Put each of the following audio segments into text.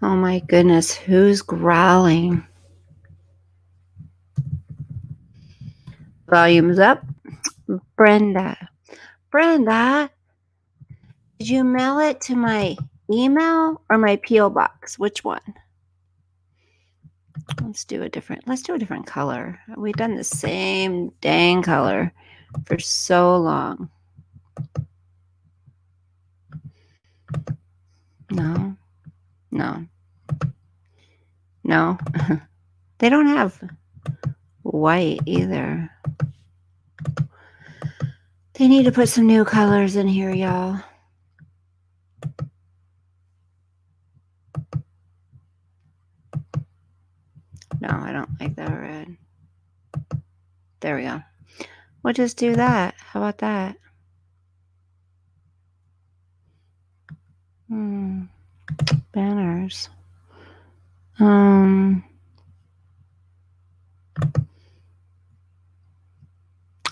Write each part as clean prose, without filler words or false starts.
Oh my goodness, who's growling? Volume's up. Brenda. Brenda, did you mail it to my email or my P.O. box? Which one? Let's do a different color. We've done the same dang color for so long. No. They don't have white either. They need to put some new colors in here, y'all. No, I don't like that red. There we go. We'll just do that. How about that? Banners.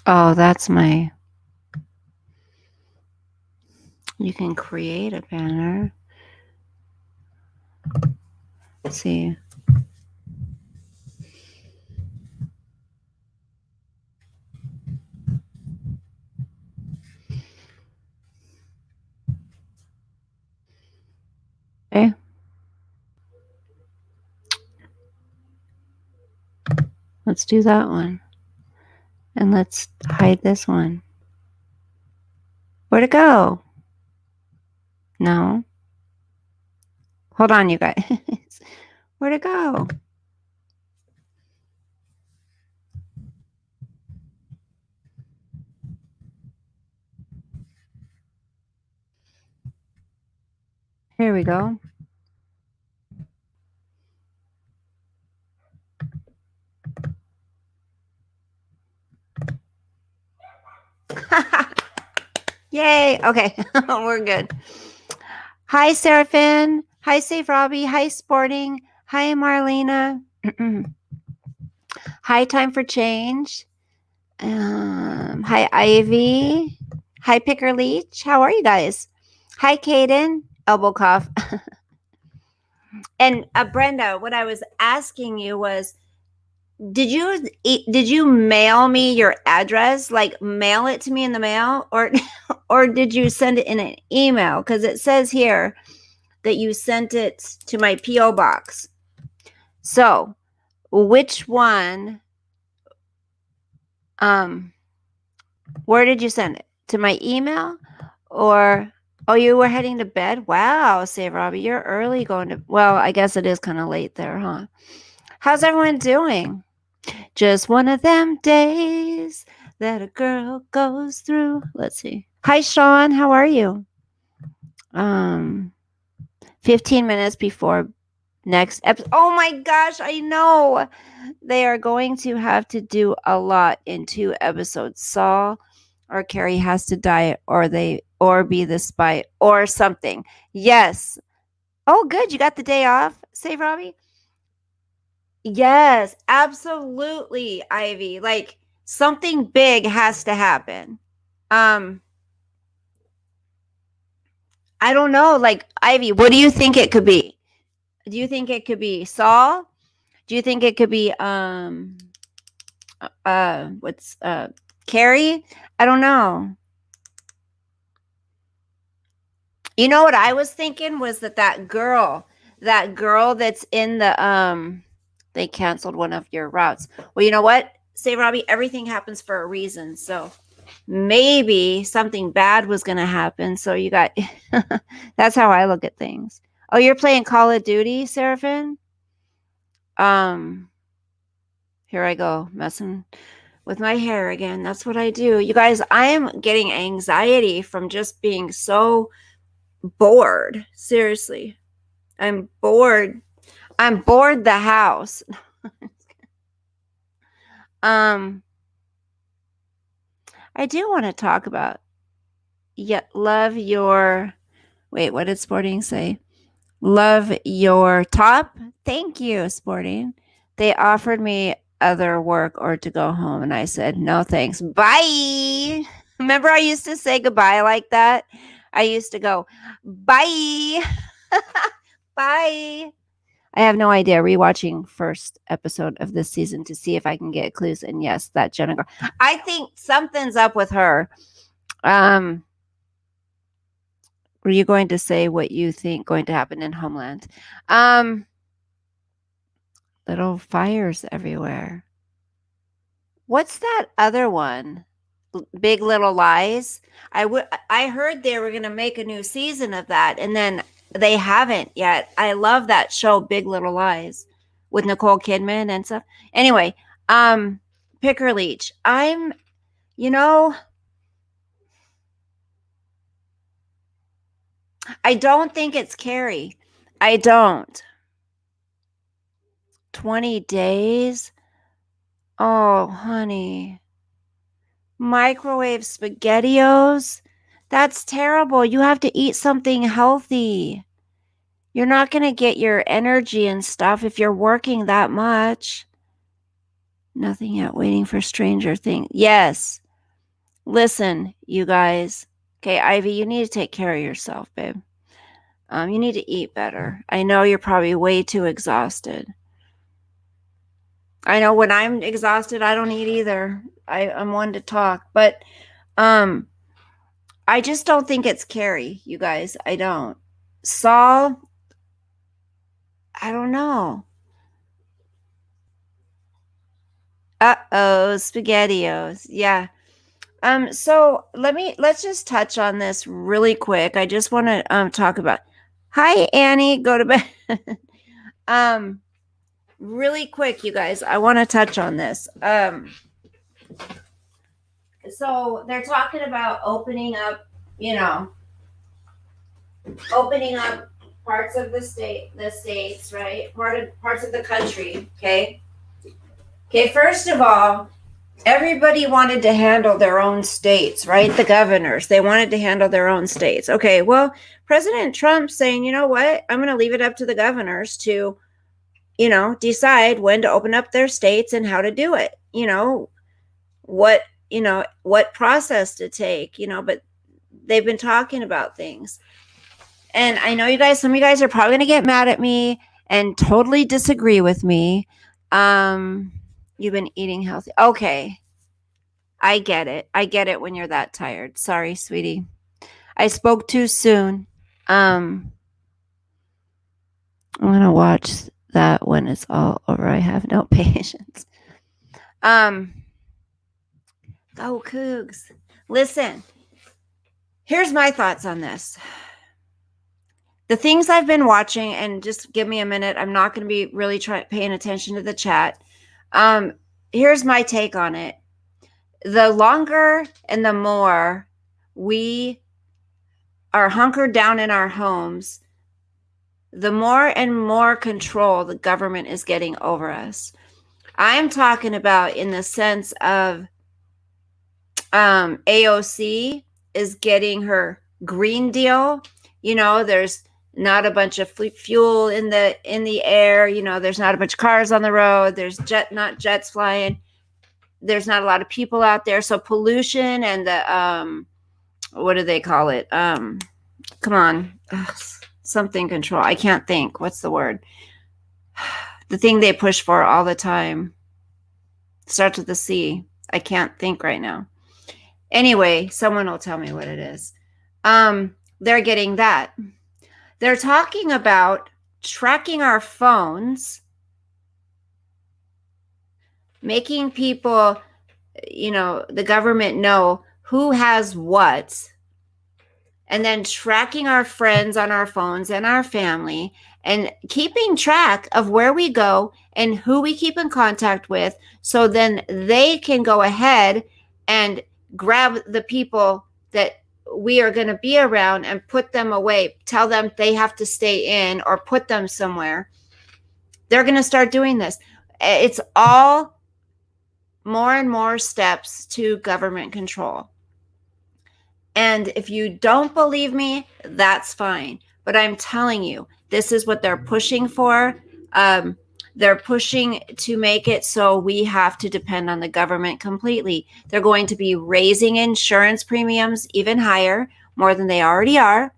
Oh, that's my... You can create a banner. Let's see. Okay. Let's do that one. And let's hide this one. Where'd it go? No. Hold on, you guys. Where'd it go? Here we go. Yay. Okay. We're good. Hi, Seraphin. Hi, Safe Robbie. Hi, Sporting. Hi, Marlena. Hi, Time for Change. Hi, Ivy. Hi, Picker Leech. How are you guys? Hi, Kaden. Elbow cough. And Brenda, what I was asking you was, did you mail me your address? Like mail it to me in the mail, or did you send it in an email? Because it says here that you sent it to my P.O. box. So, which one? Where did you send it? To my email, or you were heading to bed? Wow, say Robbie, you're early going to. Well, I guess it is kind of late there, huh? How's everyone doing? Just one of them days that a girl goes through. Let's see. Hi, Sean. How are you? 15 minutes before next episode. Oh my gosh, I know. They are going to have to do a lot in 2 episodes. Saul or Carrie has to die, or be the spy or something. Yes. Oh, good. You got the day off, say Robbie? Yes, absolutely, Ivy. Like something big has to happen. I don't know. Like Ivy, what do you think it could be? Do you think it could be Saul? Do you think it could be what's Carrie? I don't know. You know what I was thinking was that girl that's in the they canceled one of your routes. Well, you know what? Say Robbie, everything happens for a reason. So maybe something bad was going to happen. So you got that's how I look at things. Oh, you're playing Call of Duty, Seraphin? Here I go, messing with my hair again. That's what I do. You guys, I am getting anxiety from just being so bored. Seriously. I'm bored. I'm bored the house. I do want to talk about love your wait, what did Sporting say? Love your top. Thank you, Sporting. They offered me other work or to go home, and I said, no, thanks. Bye. Remember I used to say goodbye like that? I used to go, bye. Bye. I have no idea. Rewatching first episode of this season to see if I can get clues. And yes, that Jenna girl. I think something's up with her. Were you going to say what you think going to happen in Homeland? Little fires everywhere. What's that other one? Big Little Lies. I heard they were going to make a new season of that, and then they haven't yet. I love that show, Big Little Lies, with Nicole Kidman and stuff. Anyway, pick or leech. I don't think it's Carrie. I don't. 20 days? Oh, honey. Microwave SpaghettiOs? That's terrible. You have to eat something healthy. You're not going to get your energy and stuff if you're working that much. Nothing yet. Waiting for Stranger Things. Yes. Listen, you guys. Okay, Ivy, you need to take care of yourself, babe. You need to eat better. I know you're probably way too exhausted. I know when I'm exhausted, I don't eat either. I'm one to talk, but I just don't think it's Carrie, you guys. I don't. Saul, I don't know. Uh-oh, SpaghettiOs. Yeah. So let's just touch on this really quick. I just want to talk about. Hi, Annie. Go to bed. Really quick, you guys. I want to touch on this. So they're talking about opening up parts of the states, right? Parts of the country. Okay. First of all, everybody wanted to handle their own states, right? The governors, they wanted to handle their own states. Okay, well, President Trump's saying, you know what? I'm going to leave it up to the governors to, decide when to open up their states and how to do it. What process to take, but they've been talking about things. And I know some of you guys are probably going to get mad at me and totally disagree with me. You've been eating healthy. Okay. I get it. I get it when you're that tired. Sorry, sweetie. I spoke too soon. I'm going to watch that when it's all over. I have no patience. Go Cougs. Listen, here's my thoughts on this. The things I've been watching, and just give me a minute. I'm not going to be really paying attention to the chat. Here's my take on it. The longer and the more we are hunkered down in our homes, the more and more control the government is getting over us. I'm talking about in the sense of AOC is getting her Green Deal. There's not a bunch of fuel in the air. There's not a bunch of cars on the road. There's not jets flying. There's not a lot of people out there. So pollution and the what do they call it? Come on. Something control. I can't think. What's the word? The thing they push for all the time. Starts with the C. I can't think right now. Anyway, someone will tell me what it is. They're getting that. They're talking about tracking our phones, making people, the government know who has what, and then tracking our friends on our phones and our family, and keeping track of where we go and who we keep in contact with, so then they can go ahead and grab the people that we are going to be around and put them away, tell them they have to stay in or put them somewhere. They're going to start doing this. It's all more and more steps to government control. And if you don't believe me, that's fine. But I'm telling you, this is what they're pushing for. They're pushing to make it so we have to depend on the government completely. They're going to be raising insurance premiums even higher, more than they already are.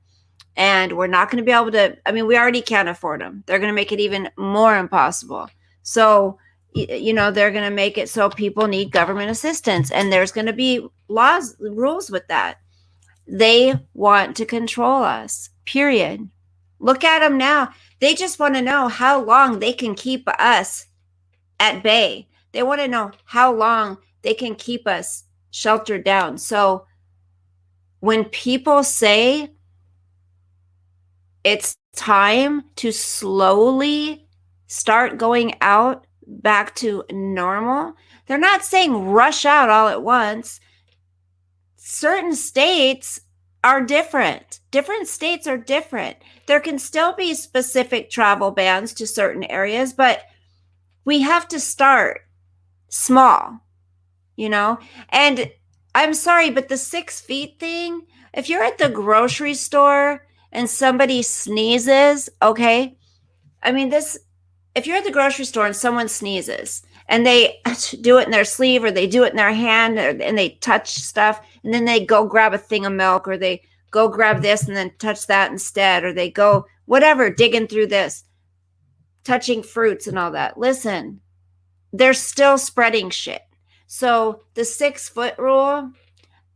And we're not going to be able to, I mean, we already can't afford them. They're going to make it even more impossible. So, they're going to make it so people need government assistance. And there's going to be rules with that. They want to control us, period. Look at them now. They just want to know how long they can keep us at bay. They want to know how long they can keep us sheltered down. So when people say it's time to slowly start going out back to normal, they're not saying rush out all at once. Certain states are different. Different states are different. There can still be specific travel bans to certain areas, but we have to start small, And I'm sorry, but the 6 feet thing, if you're at the grocery store and somebody sneezes, okay? I mean, if you're at the grocery store and someone sneezes and they do it in their sleeve or they do it in their hand and they touch stuff and then they go grab a thing of milk or they go grab this and then touch that instead, or they go whatever, digging through this, touching fruits and all that. Listen, they're still spreading shit. So the 6 foot rule,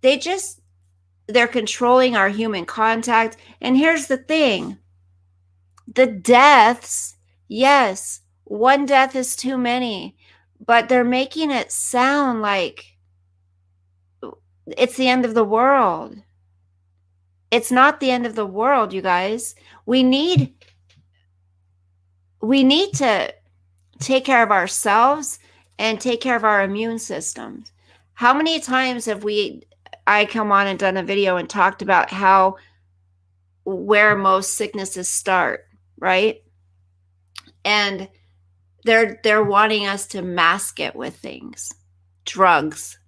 they're controlling our human contact. And here's the thing. The deaths, yes, one death is too many, but they're making it sound like it's the end of the world. It's not the end of the world, you guys. We need to take care of ourselves and take care of our immune systems. How many times have I come on and done a video and talked about where most sicknesses start, right? And they're wanting us to mask it with things, drugs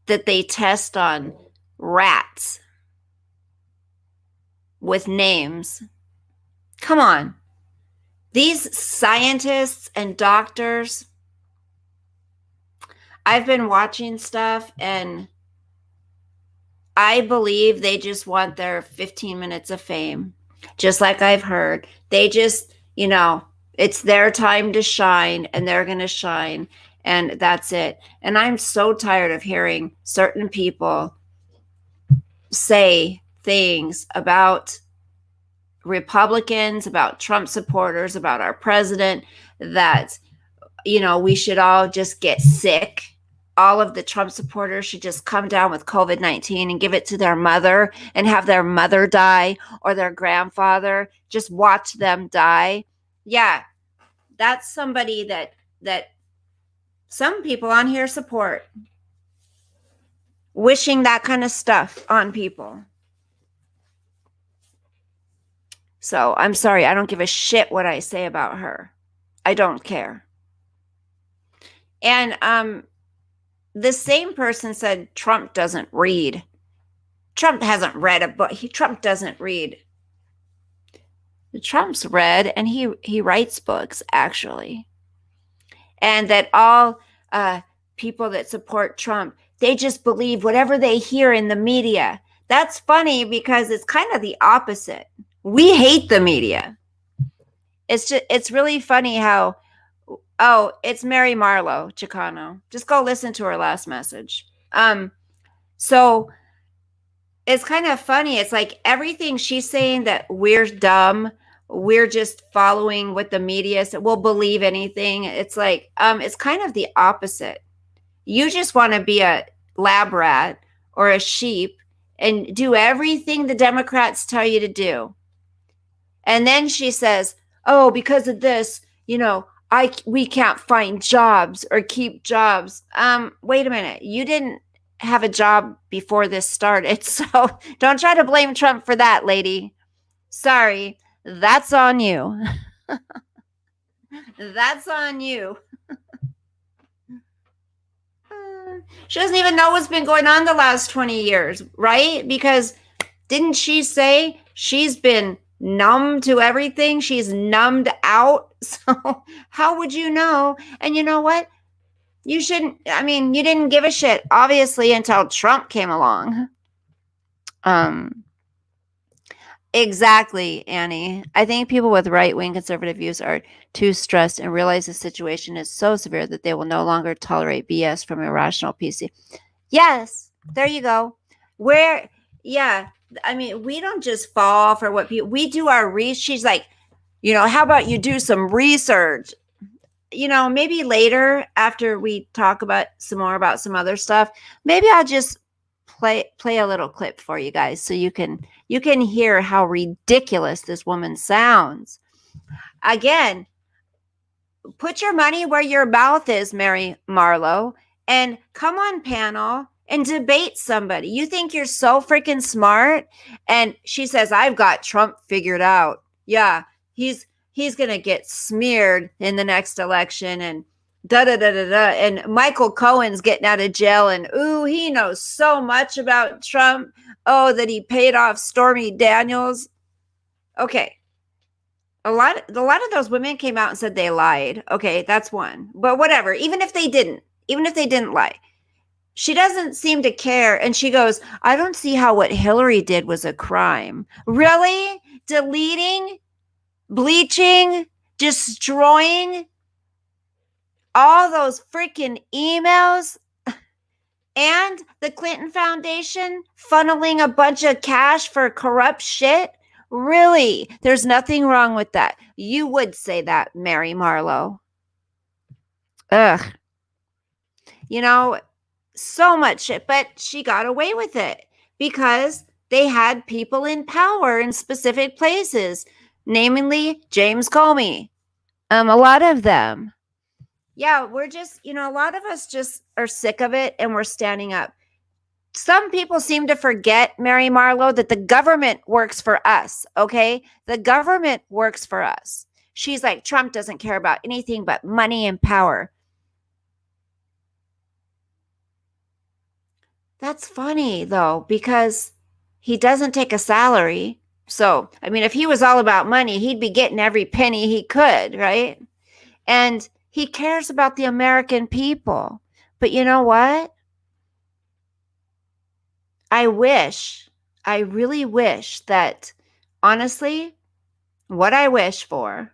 that they test on rats with names. Come on. These scientists and doctors, I've been watching stuff and I believe they just want their 15 minutes of fame. Just like I've heard. They just, it's their time to shine and they're going to shine and that's it. And I'm so tired of hearing certain people say things about Republicans, about Trump supporters, about our president, that, we should all just get sick. All of the Trump supporters should just come down with COVID-19 and give it to their mother and have their mother die or their grandfather. Just watch them die. Yeah, that's somebody that some people on here support. Wishing that kind of stuff on people. So I'm sorry, I don't give a shit what I say about her. I don't care. And the same person said Trump doesn't read. Trump hasn't read a book. Trump doesn't read. Trump's read and he writes books, actually. And that all people that support Trump, they just believe whatever they hear in the media. That's funny because it's kind of the opposite. We hate the media. It's really funny how, it's Mary Marlowe Chicano. Just go listen to her last message. So it's kind of funny. It's like everything she's saying that we're dumb, we're just following what the media said, we'll believe anything. It's like, it's kind of the opposite. You just want to be a lab rat or a sheep and do everything the Democrats tell you to do. And then she says, oh, because of this, we can't find jobs or keep jobs. Wait a minute. You didn't have a job before this started. So don't try to blame Trump for that, lady. Sorry. That's on you. That's on you. She doesn't even know what's been going on the last 20 years, right? Because didn't she say she's been numb to everything? She's numbed out. So how would you know? And you know what? You didn't give a shit, obviously, until Trump came along. Exactly, Annie. I think people with right-wing conservative views are too stressed and realize the situation is so severe that they will no longer tolerate BS from irrational PC. Yes, there you go. Where, yeah, I mean, we don't just fall for what people, we do our research. She's like, how about you do some research? Maybe later after we talk about some more about some other stuff, maybe I'll just play a little clip for you guys so you can hear how ridiculous this woman sounds. Again, put your money where your mouth is, Mary Marlowe, and come on panel and debate somebody. You think you're so freaking smart? And she says, I've got Trump figured out. Yeah, he's gonna get smeared in the next election and da da da da da. And Michael Cohen's getting out of jail, and ooh, he knows so much about Trump. Oh, that he paid off Stormy Daniels. Okay, a lot of those women came out and said they lied. Okay, that's one. But whatever, even if they didn't lie. She doesn't seem to care, and she goes, I don't see how what Hillary did was a crime. Really? Deleting, bleaching, destroying all those freaking emails, and the Clinton Foundation funneling a bunch of cash for corrupt shit? Really? There's nothing wrong with that. You would say that, Mary Marlowe. Ugh. So much shit, but she got away with it because they had people in power in specific places, namely James Comey. A lot of them. Yeah, we're just, a lot of us just are sick of it and we're standing up. Some people seem to forget, Mary Marlowe, that the government works for us, okay? The government works for us. She's like, Trump doesn't care about anything but money and power. That's funny, though, because he doesn't take a salary. So, I mean, if he was all about money, he'd be getting every penny he could, right? And he cares about the American people. But you know what? I really wish that, honestly, what I wish for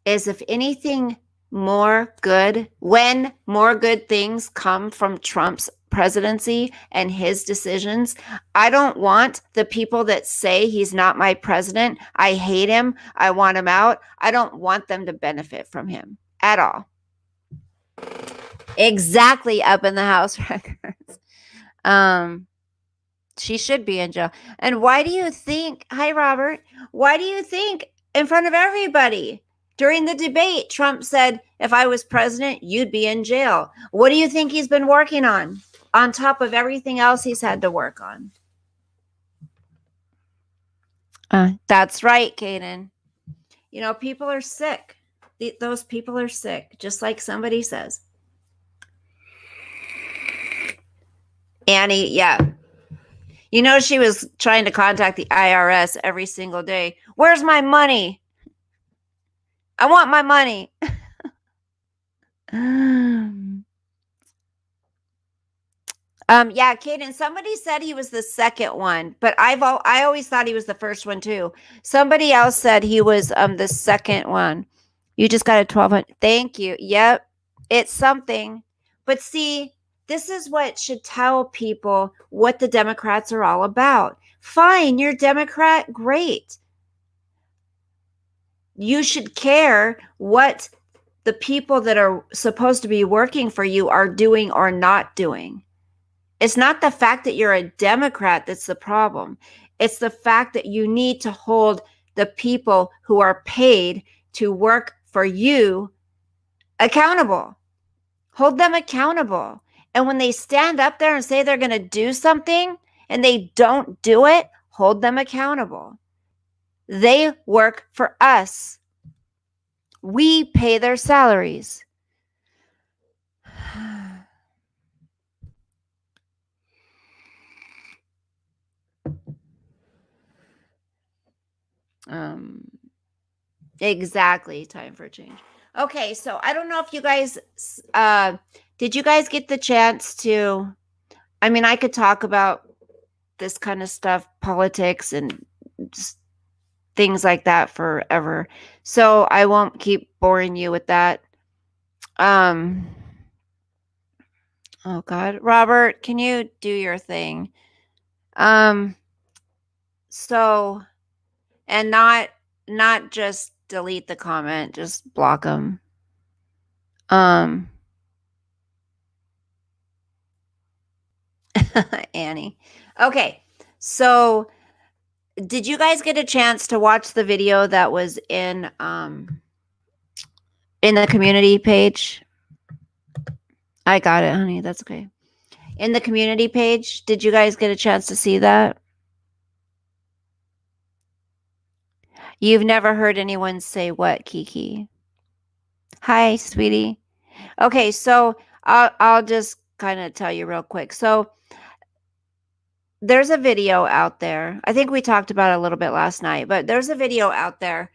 is if anything when more good things come from Trump's presidency and his decisions, I don't want the people that say he's not my president, I hate him, I want him out, I don't want them to benefit from him at all. Exactly, up in the House records. She should be in jail. And why do you think, hi Robert, why do you think in front of everybody during the debate, Trump said, if I was president, you'd be in jail? What do you think he's been working on top of everything else he's had to work on? That's right, Kaden. People are sick. Those people are sick, just like somebody says. Annie, yeah. She was trying to contact the IRS every single day. Where's my money? I want my money. Yeah, Kaden, somebody said he was the second one, but I always thought he was the first one too. Somebody else said he was the second one. You just got a 1200. Thank you. Yep. It's something. But see, this is what should tell people what the Democrats are all about. Fine, you're Democrat, great. You should care what the people that are supposed to be working for you are doing or not doing. It's not the fact that you're a Democrat that's the problem. It's the fact that you need to hold the people who are paid to work for you accountable. Hold them accountable. And when they stand up there and say they're going to do something and they don't do it, hold them accountable. They work for us. We pay their salaries. Exactly. Time for change. Okay, so I don't know if you guys, did you guys get the chance to, I mean, I could talk about this kind of stuff, politics and things like that forever. So I won't keep boring you with that. Oh God, Robert, can you do your thing? Um, so, and not just delete the comment, just block them. Annie. Okay. So, did you guys get a chance to watch the video that was in the community page? I got it, honey. That's okay. In the community page, did you guys get a chance to see that? You've never heard anyone say what, Kiki? Hi, sweetie. Okay, so I'll just kind of tell you real quick. So there's a video out there. I think we talked about it a little bit last night, but there's a video out there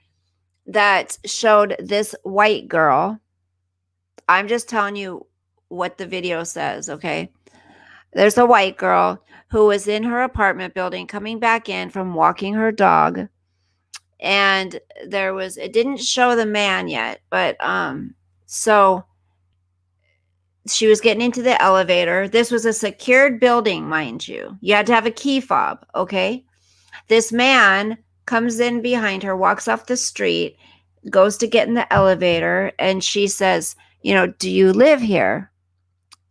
that showed this white girl. I'm just telling you what the video says, okay? There's a white girl who was in her apartment building coming back in from walking her dog. And it didn't show the man yet, but so she was getting into the elevator. This was a secured building, mind you. You had to have a key fob, okay? This man comes in behind her, walks off the street, goes to get in the elevator, and she says, do you live here?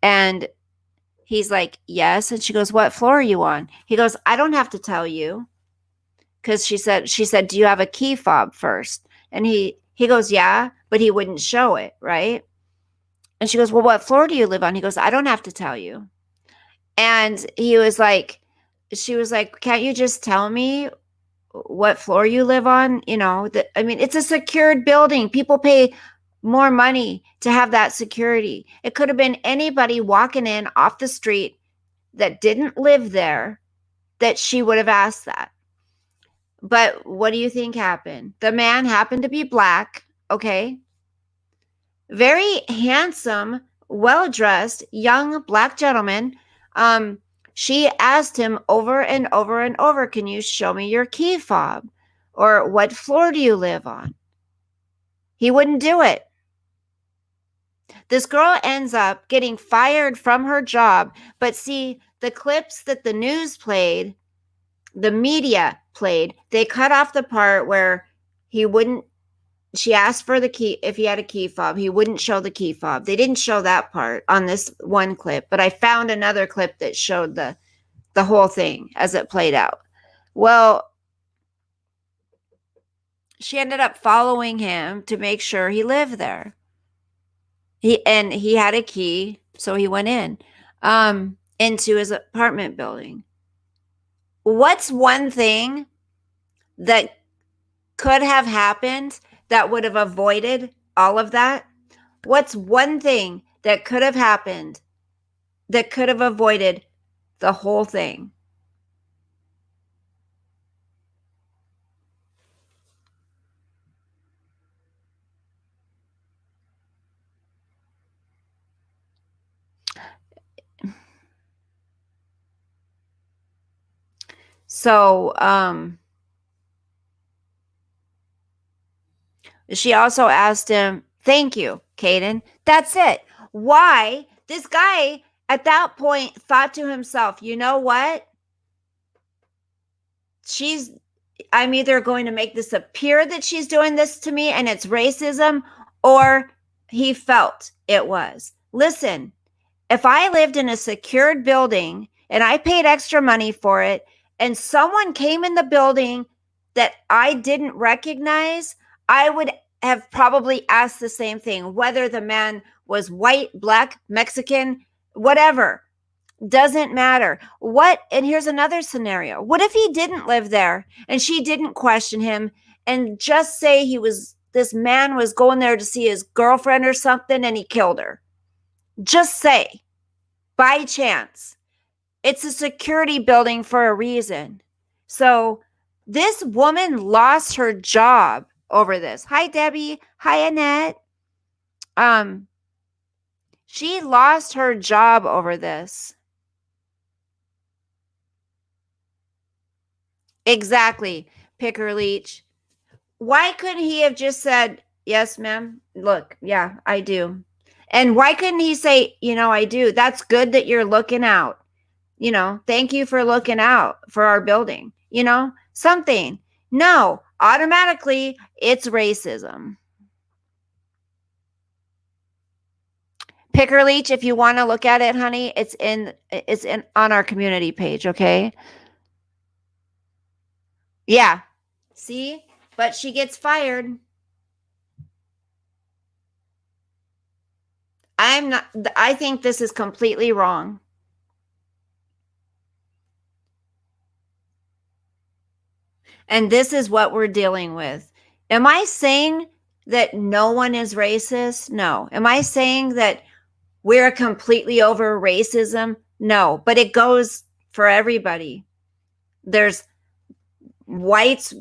And he's like, yes. And she goes, what floor are you on? He goes, I don't have to tell you. Because she said, do you have a key fob first? And he goes, yeah, but he wouldn't show it, right? And she goes, well, what floor do you live on? He goes, I don't have to tell you. And she was like, can't you just tell me what floor you live on? It's a secured building. People pay more money to have that security. It could have been anybody walking in off the street that didn't live there that she would have asked that. But what do you think happened? The man happened to be black, okay? Very handsome, well-dressed, young black gentleman. She asked him over and over and over, can you show me your key fob? Or what floor do you live on? He wouldn't do it. This girl ends up getting fired from her job. But see, the clips that the news played, the media played, they cut off the part where she asked for the key, if he had a key fob. He wouldn't show the key fob. They didn't show that part on this one clip, but I found another clip that showed the whole thing as it played out. Well, she ended up following him to make sure he lived there. He had a key, so he went in into his apartment building. What's one thing that could have happened that would have avoided all of that? What's one thing that could have happened that could have avoided the whole thing? So, she also asked him, thank you, Caden. That's it. Why? This guy at that point thought to himself, you know what? I'm either going to make this appear that she's doing this to me and it's racism, or he felt it was. Listen, if I lived in a secured building and I paid extra money for it and someone came in the building that I didn't recognize, I would have probably asked the same thing, whether the man was white, black, Mexican, whatever. Doesn't matter. And here's another scenario. What if he didn't live there and she didn't question him and just say this man was going there to see his girlfriend or something and he killed her? Just say, by chance. It's a security building for a reason. So this woman lost her job over this. Hi, Debbie. Hi, Annette. She lost her job over this. Exactly. Picker Leach. Why couldn't he have just said, yes, ma'am? Look, yeah, I do. And why couldn't he say, I do? That's good that you're looking out. Thank you for looking out for our building. Something. No, automatically it's racism. Picker Leach, if you want to look at it, honey, it's in on our community page, okay? Yeah. See? But she gets fired. I think this is completely wrong. And this is what we're dealing with. Am I saying that no one is racist? No. Am I saying that we're completely over racism? No. But it goes for everybody. There's whites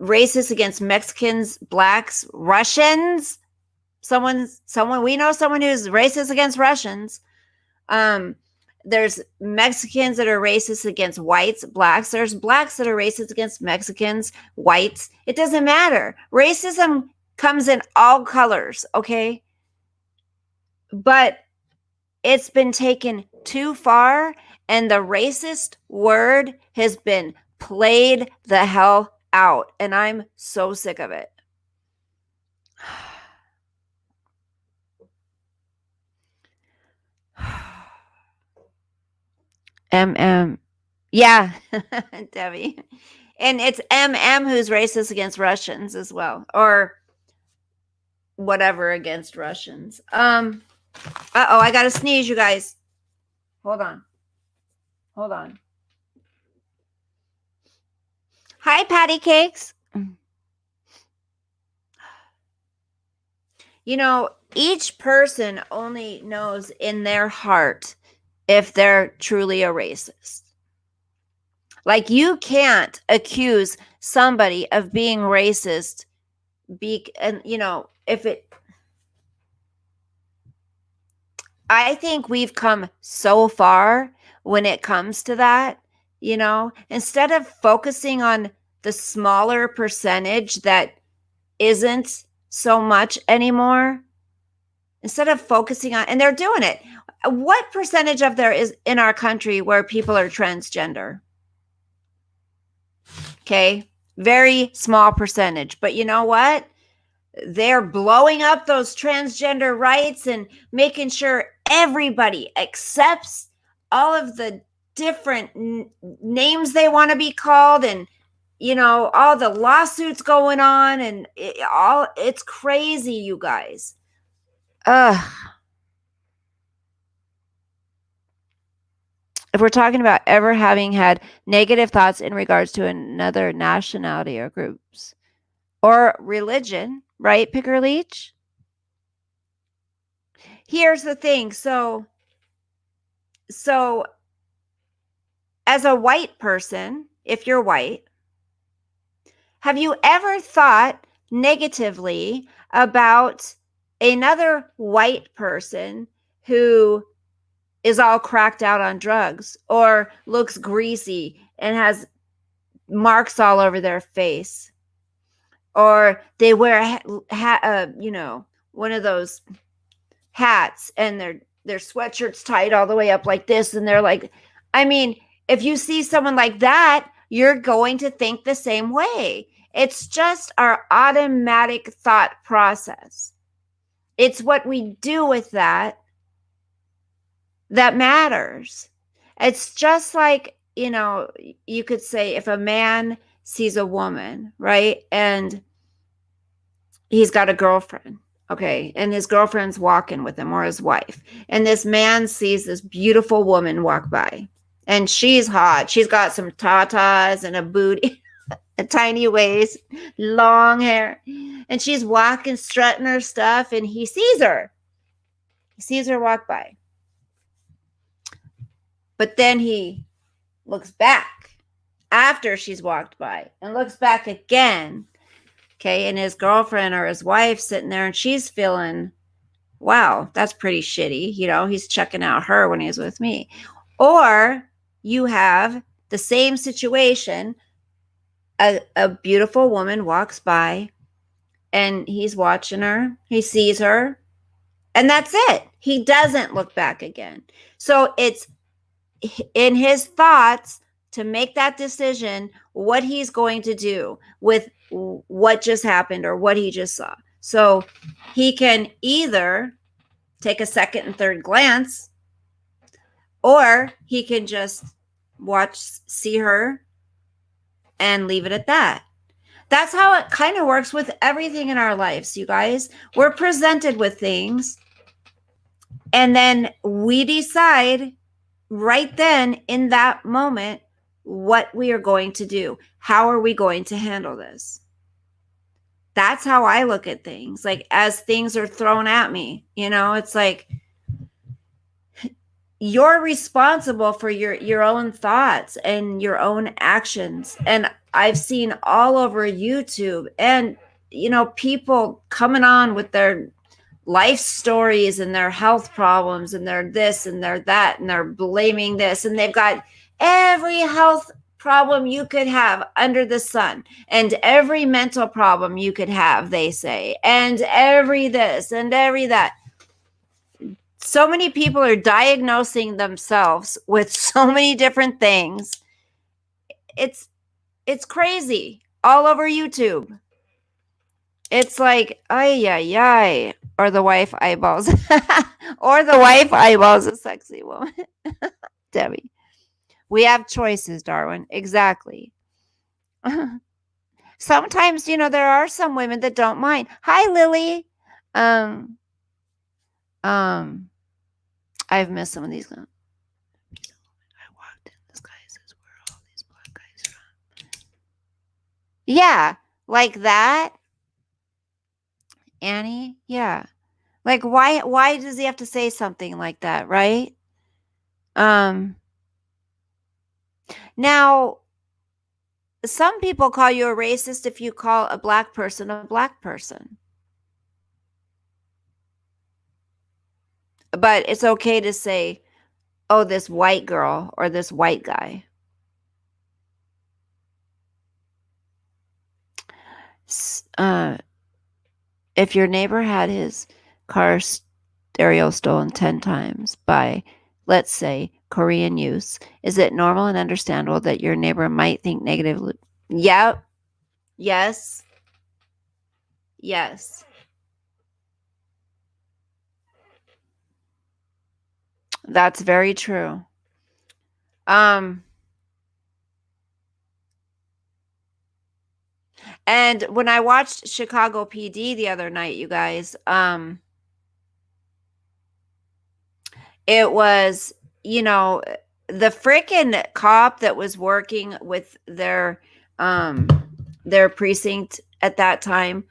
racist against Mexicans, blacks, Russians. We know someone who's racist against Russians. There's Mexicans that are racist against whites, blacks. There's blacks that are racist against Mexicans, whites. It doesn't matter. Racism comes in all colors, okay? But it's been taken too far, and the racist word has been played the hell out, and I'm so sick of it. MM. Yeah, Debbie. And it's MM who's racist against Russians as well, or whatever against Russians. Uh-oh, I got to sneeze, you guys. Hold on. Hi, Patty Cakes. Each person only knows in their heart if they're truly a racist. Like, you can't accuse somebody of being racist I think we've come so far when it comes to that, instead of focusing on the smaller percentage that isn't so much anymore, instead of focusing on, and they're doing it. What percentage of there is in our country where people are transgender? Okay. Very small percentage. But you know what? They're blowing up those transgender rights and making sure everybody accepts all of the different names they want to be called, and all the lawsuits going on, and it's crazy, you guys. If we're talking about ever having had negative thoughts in regards to another nationality or groups or religion, right, Picker Leach? Here's the thing. So as a white person, if you're white, have you ever thought negatively about another white person who is all cracked out on drugs or looks greasy and has marks all over their face, or they wear one of those hats and their sweatshirts tied all the way up like this, and they're like, I mean, if you see someone like that, you're going to think the same way. It's just our automatic thought process. It's what we do with that matters. It's just like, you could say if a man sees a woman, right? And he's got a girlfriend, okay? And his girlfriend's walking with him, or his wife. And this man sees this beautiful woman walk by, and she's hot. She's got some tatas and a booty, a tiny waist, long hair. And she's walking, strutting her stuff, and he sees her. He sees her walk by. But then he looks back after she's walked by and looks back again. Okay. And his girlfriend or his wife sitting there, and she's feeling, wow, that's pretty shitty. He's checking out her when he's with me. Or you have the same situation, a beautiful woman walks by and he's watching her. He sees her, and that's it. He doesn't look back again. So it's in his thoughts to make that decision what he's going to do with what just happened or what he just saw. So he can either take a second and third glance, or he can just see her and leave it at that. That's how it kind of works with everything in our lives, you guys. We're presented with things, and then we decide right then in that moment what we are going to do. How are we going to handle this? That's how I look at things. Like, as things are thrown at me, it's like you're responsible for your own thoughts and your own actions. And I've seen all over YouTube and, people coming on with their life stories and their health problems and their this and their that, and they're blaming this, and they've got every health problem you could have under the sun and every mental problem you could have, they say, and every this and every that. So many people are diagnosing themselves with so many different things. It's crazy all over YouTube. It's like, ay, or the wife eyeballs, or the wife eyeballs a sexy woman. Debbie, we have choices, Darwin. Exactly. Sometimes, there are some women that don't mind. Hi, Lily. I've missed some of these. I walked in. This guy says, "Where are all these black guys from?" Yeah, like that. Annie, yeah. Like, why does he have to say something like that, right? Now, some people call you a racist if you call a black person a black person. But it's okay to say, oh, this white girl or this white guy. If your neighbor had his car stereo stolen 10 times by, let's say, Korean youths, is it normal and understandable that your neighbor might think negatively? Yep. Yes. Yes. That's very true. And when I watched Chicago PD the other night, you guys, it was, the freaking cop that was working with their precinct at that time,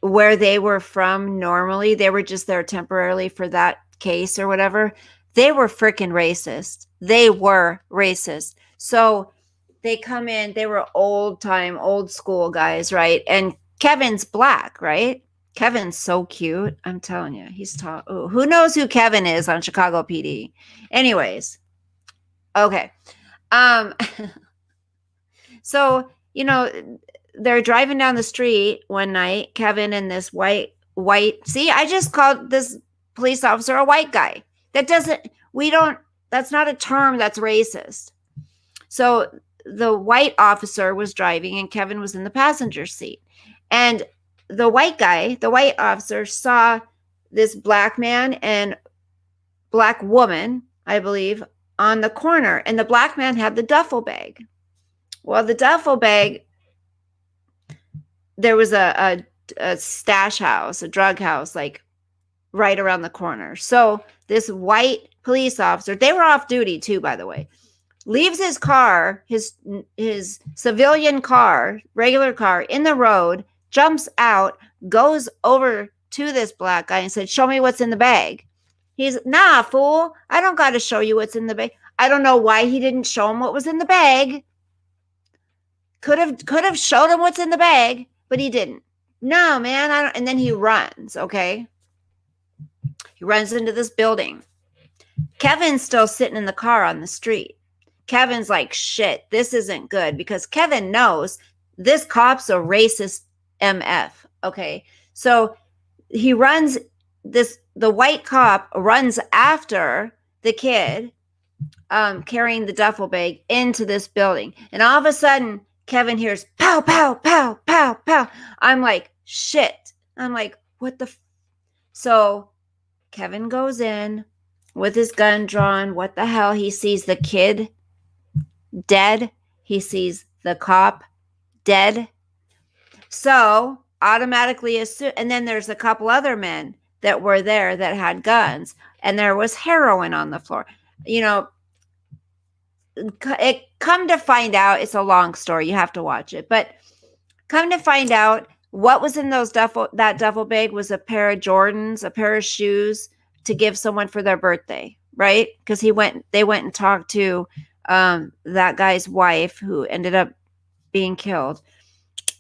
where they were from normally, they were just there temporarily for that case or whatever. They were freaking racist. They were racist. So they come in, they were old school guys, right? And Kevin's black, right? Kevin's so cute. I'm telling you, he's tall. Ooh, who knows who Kevin is on Chicago PD? Anyways, okay. So, they're driving down the street one night, Kevin and this white. See, I just called this police officer a white guy. That's not a term that's racist. So the white officer was driving and Kevin was in the passenger seat. And the white officer saw this black man and black woman, I believe, on the corner. And the black man had the duffel bag. Well, the duffel bag, there was a stash house, a drug house, like right around the corner. So this white police officer, they were off duty too, by the way, leaves his car, his civilian car, regular car, in the road, jumps out, goes over to this black guy and said, "Show me what's in the bag." He's, "Nah, fool, I don't got to show you what's in the bag." I don't know why he didn't show him what was in the bag. Could have showed him what's in the bag, but he didn't. No, man, I don't. And then he runs, okay? He runs into this building. Kevin's still sitting in the car on the street. Kevin's like, shit, this isn't good, because Kevin knows this cop's a racist MF. Okay. So he runs the white cop runs after the kid, carrying the duffel bag into this building. And all of a sudden, Kevin hears pow, pow, pow, pow, pow. I'm like, shit. I'm like, what the? So Kevin goes in with his gun drawn. What the hell? He sees the kid dead. He sees the cop dead. So automatically assume, and then there's a couple other men that were there that had guns, and there was heroin on the floor. You know, it come to find out, it's a long story. You have to watch it, but come to find out, what was in that duffel bag was a pair of Jordans, a pair of shoes to give someone for their birthday, right? Because they went and talked to that guy's wife who ended up being killed,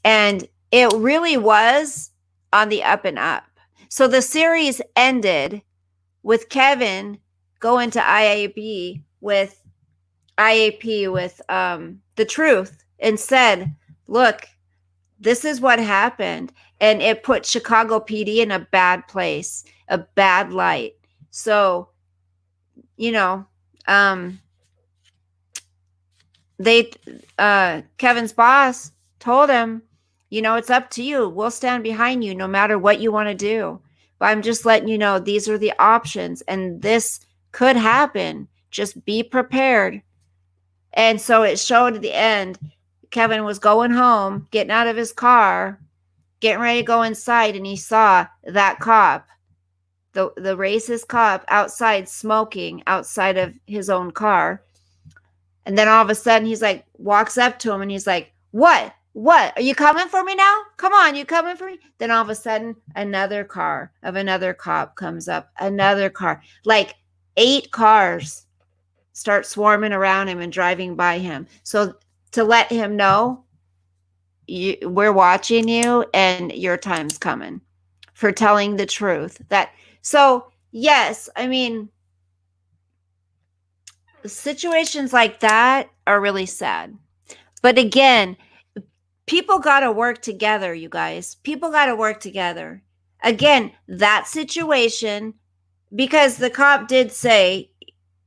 and it really was on the up and up. So the series ended with Kevin going to IAP with the truth and said, look, this is what happened. And it put Chicago PD in a bad place, a bad light. So, you know, Kevin's boss told him, you know, it's up to you. We'll stand behind you no matter what you want to do. But I'm just letting you know, these are the options, and this could happen. Just be prepared. And so it showed at the end, Kevin was going home, getting out of his car, getting ready to go inside, and he saw that cop, the racist cop, outside smoking outside of his own car. And then all of a sudden he's like, walks up to him and he's like, what? Are you coming for me now? Come on, you coming for me? Then all of a sudden, another car of another cop comes up, another car, like 8 cars start swarming around him and driving by him. So to let him know, we're watching you and your time's coming for telling the truth. So yes, I mean, situations like that are really sad. But again, people got to work together, you guys. People got to work together. Again, that situation, because the cop did say,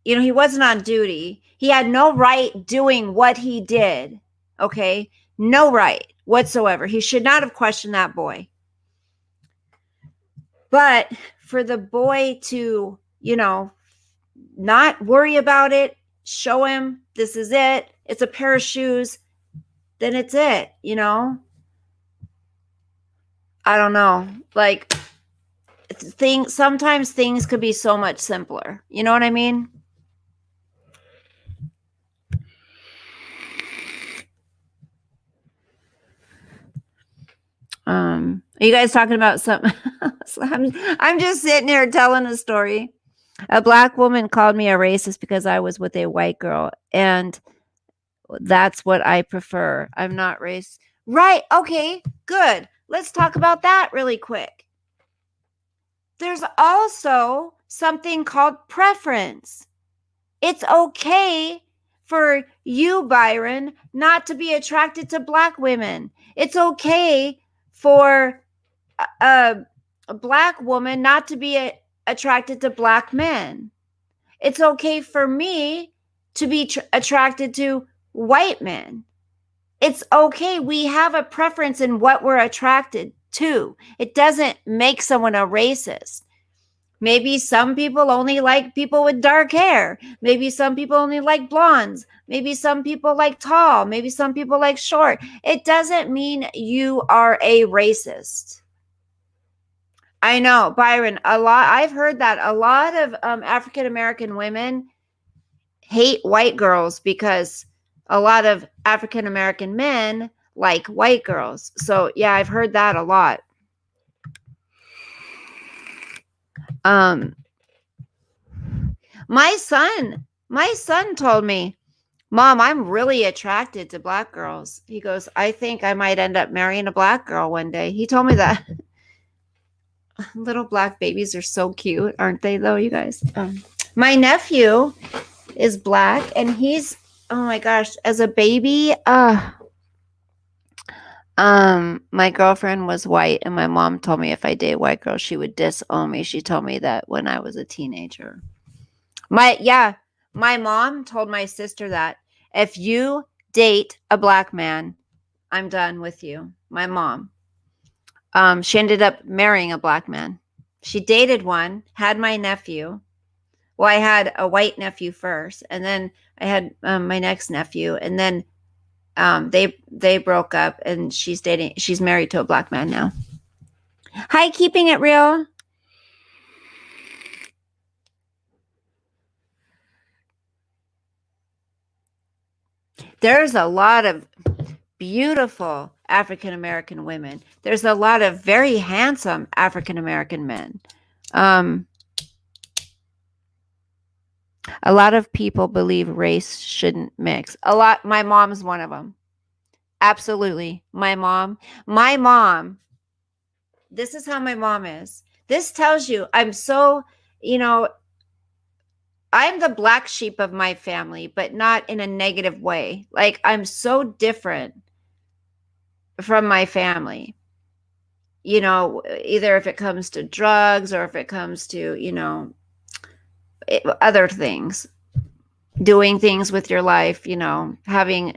you know, he wasn't on duty. He had no right doing what he did. Okay? No right whatsoever. He should not have questioned that boy. But for the boy to, you know, not worry about it, show him this is it, it's a pair of shoes, then it's it, you know? I don't know. Like, sometimes things could be so much simpler. You know what I mean? Are you guys talking about something? I'm just sitting here telling a story. A black woman called me a racist because I was with a white girl, and that's what I prefer. I'm not racist. Right. Okay, good. Let's talk about that really quick. There's also something called preference. It's okay for you, Byron, not to be attracted to black women. It's okay for a black woman not to be attracted to black men. It's okay for me to be attracted to white men. It's okay. We have a preference in what we're attracted to. It doesn't make someone a racist. Maybe some people only like people with dark hair. Maybe some people only like blondes. Maybe some people like tall. Maybe some people like short. It doesn't mean you are a racist. I know, Byron, I've heard that a lot of African-American women hate white girls because a lot of African-American men like white girls. So yeah, I've heard that a lot. My son told me, Mom, I'm really attracted to black girls. He goes, I think I might end up marrying a black girl one day. He told me that. Little black babies are so cute, aren't they, though, you guys? My nephew is black, and he's oh my gosh, as a baby, my girlfriend was white, and my mom told me if I date white girls, she would disown me. She told me that when I was a teenager. My mom told my sister that if you date a black man, I'm done with you. My mom. She ended up marrying a black man. She dated one, had my nephew. Well, I had a white nephew first, and then I had my next nephew, and then they broke up, and she's married to a black man now. Hi, keeping it real. There's a lot of beautiful African American women. There's a lot of very handsome African American men. A lot of people believe race shouldn't mix. My mom's one of them. Absolutely. My mom, this is how my mom is. This tells you I'm so, you know, I'm the black sheep of my family, but not in a negative way. Like, I'm so different from my family. Either if it comes to drugs or if it comes to, other things, doing things with your life, having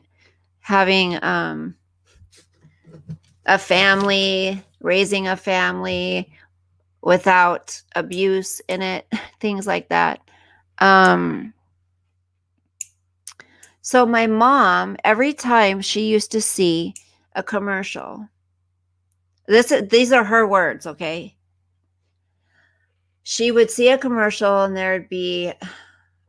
a family, raising a family without abuse in it, things like that. So my mom, every time she used to see a commercial, these are her words, okay? She would see a commercial and there'd be,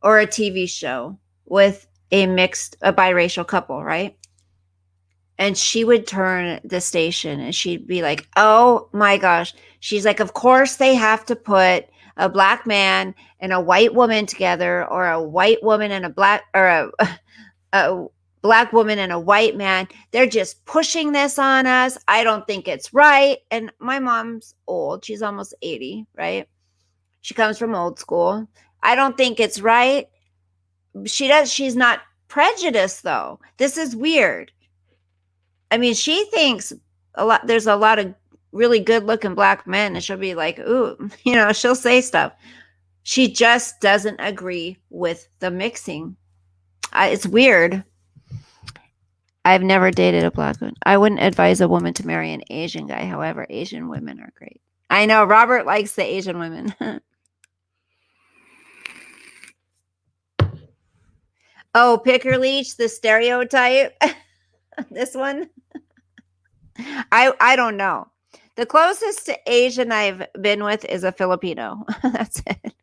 or a TV show with a biracial couple, right? And she would turn the station and she'd be like, oh my gosh. She's like, of course they have to put a black man and a white woman together, or a white woman and a black woman and a white man. They're just pushing this on us. I don't think it's right. And my mom's old. She's almost 80, right? She comes from old school. I don't think it's right. She's not prejudiced though. This is weird. I mean, she thinks there's a lot of really good looking black men, and she'll be like, ooh, she'll say stuff. She just doesn't agree with the mixing. It's weird. I've never dated a black woman. I wouldn't advise a woman to marry an Asian guy. However, Asian women are great. I know Robert likes the Asian women. Oh, picker leech, the stereotype. This one. I don't know. The closest to Asian I've been with is a Filipino. That's it.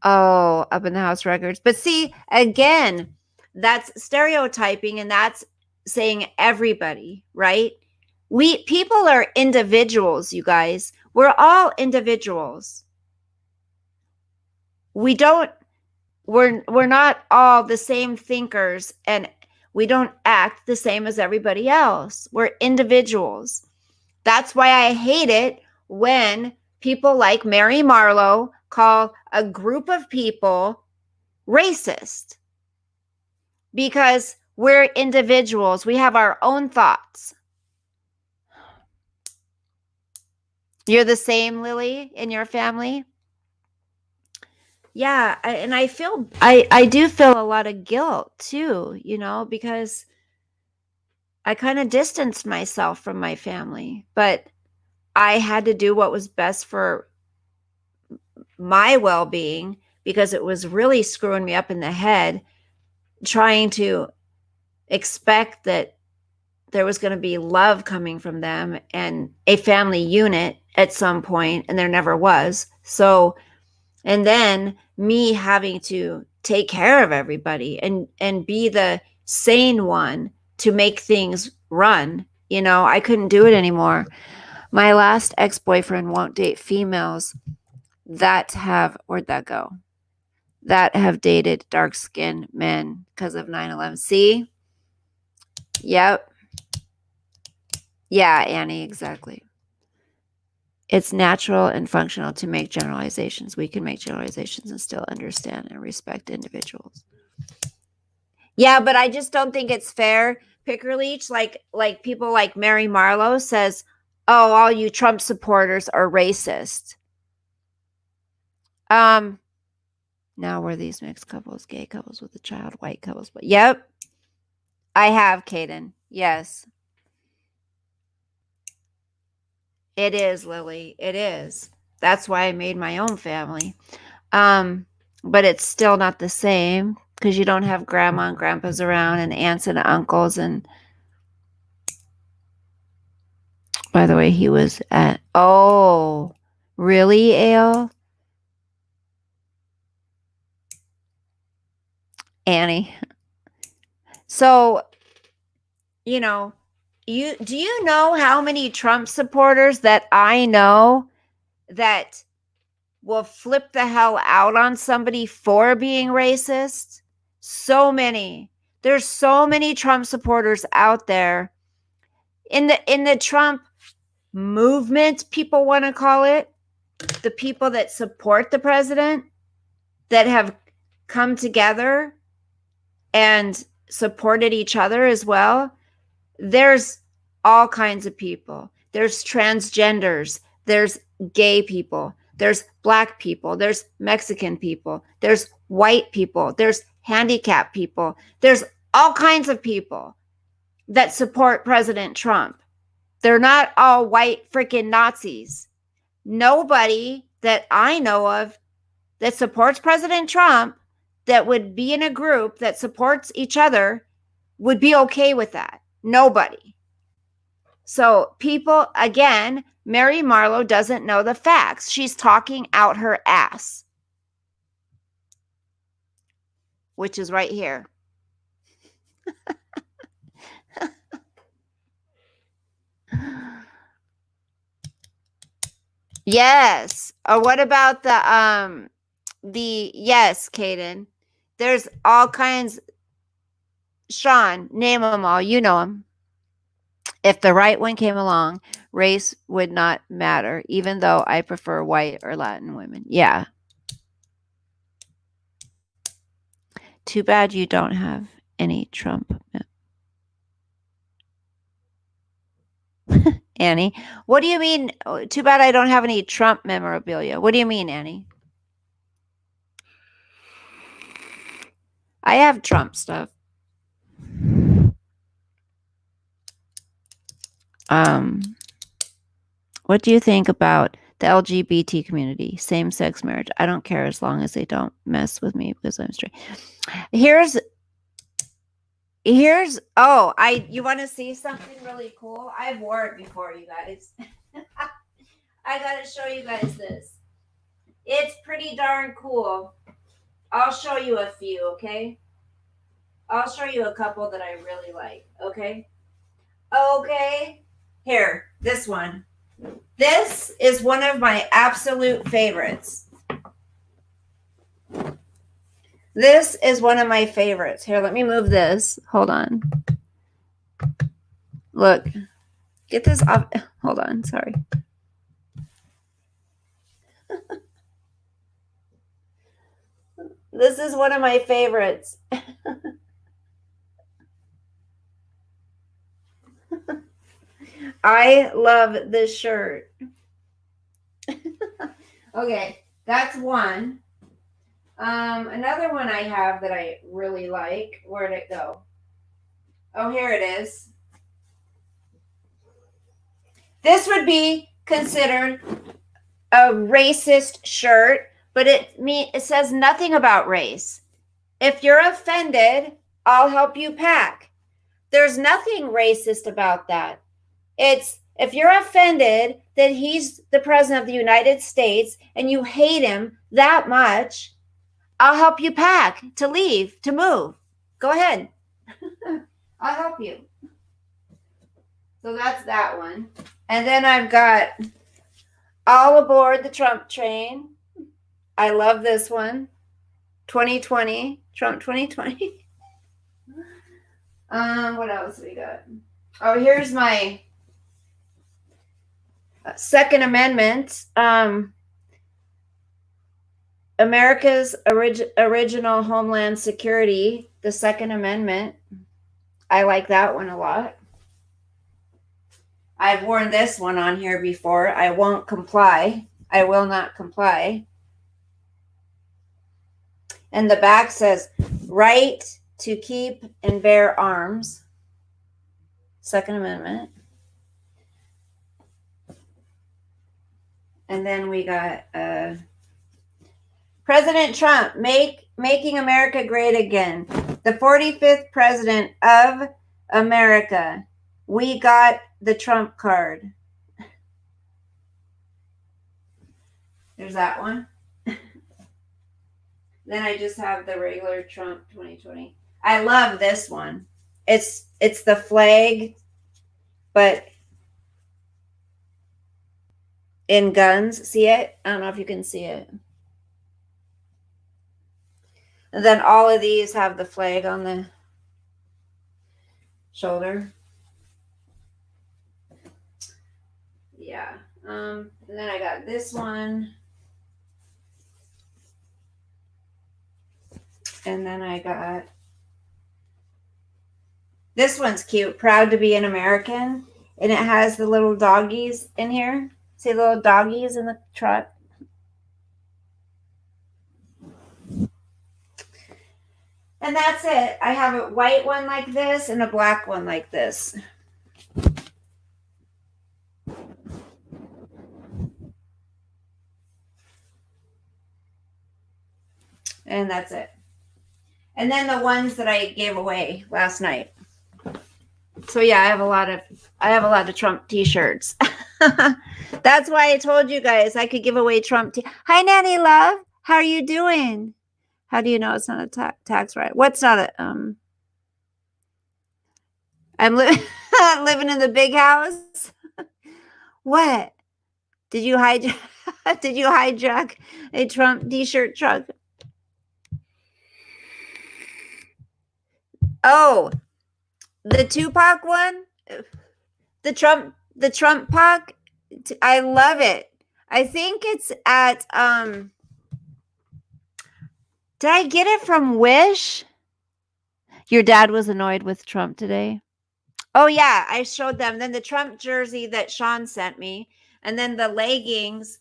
Oh, Up in the House records. But see, again, that's stereotyping, and that's saying everybody, right? People are individuals, you guys. We're all individuals. We're not all the same thinkers, and we don't act the same as everybody else. We're individuals. That's why I hate it when people like Mary Marlowe call a group of people racist, because we're individuals. We have our own thoughts. You're the same, Lily, in your family? Yeah, I do feel a lot of guilt too, because I kind of distanced myself from my family, but I had to do what was best for my well-being, because it was really screwing me up in the head, trying to expect that there was going to be love coming from them and a family unit at some point, and there never was. So, and then me having to take care of everybody and be the sane one to make things run. I couldn't do it anymore. My last ex-boyfriend won't date females that have, where'd that go? That have dated dark-skinned men because of 9/11. See? Yep. Yeah, Annie, exactly. It's natural and functional to make generalizations. We can make generalizations and still understand and respect individuals. Yeah, but I just don't think it's fair. Pickerleach, like people like Mary Marlowe says, "Oh, all you Trump supporters are racist." Now were these mixed couples, gay couples with a child, white couples? But yep, I have, Kaden. Yes, it is, Lily. It is. That's why I made my own family. But it's still not the same because you don't have grandma and grandpas around and aunts and uncles. And by the way, he was at, oh, really, Ale? Annie. So, you know, do you know how many Trump supporters that I know that will flip the hell out on somebody for being racist? So many. There's so many Trump supporters out there in the Trump movement, people want to call it, the people that support the president that have come together and supported each other as well. There's all kinds of people. There's transgenders, there's gay people, there's black people, there's Mexican people, there's white people, there's handicapped people, there's all kinds of people that support President Trump. They're not all white freaking Nazis. Nobody that I know of that supports President Trump that would be in a group that supports each other would be okay with that. Nobody. So people, again, Mary Marlowe doesn't know the facts. She's talking out her ass, which is right here. Yes. Or what about yes, Kaden. There's all kinds. Sean, name them all. You know them. If the right one came along, race would not matter, even though I prefer white or Latin women. Yeah. Too bad you don't have any Trump. Annie, what do you mean? Too bad I don't have any Trump memorabilia. What do you mean, Annie? I have Trump stuff. What do you think about the LGBT community, same-sex marriage? I don't care as long as they don't mess with me because I'm straight. Here's you want to see something really cool? I've wore it before, you guys. I gotta show you guys this. It's pretty darn cool. I'll show you a few, okay? I'll show you a couple that I really like, okay? Okay. Here, this one. This is one of my absolute favorites. This is one of my favorites. Here, let me move this. Hold on. Look. Get this off. Hold on. Sorry. This is one of my favorites. I love this shirt. Okay, that's one. Another one I have that I really like. Where'd it go? Oh, here it is. This would be considered a racist shirt, but it says nothing about race. If you're offended, I'll help you pack. There's nothing racist about that. It's if you're offended that he's the president of the United States and you hate him that much, I'll help you pack, to leave, to move. Go ahead. I'll help you. So that's that one. And then I've got All Aboard the Trump Train. I love this one. 2020. Trump 2020. What else we got? Oh, here's my Second Amendment, America's original Homeland Security, the Second Amendment. I like that one a lot. I've worn this one on here before. I won't comply. I will not comply. And the back says, right to keep and bear arms. Second Amendment. And then we got President Trump, making America great again. The 45th president of America. We got the Trump card. There's that one. Then I just have the regular Trump 2020. I love this one. It's the flag, but in guns. See it? I don't know if you can see it. And then all of these have the flag on the shoulder. Yeah. And then I got this one. And then I got this one's cute. Proud to be an American. And it has the little doggies in here. See the little doggies in the truck? And that's it. I have a white one like this and a black one like this. And that's it. And then the ones that I gave away last night. So yeah, I have a lot of Trump t-shirts. That's why I told you guys I could give away Trump Hi Nanny Love, how are you doing? How do you know it's not a tax right? What's not a I'm living in the big house. What? Did you hijack a Trump t-shirt truck? Oh, the Tupac one? The Trump Pac? I love it. I think it's at did I get it from Wish? Your dad was annoyed with Trump today. Oh yeah, I showed them. Then the Trump jersey that Sean sent me, and then the leggings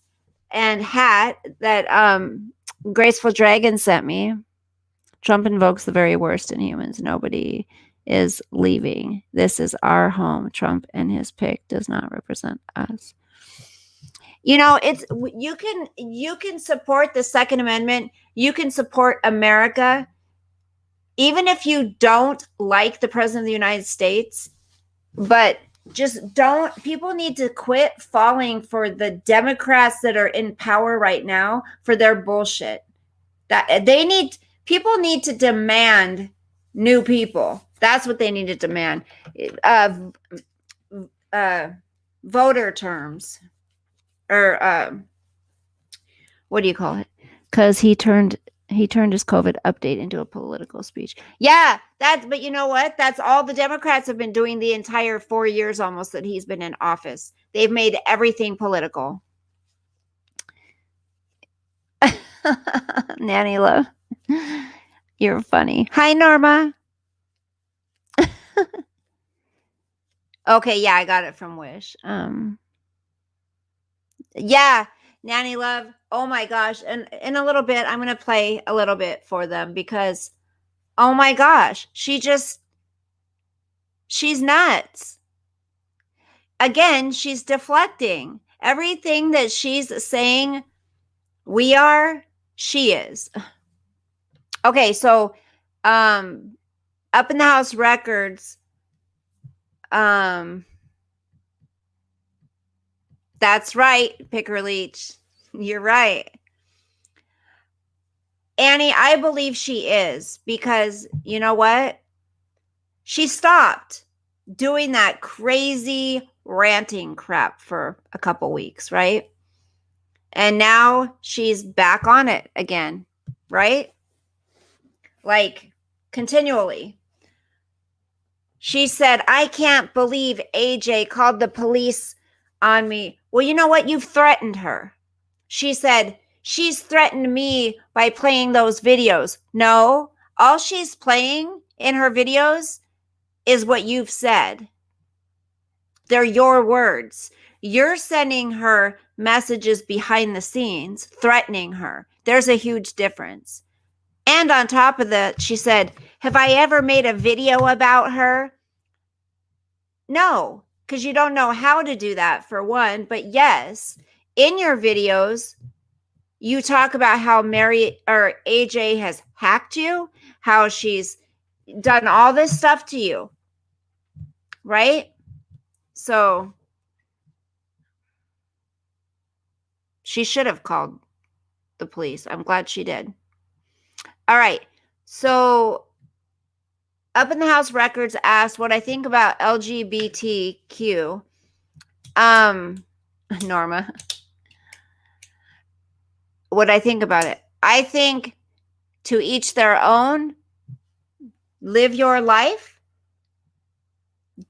and hat that Graceful Dragon sent me. Trump invokes the very worst in humans. Nobody is leaving. This is our home. Trump and his pick does not represent us. It's you can support the Second Amendment. You can support America. Even if you don't like the president of the United States, but just don't, people need to quit falling for the Democrats that are in power right now for their bullshit. That people need to demand new people. That's what they need to demand. Voter terms, or what do you call it? Because he turned his COVID update into a political speech. Yeah, but you know what? That's all the Democrats have been doing the entire 4 years almost that he's been in office. They've made everything political. Nanny Love, you're funny. Hi, Norma. Okay, yeah, I got it from Wish. Yeah, Nanny Love. Oh my gosh. And in a little bit, I'm going to play a little bit for them because, oh my gosh, she's nuts. Again, she's deflecting. Everything that she's saying she is. Okay, so up in the House records, that's right, Picker Leach. You're right. Annie, I believe she is, because you know what? She stopped doing that crazy ranting crap for a couple weeks, right? And now she's back on it again, right? Like continually. She said, I can't believe AJ called the police on me. Well, you know what? You've threatened her. She said, she's threatened me by playing those videos. No, all she's playing in her videos is what you've said. They're your words. You're sending her messages behind the scenes, threatening her. There's a huge difference. And on top of that, she said, have I ever made a video about her? No, because you don't know how to do that, for one. But yes, in your videos, you talk about how Mary or AJ has hacked you, how she's done all this stuff to you, right? So she should have called the police. I'm glad she did. All right. So Up in the House Records asked what I think about LGBTQ. Norma, what I think about it. I think to each their own. Live your life.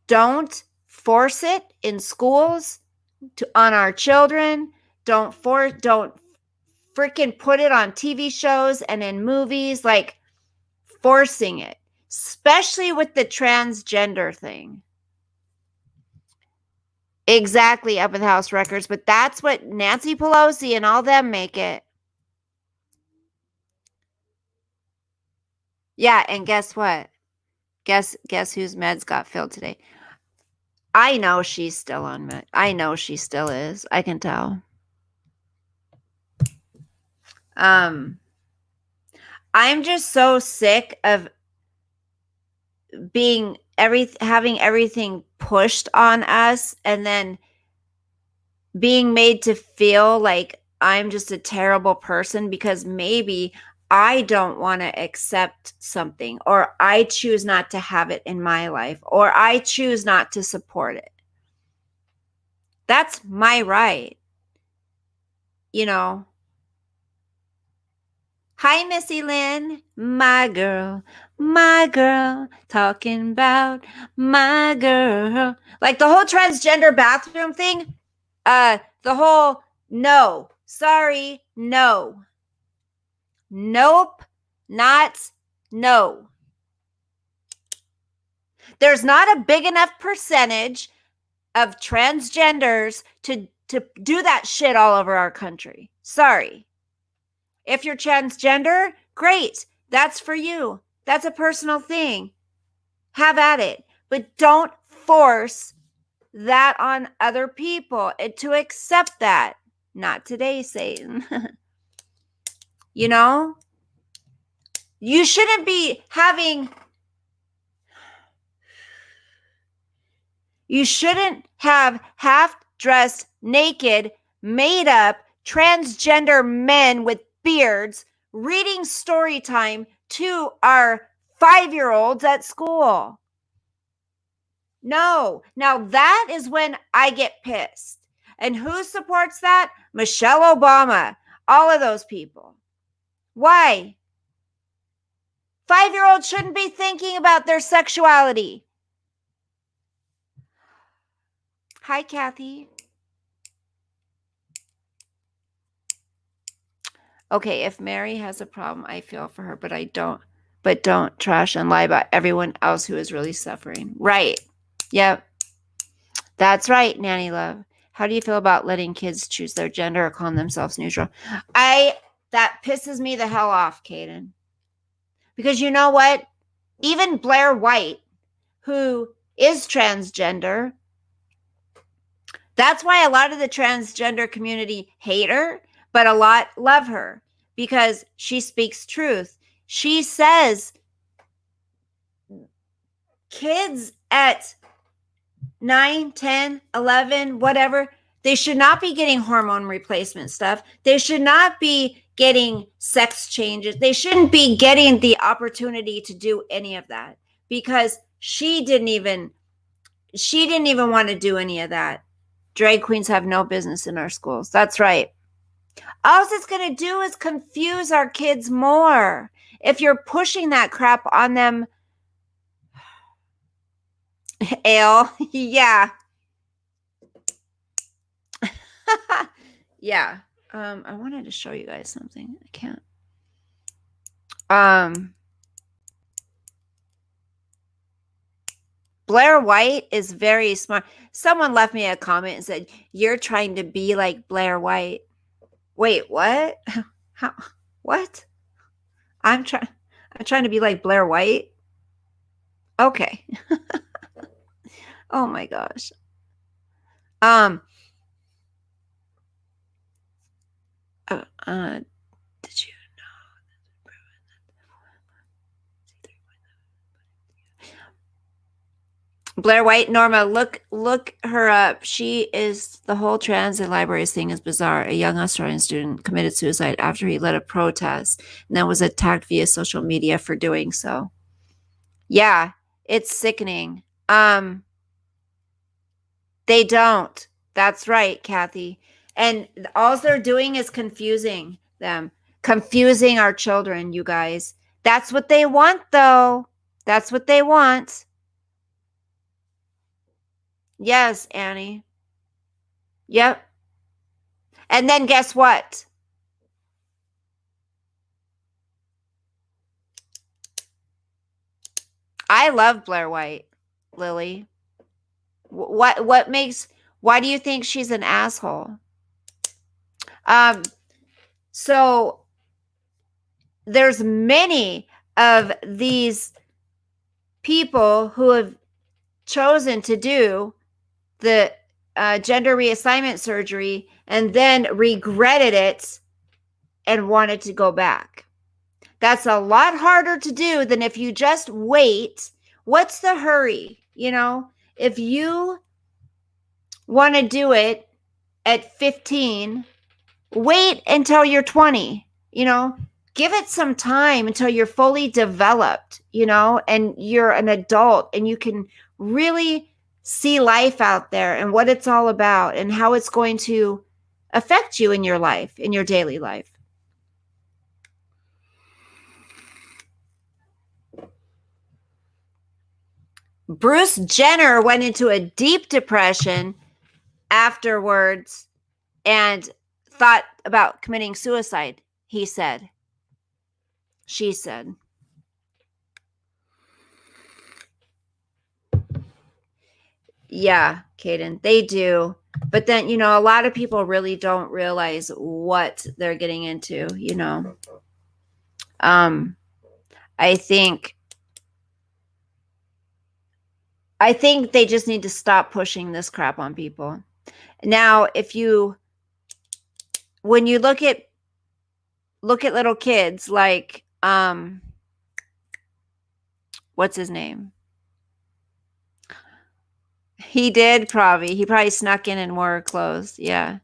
Don't force it in schools on our children. Don't freaking put it on TV shows and in movies, like forcing it, especially with the transgender thing. Exactly, Up in the House Records, but that's what Nancy Pelosi and all them make it. Yeah, and guess what? Guess whose meds got filled today? I know she's still on med. I know she still is. I can tell. I'm just so sick of having everything pushed on us and then being made to feel like I'm just a terrible person because maybe I don't want to accept something, or I choose not to have it in my life, or I choose not to support it. That's my right. You know. Hi, Missy Lynn, my girl, talking about my girl. Like the whole transgender bathroom thing, the whole no, sorry, no. Nope, not no. There's not a big enough percentage of transgenders to do that shit all over our country. Sorry. If you're transgender, great. That's for you. That's a personal thing. Have at it. But don't force that on other people to accept that. Not today, Satan. You know? You shouldn't be you shouldn't have half-dressed, naked, made-up, transgender men with beards reading story time to our 5-year-olds at school. No. Now that is when I get pissed. And who supports that? Michelle Obama. All of those people. Why? 5-year-olds shouldn't be thinking about their sexuality. Hi, Kathy. Okay, if Mary has a problem, I feel for her, but don't trash and lie about everyone else who is really suffering. Right. Yep. That's right, Nanny Love. How do you feel about letting kids choose their gender or call themselves neutral? That pisses me the hell off, Kaden. Because you know what? Even Blair White, who is transgender, that's why a lot of the transgender community hate her, but a lot love her because she speaks truth. She says kids at 9, 10, 11, whatever, they should not be getting hormone replacement stuff. They should not be getting sex changes. They shouldn't be getting the opportunity to do any of that because she didn't even want to do any of that. Drag queens have no business in our schools. That's right. All it's going to do is confuse our kids more. If you're pushing that crap on them, Ale, yeah. Yeah. I wanted to show you guys something. I can't. Um, Blair White is very smart. Someone left me a comment and said, "You're trying to be like Blair White." Wait, what? How? What? I'm trying. I'm trying to be like Blair White. Okay. Oh my gosh. Um. Did you? Blair White, Norma, look her up. She is the whole trans and libraries thing is bizarre. A young Australian student committed suicide after he led a protest and then was attacked via social media for doing so. Yeah, it's sickening. They don't. That's right, Kathy. And all they're doing is confusing them, confusing our children, you guys. That's what they want, though. That's what they want. Yes, Annie. Yep. And then guess what? I love Blair White, Lily. What makes why do you think she's an asshole? Um so there's many of these people who have chosen to do the gender reassignment surgery and then regretted it and wanted to go back. That's a lot harder to do than if you just wait. What's the hurry? If you want to do it at 15, wait until you're 20, give it some time until you're fully developed, and you're an adult and you can really see life out there and what it's all about and how it's going to affect you in your life, in your daily life. Bruce Jenner went into a deep depression afterwards and thought about committing suicide, he said. She said. Yeah, Kaden, they do. But then, a lot of people really don't realize what they're getting into, I think they just need to stop pushing this crap on people. Now, when you look at little kids like what's his name? He did probably. He probably snuck in and wore clothes. Yeah.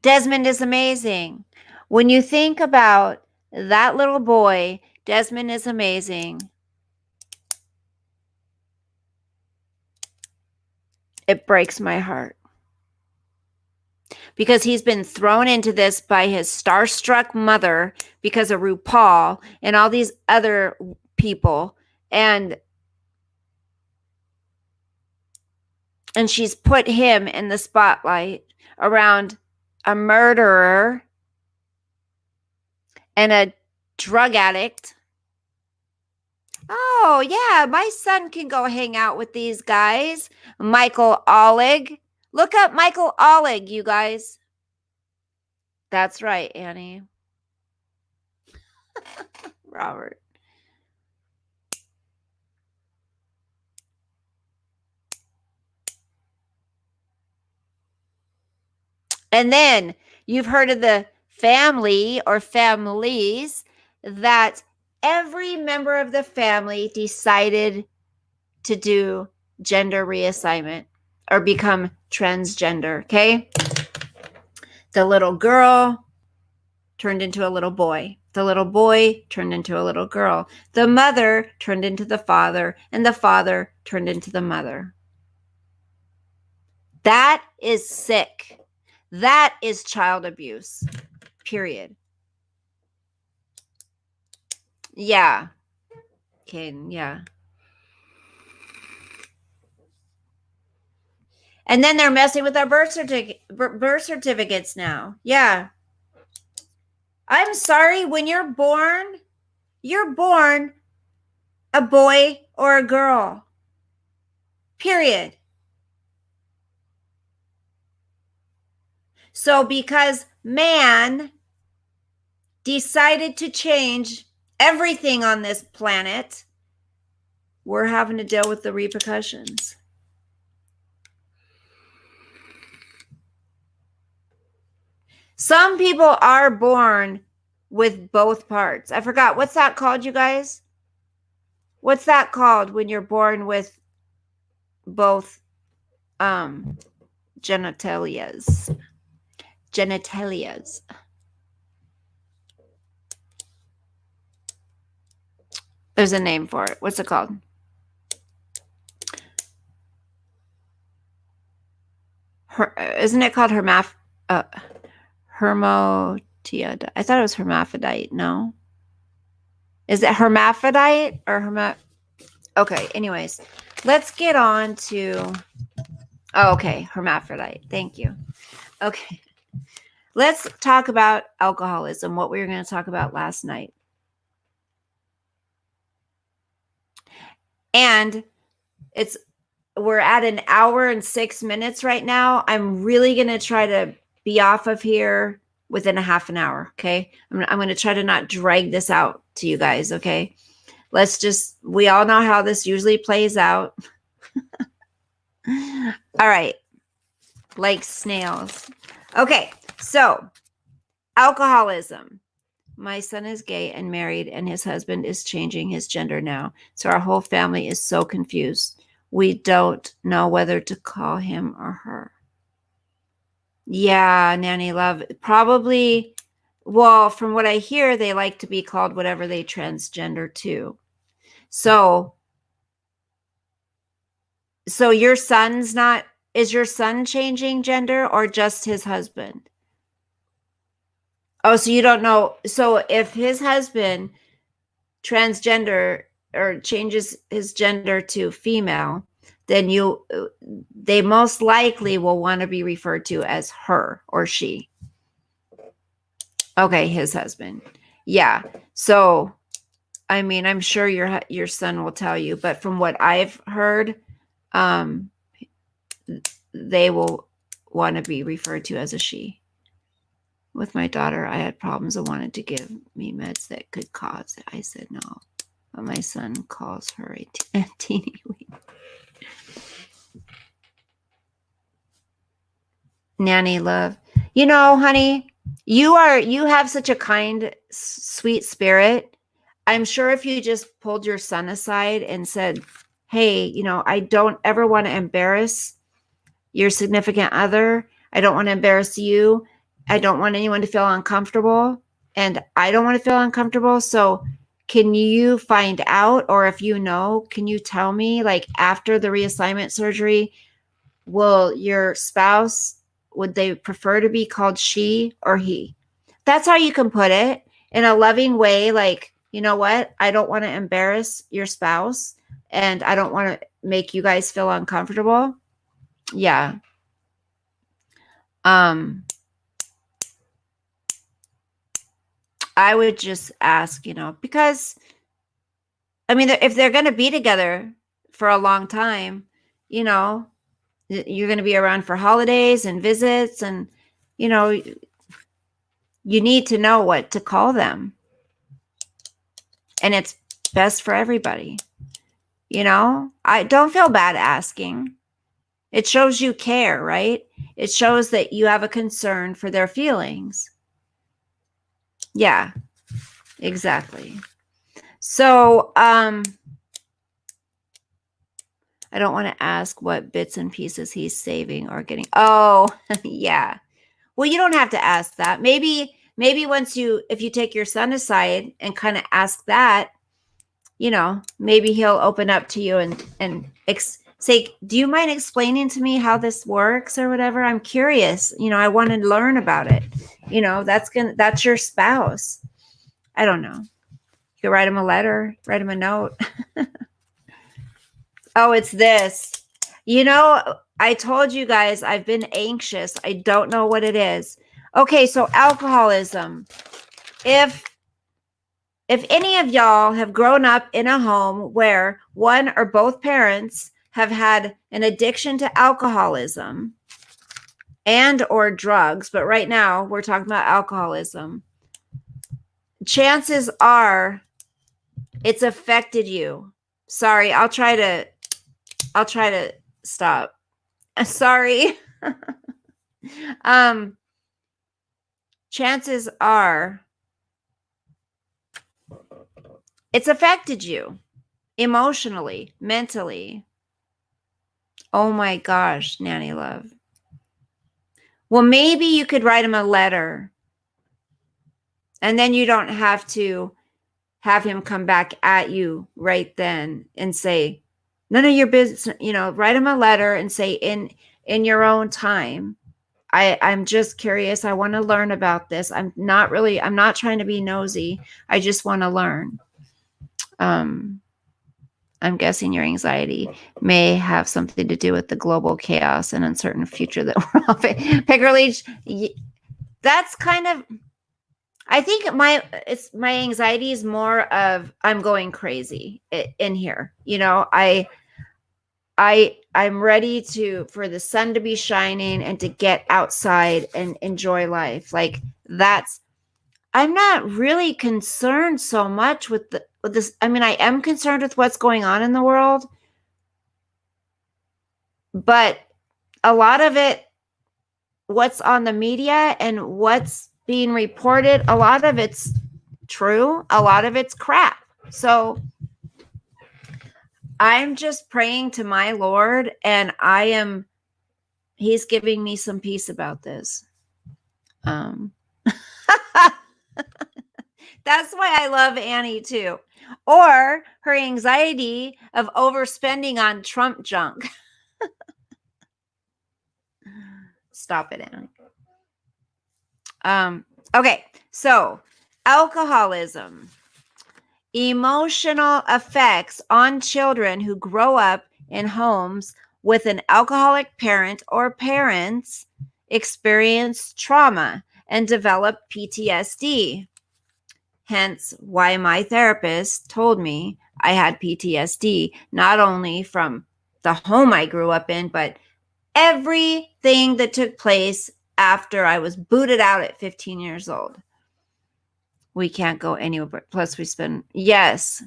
Desmond is amazing. When you think about that little boy, Desmond is amazing. It breaks my heart. Because he's been thrown into this by his starstruck mother because of RuPaul and all these other people. And she's put him in the spotlight around a murderer and a drug addict. Oh, yeah, my son can go hang out with these guys. Michael Oleg. Look up Michael Oleg, you guys. That's right, Annie. Robert. And then you've heard of the family or families that every member of the family decided to do gender reassignment or become transgender, okay? The little girl turned into a little boy. The little boy turned into a little girl. The mother turned into the father, and the father turned into the mother. That is sick. That is child abuse, period. Yeah. Okay, yeah. And then they're messing with our birth certificates now. Yeah. I'm sorry, when you're born a boy or a girl. Period. So because man decided to change everything on this planet, we're having to deal with the repercussions. Some people are born with both parts. I forgot. What's that called, you guys? What's that called when you're born with both genitalias? Genitalias. There's a name for it. What's it called? Isn't it called hermaphroditic? I thought it was hermaphrodite. No. Is it hermaphrodite or Okay, anyways. Let's get on to... Oh, okay, hermaphrodite. Thank you. Okay. Let's talk about alcoholism, what we were going to talk about last night. And we're at an hour and 6 minutes right now. I'm really going to try to be off of here within a half an hour, okay? I'm going to try to not drag this out to you guys, okay? We all know how this usually plays out. All right. Like snails. Okay, so alcoholism. My son is gay and married, and his husband is changing his gender now. So our whole family is so confused. We don't know whether to call him or her. Yeah, Nanny Love. Probably, well, from what I hear, they like to be called whatever they transgender to. So your son's not... Is your son changing gender or just his husband? Oh, so you don't know. So if his husband transgender or changes his gender to female, then they most likely will want to be referred to as her or she. Okay, his husband. Yeah. So, I mean, I'm sure your son will tell you, but from what I've heard, they will want to be referred to as a she. With my daughter, I had problems and wanted to give me meds that could cause it. I said no, but my son calls her a teeny wee. Nanny Love. You know, honey, you have such a kind, sweet spirit. I'm sure if you just pulled your son aside and said, hey, I don't ever want to embarrass your significant other. I don't want to embarrass you. I don't want anyone to feel uncomfortable, and I don't want to feel uncomfortable. So can you find out, or if you know, can you tell me, like, after the reassignment surgery, will your spouse, would they prefer to be called she or he? That's how you can put it in a loving way. Like, you know what? I don't want to embarrass your spouse, and I don't want to make you guys feel uncomfortable. Yeah. I would just ask, because, I mean, if they're going to be together for a long time, you're going to be around for holidays and visits, and, you need to know what to call them. And it's best for everybody. I don't feel bad asking. It shows you care, right? It shows that you have a concern for their feelings. Yeah, exactly. So, I don't want to ask what bits and pieces he's saving or getting. Oh, yeah. Well, you don't have to ask that. Maybe if you take your son aside and kind of ask that, maybe he'll open up to you and say, do you mind explaining to me how this works or whatever? I'm curious. I want to learn about it. That's your spouse. I don't know. You could write him a letter, write him a note. Oh, it's this. I told you guys I've been anxious. I don't know what it is. Okay, so alcoholism. If any of y'all have grown up in a home where one or both parents have had an addiction to alcoholism and or drugs, but right now we're talking about alcoholism, chances are it's affected you. Sorry, I'll try to stop. Sorry. Chances are it's affected you emotionally, mentally. Oh my gosh, Nanny Love. Well, maybe you could write him a letter and then you don't have to have him come back at you right then and say, none of your business, write him a letter and say in your own time, I'm just curious. I want to learn about this. I'm not trying to be nosy. I just want to learn. I'm guessing your anxiety may have something to do with the global chaos and uncertain future that we're all facing. Pickerleach, that's kind of, I think my anxiety is more of I'm going crazy in here. I'm ready for the sun to be shining and to get outside and enjoy life. Like I'm not really concerned so much with this. I mean, I am concerned with what's going on in the world, but a lot of it, what's on the media and what's being reported, a lot of it's true. A lot of it's crap. So I'm just praying to my Lord, and he's giving me some peace about this. That's why I love Annie too. Or her anxiety of overspending on Trump junk. Stop it, Annie. Okay, so alcoholism. Emotional effects on children who grow up in homes with an alcoholic parent or parents experience trauma and develop PTSD. Hence why my therapist told me I had PTSD, not only from the home I grew up in, but everything that took place after I was booted out at 15 years old. We can't go anywhere. Plus we spend, yes.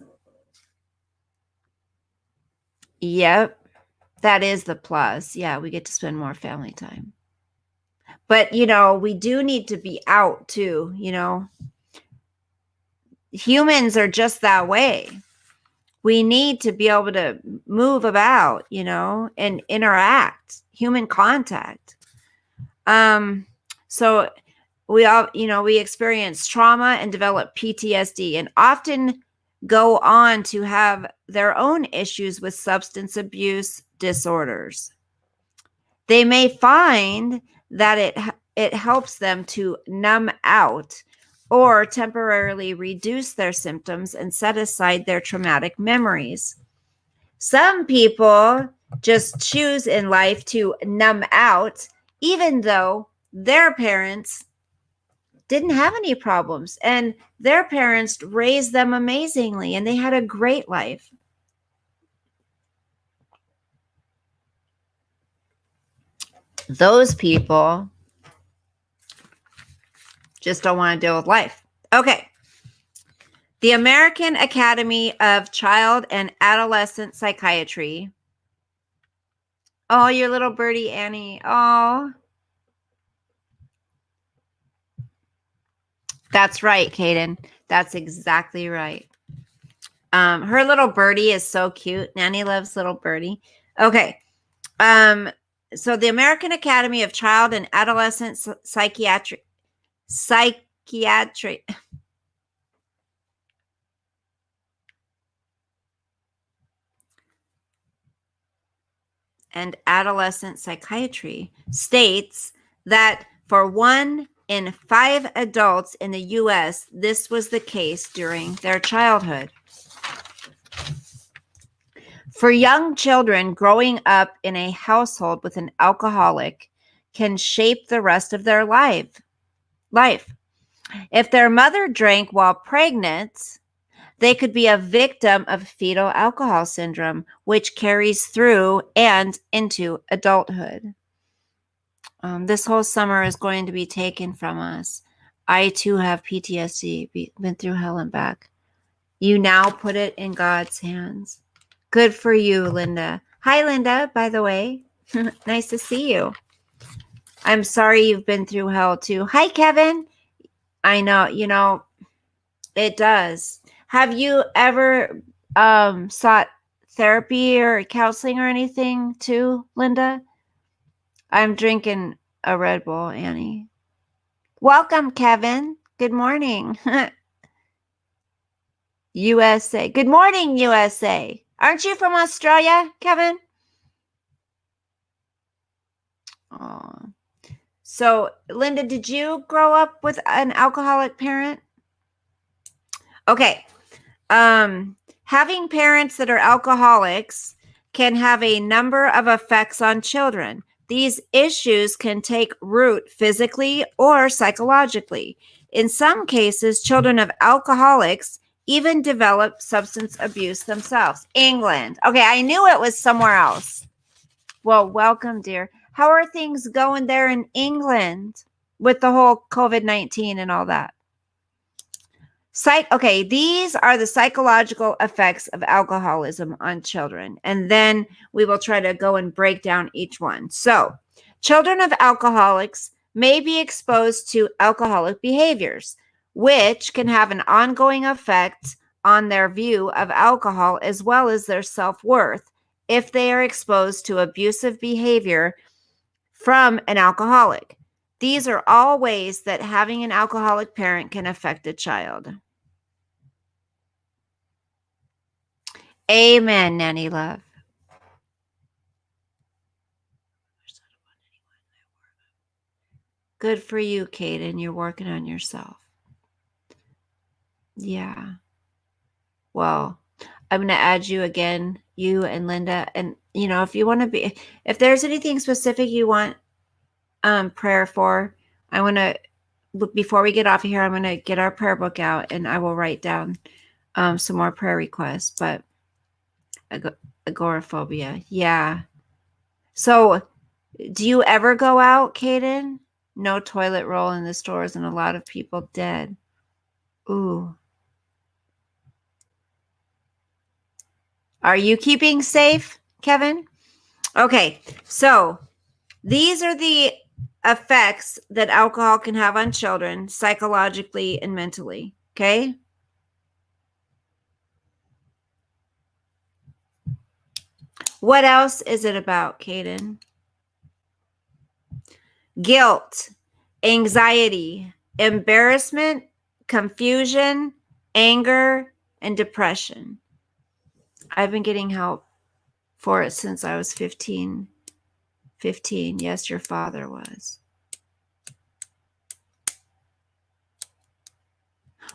Yep. That is the plus. Yeah, we get to spend more family time. But, we do need to be out too, Humans are just that way. We need to be able to move about, and interact, human contact. So we all, we experience trauma and develop PTSD and often go on to have their own issues with substance abuse disorders. They may find that it helps them to numb out or temporarily reduce their symptoms and set aside their traumatic memories. Some people just choose in life to numb out, even though their parents didn't have any problems and their parents raised them amazingly and they had a great life. Those people just don't want to deal with life. Okay. The American Academy of Child and Adolescent Psychiatry. Oh, your little birdie, Annie. Oh. That's right, Kaden. That's exactly right. Her little birdie is so cute. Nanny loves little birdie. Okay. So the American Academy of Child and Adolescent Psychiatry and Adolescent Psychiatry states that for 1 in 5 adults in the U.S., this was the case during their childhood. For young children, growing up in a household with an alcoholic can shape the rest of their life. If their mother drank while pregnant, they could be a victim of fetal alcohol syndrome, which carries through and into adulthood. This whole summer is going to be taken from us. I too have PTSD, been through hell and back. You now put it in God's hands. Good for you, Linda. Hi, Linda, by the way. Nice to see you. I'm sorry you've been through hell too. Hi, Kevin. I know, it does. Have you ever sought therapy or counseling or anything too, Linda? I'm drinking a Red Bull, Annie. Welcome, Kevin. Good morning. USA. Good morning, USA. Aren't you from Australia, Kevin? Oh. So, Linda, did you grow up with an alcoholic parent? Okay. Having parents that are alcoholics can have a number of effects on children. These issues can take root physically or psychologically. In some cases, children of alcoholics even develop substance abuse themselves. England. Okay, I knew it was somewhere else. Well, welcome, dear. How are things going there in England with the whole COVID-19 and all that? Okay, these are the psychological effects of alcoholism on children. And then we will try to go and break down each one. So, children of alcoholics may be exposed to alcoholic behaviors, which can have an ongoing effect on their view of alcohol as well as their self-worth if they are exposed to abusive behavior from an alcoholic. These are all ways that having an alcoholic parent can affect a child. Amen, Nanny Love. Good for you, Kaden. You're working on yourself. Yeah. Well, I'm going to add you again, you and Linda. And, if you want to if there's anything specific you want prayer for, I want to, before we get off of here, I'm going to get our prayer book out and I will write down some more prayer requests. But agoraphobia. Yeah. So, do you ever go out, Kaden? No toilet roll in the stores and a lot of people dead. Ooh. Are you keeping safe, Kevin? Okay, so these are the effects that alcohol can have on children psychologically and mentally, okay? What else is it about, Kaden? Guilt, anxiety, embarrassment, confusion, anger, and depression. I've been getting help for it since I was 15. Yes, your father was.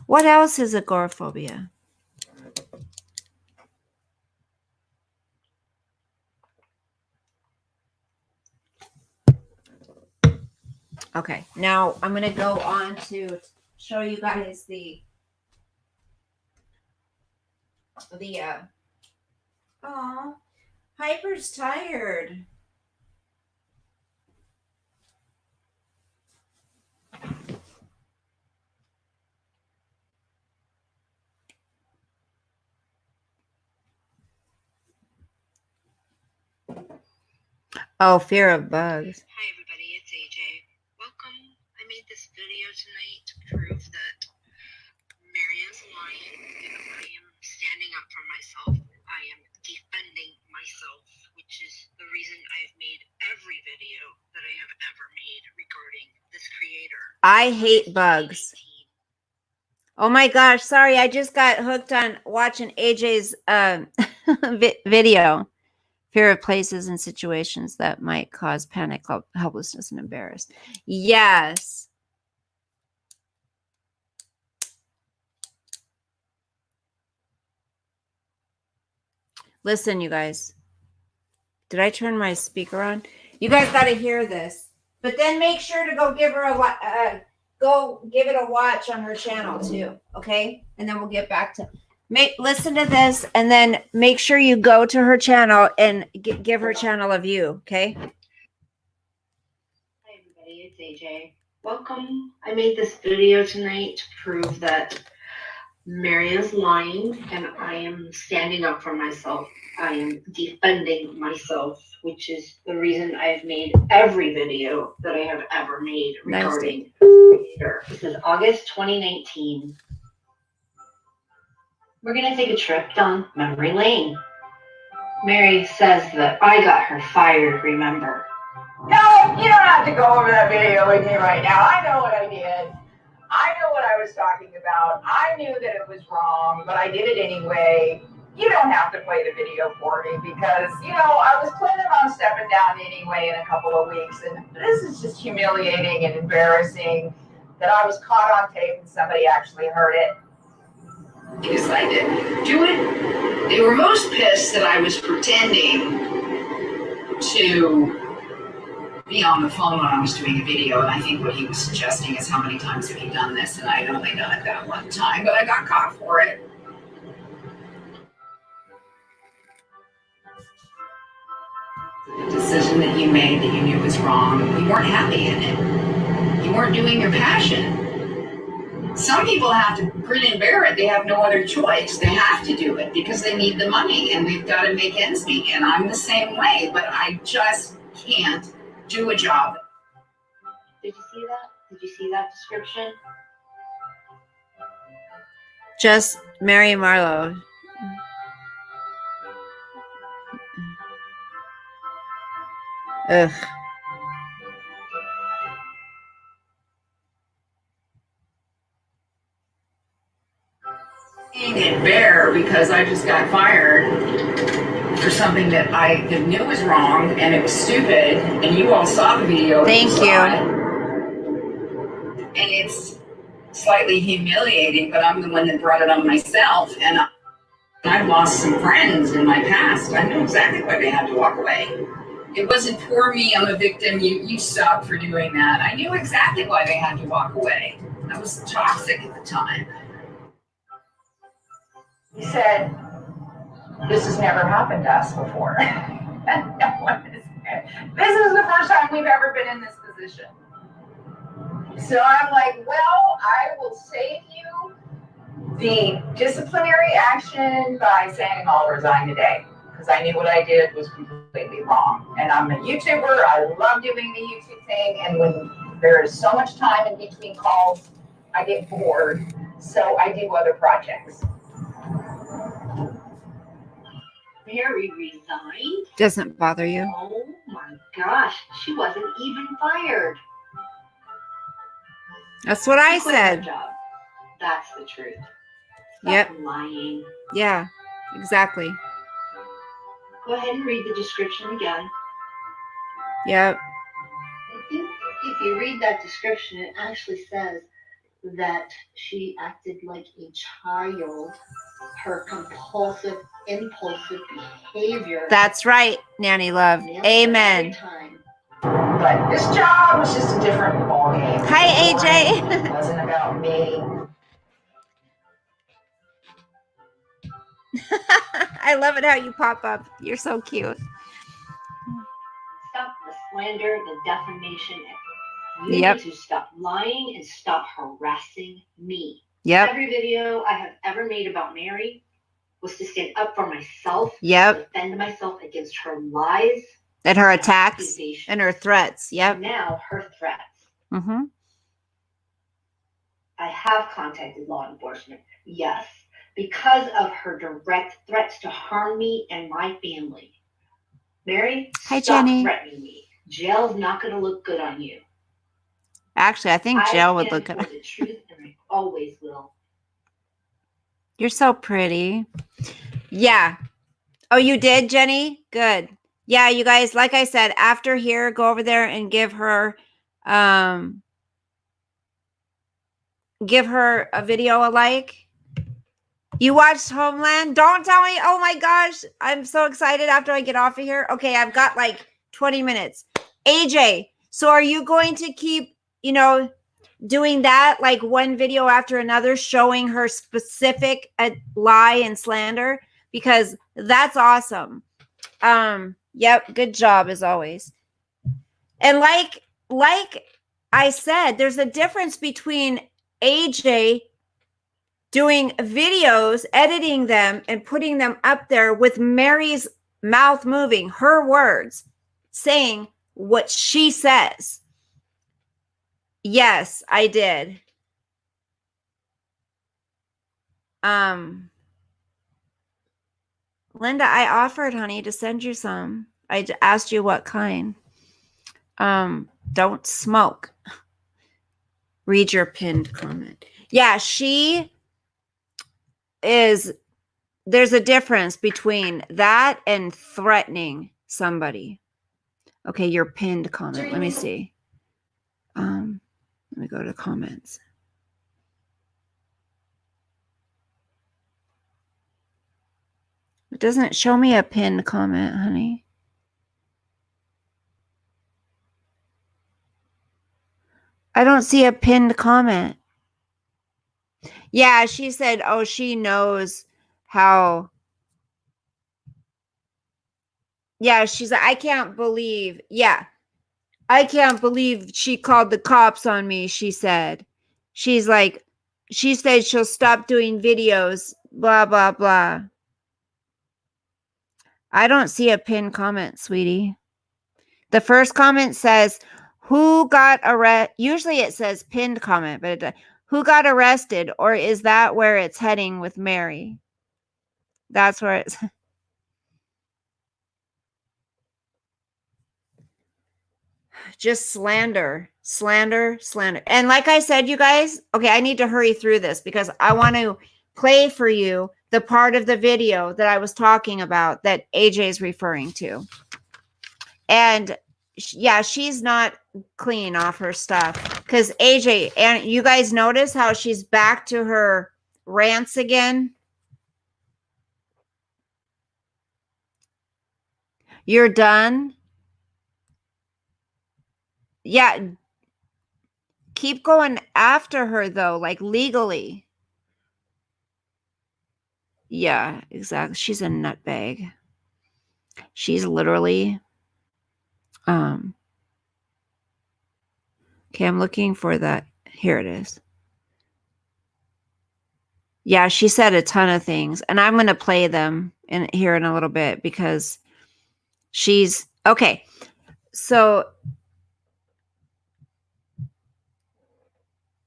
What else is agoraphobia? Okay, now I'm going to go on to show you guys Piper's tired. Oh, fear of bugs. Hi everybody, it's AJ. Welcome. I made this video tonight to prove that Marianne's lying and I am standing up for myself. I am defending myself, which is the reason I've made every video that I have ever made regarding this creator. I hate bugs. Oh my gosh, sorry, I just got hooked on watching AJ's video. Fear of places and situations that might cause panic, helplessness, and embarrassed. Yes. Listen, you guys. Did I turn my speaker on? You guys got to hear this. But then make sure to go give her go give it a watch on her channel too, okay? And then we'll get back to listen to this, and then make sure you go to her channel and give her channel a view, okay? Hi everybody, it's AJ. Welcome. I made this video tonight to prove that Mary is lying and I am standing up for myself. I am defending myself, which is the reason I've made every video that I have ever made regarding her. This is August 2019. We're going to take a trip down memory lane. Mary says that I got her fired, remember? No, you don't have to go over that video with me right now. I know what I did. I know what I was talking about. I knew that it was wrong, but I did it anyway. You don't have to play the video for me because, I was planning on stepping down anyway in a couple of weeks. And this is just humiliating and embarrassing that I was caught on tape and somebody actually heard it. Because I didn't do it. They were most pissed that I was pretending to be on the phone when I was doing a video, and I think what he was suggesting is how many times have you done this, and I'd only done it that one time, but I got caught for it. The decision that you made that you knew was wrong, you weren't happy in it. You weren't doing your passion. Some people have to grin and bear it. They have no other choice. They have to do it because they need the money and they've got to make ends meet. And I'm the same way, but I just can't do a job. Did you see that? Did you see that description? Just Mary Marlowe. Ugh. And bear because I just got fired for something that I knew was wrong and it was stupid, and you all saw the video. Thank you. And it's slightly humiliating, but I'm the one that brought it on myself, and I lost some friends in my past. I knew exactly why they had to walk away. It wasn't poor me, I'm a victim, you stop for doing that. I knew exactly why they had to walk away. I was toxic at the time. He said, this has never happened to us before. This is the first time we've ever been in this position. So I'm like, well, I will save you the disciplinary action by saying I'll resign today. Because I knew what I did was completely wrong. And I'm a YouTuber. I love doing the YouTube thing. And when there is so much time in between calls, I get bored. So I do other projects. Mary resigned? Doesn't bother you? Oh my gosh, she wasn't even fired. That's what I She quit her said. job. That's the truth. Stop Yep. lying. Yeah, exactly. Go ahead and read the description again. Yep. If you read that description, it actually says that she acted like a child. Her compulsive, impulsive behavior. That's right, Nanny Love. Amen. But this job was just a different ballgame. Hi, AJ. It wasn't about me. I love it how you pop up. You're so cute. Stop the slander, the defamation. You Yep. need to stop lying and stop harassing me. Yep. Every video I have ever made about Mary was to stand up for myself. Yep. Defend myself against her lies. And her attacks accusations. and her threats. Yep. Now her threats. Mm-hmm. I have contacted law enforcement. Yes. Because of her direct threats to harm me and my family. Mary, Hi, stop Jenny. threatening me. Jail's not going to look good on you. Actually, I think jail would stand look for good. the truth, and I always will. You're so pretty. Yeah. Oh, you did, Jenny? Good. Yeah, you guys, like I said, after here, go over there and give her a video a like. You watched Homeland? Don't tell me. Oh my gosh. I'm so excited after I get off of here. Okay, I've got like 20 minutes. AJ, so are you going to keep, doing that, like one video after another, showing her specific lie and slander? Because that's awesome. Yep, good job as always. And like I said, there's a difference between AJ doing videos, editing them, and putting them up there with Mary's mouth moving, her words, saying what she says. Yes, I did. Linda, I offered, honey, to send you some. I asked you what kind. Don't smoke. Read your pinned comment. Yeah, there's a difference between that and threatening somebody. Okay, your pinned comment. Let me see. Let me go to comments. It doesn't show me a pinned comment, honey. I don't see a pinned comment. Yeah, she said, oh, she knows how. Yeah, she's like, I can't believe. Yeah, I can't believe she called the cops on me, she said. She's like, she said she'll stop doing videos, blah, blah, blah. I don't see a pinned comment, sweetie. The first comment says, who got arrested? Usually it says pinned comment, but who got arrested? Or is that where it's heading with Mary? That's where it's. Just slander. And like I said, you guys, okay, I need to hurry through this because I want to play for you the part of the video that I was talking about that AJ is referring to. And yeah, she's not clean off her stuff because AJ, and you guys notice how she's back to her rants again? You're done? Yeah. Keep going after her though, like legally. Yeah, exactly. She's a nutbag. She's literally okay, I'm looking for that. Here it is. Yeah, she said a ton of things, and I'm going to play them here in a little bit because she's okay. So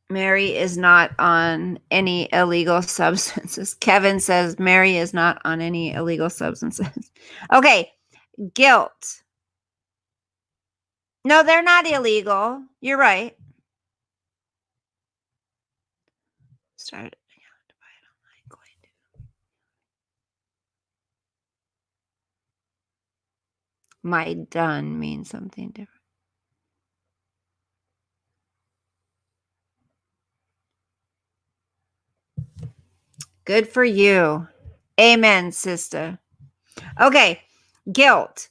Mary is not on any illegal substances. Kevin says Mary is not on any illegal substances. Okay, guilt. No, they're not illegal. You're right. Started. My done means something different. Good for you. Amen, sister. Okay, guilt.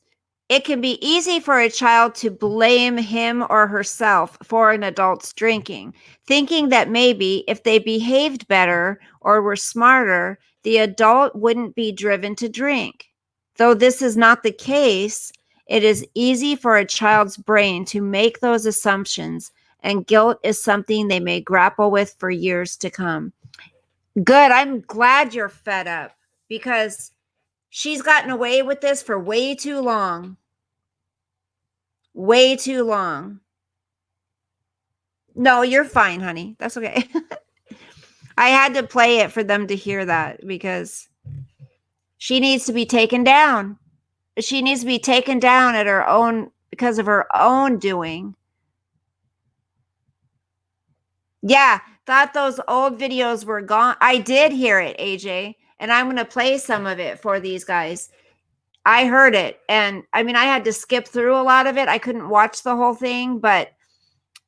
It can be easy for a child to blame him or herself for an adult's drinking, thinking that maybe if they behaved better or were smarter, the adult wouldn't be driven to drink. Though this is not the case, it is easy for a child's brain to make those assumptions, and guilt is something they may grapple with for years to come. Good. I'm glad you're fed up because she's gotten away with this for way too long. Way too long. No, you're fine, honey. That's okay. I had to play it for them to hear that because she needs to be taken down. She needs to be taken down at her own because of her own doing. Yeah, thought those old videos were gone. I did hear it, AJ, and I'm going to play some of it for these guys. I heard it, and I mean, I had to skip through a lot of it. I couldn't watch the whole thing, but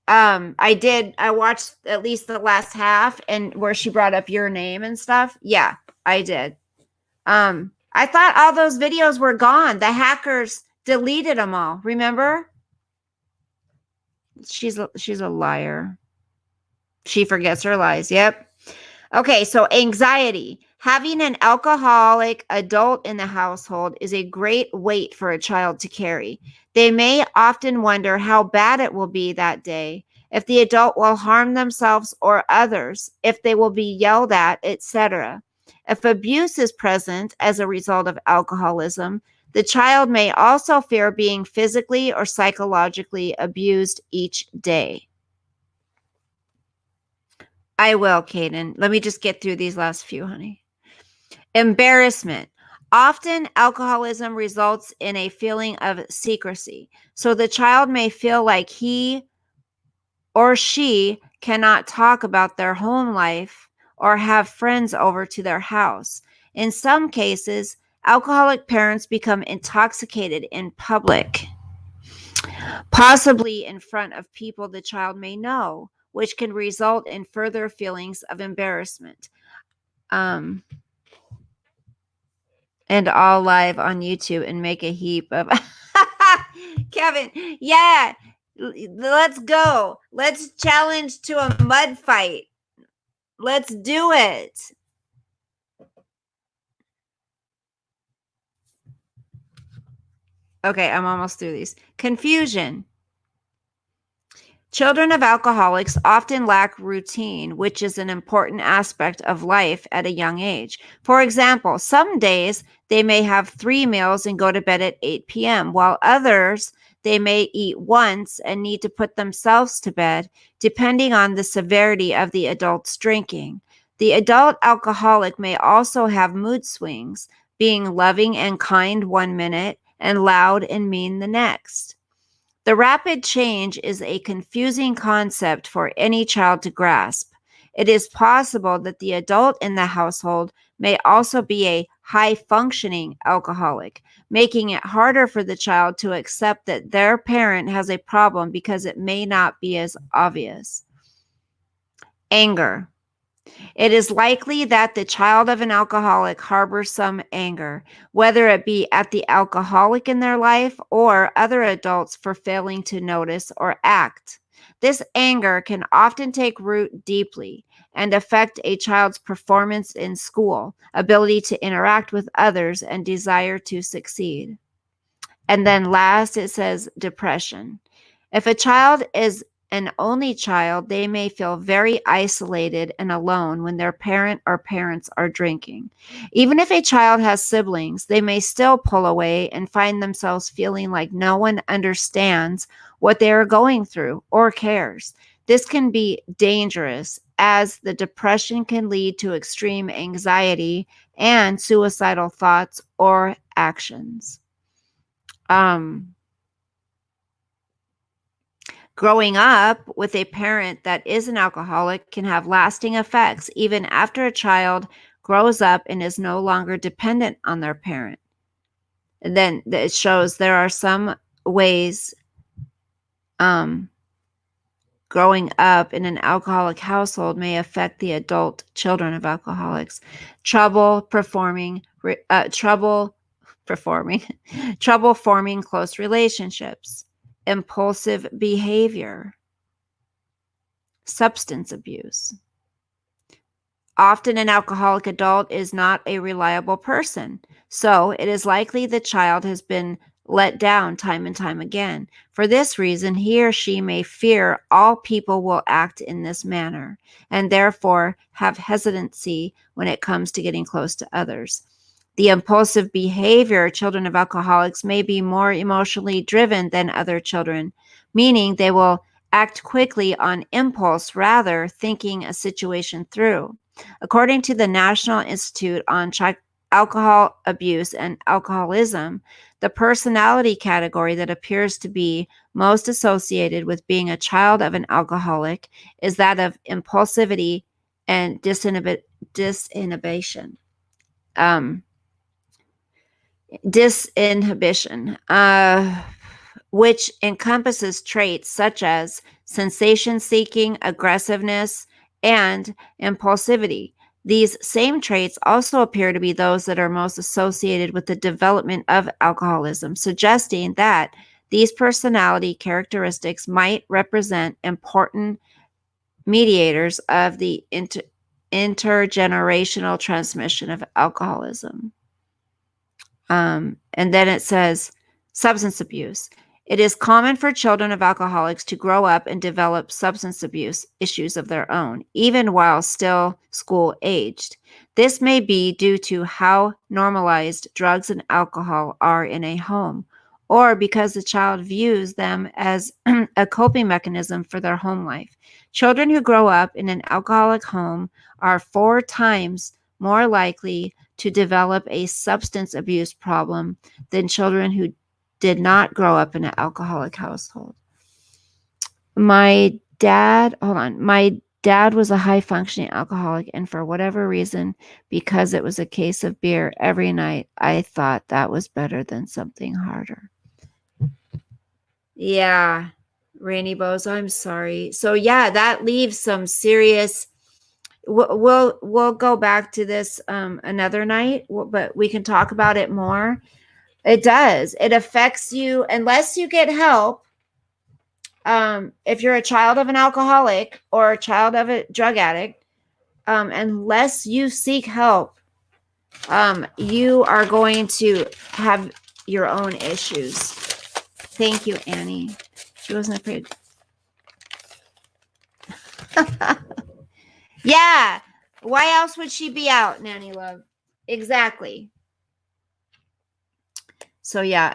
I did. I watched at least the last half and where she brought up your name and stuff. Yeah, I did. I thought all those videos were gone. The hackers deleted them all. Remember? She's a liar. She forgets her lies. Yep. Okay, so anxiety. Having an alcoholic adult in the household is a great weight for a child to carry. They may often wonder how bad it will be that day, if the adult will harm themselves or others, if they will be yelled at, etc. If abuse is present as a result of alcoholism, the child may also fear being physically or psychologically abused each day. I will, Kaden. Let me just get through these last few, honey. Embarrassment. Often, alcoholism results in a feeling of secrecy. So the child may feel like he or she cannot talk about their home life or have friends over to their house. In some cases, alcoholic parents become intoxicated in public, possibly in front of people the child may know, which can result in further feelings of embarrassment. And all live on YouTube and make a heap of Kevin. Yeah, let's go. Let's challenge to a mud fight. Let's do it. Okay, I'm almost through these. Confusion. Children of alcoholics often lack routine, which is an important aspect of life at a young age. For example, some days they may have 3 meals and go to bed at 8 p.m., while others they may eat once and need to put themselves to bed, depending on the severity of the adult's drinking. The adult alcoholic may also have mood swings, being loving and kind one minute and loud and mean the next. The rapid change is a confusing concept for any child to grasp. It is possible that the adult in the household may also be a high-functioning alcoholic, making it harder for the child to accept that their parent has a problem because it may not be as obvious. Anger. It is likely that the child of an alcoholic harbors some anger, whether it be at the alcoholic in their life or other adults for failing to notice or act. This anger can often take root deeply and affect a child's performance in school, ability to interact with others, and desire to succeed. And then last, it says depression. If a child is an only child, they may feel very isolated and alone when their parent or parents are drinking. Even if a child has siblings, they may still pull away and find themselves feeling like no one understands what they are going through or cares. This can be dangerous, as the depression can lead to extreme anxiety and suicidal thoughts or actions. Growing up with a parent that is an alcoholic can have lasting effects even after a child grows up and is no longer dependent on their parent. And then it shows there are some ways growing up in an alcoholic household may affect the adult children of alcoholics. Trouble forming close relationships, impulsive behavior, substance abuse. Often an alcoholic adult is not a reliable person, so it is likely the child has been let down time and time again. For this reason, he or she may fear all people will act in this manner, and therefore have hesitancy when it comes to getting close to others. The impulsive behavior children of alcoholics may be more emotionally driven than other children, meaning they will act quickly on impulse rather thinking a situation through. According to the National Institute on Alcohol Abuse and Alcoholism, the personality category that appears to be most associated with being a child of an alcoholic is that of impulsivity and disinhibition. Which encompasses traits such as sensation-seeking, aggressiveness, and impulsivity. These same traits also appear to be those that are most associated with the development of alcoholism, suggesting that these personality characteristics might represent important mediators of the intergenerational transmission of alcoholism. And then it says substance abuse. It is common for children of alcoholics to grow up and develop substance abuse issues of their own, even while still school-aged. This may be due to how normalized drugs and alcohol are in a home, or because the child views them as a coping mechanism for their home life. Children who grow up in an alcoholic home are 4 times more likely to develop a substance abuse problem than children who did not grow up in an alcoholic household. My dad was a high functioning alcoholic, and for whatever reason, because it was a case of beer every night, I thought that was better than something harder. Yeah, Rainy Bows, I'm sorry. So yeah, that leaves some serious. We'll go back to this another night, but we can talk about it more. It does. It affects you unless you get help. If you're a child of an alcoholic or a child of a drug addict, unless you seek help, you are going to have your own issues. Thank you, Annie. She wasn't afraid. Yeah. Why else would she be out, Nanny Love? Exactly. So yeah,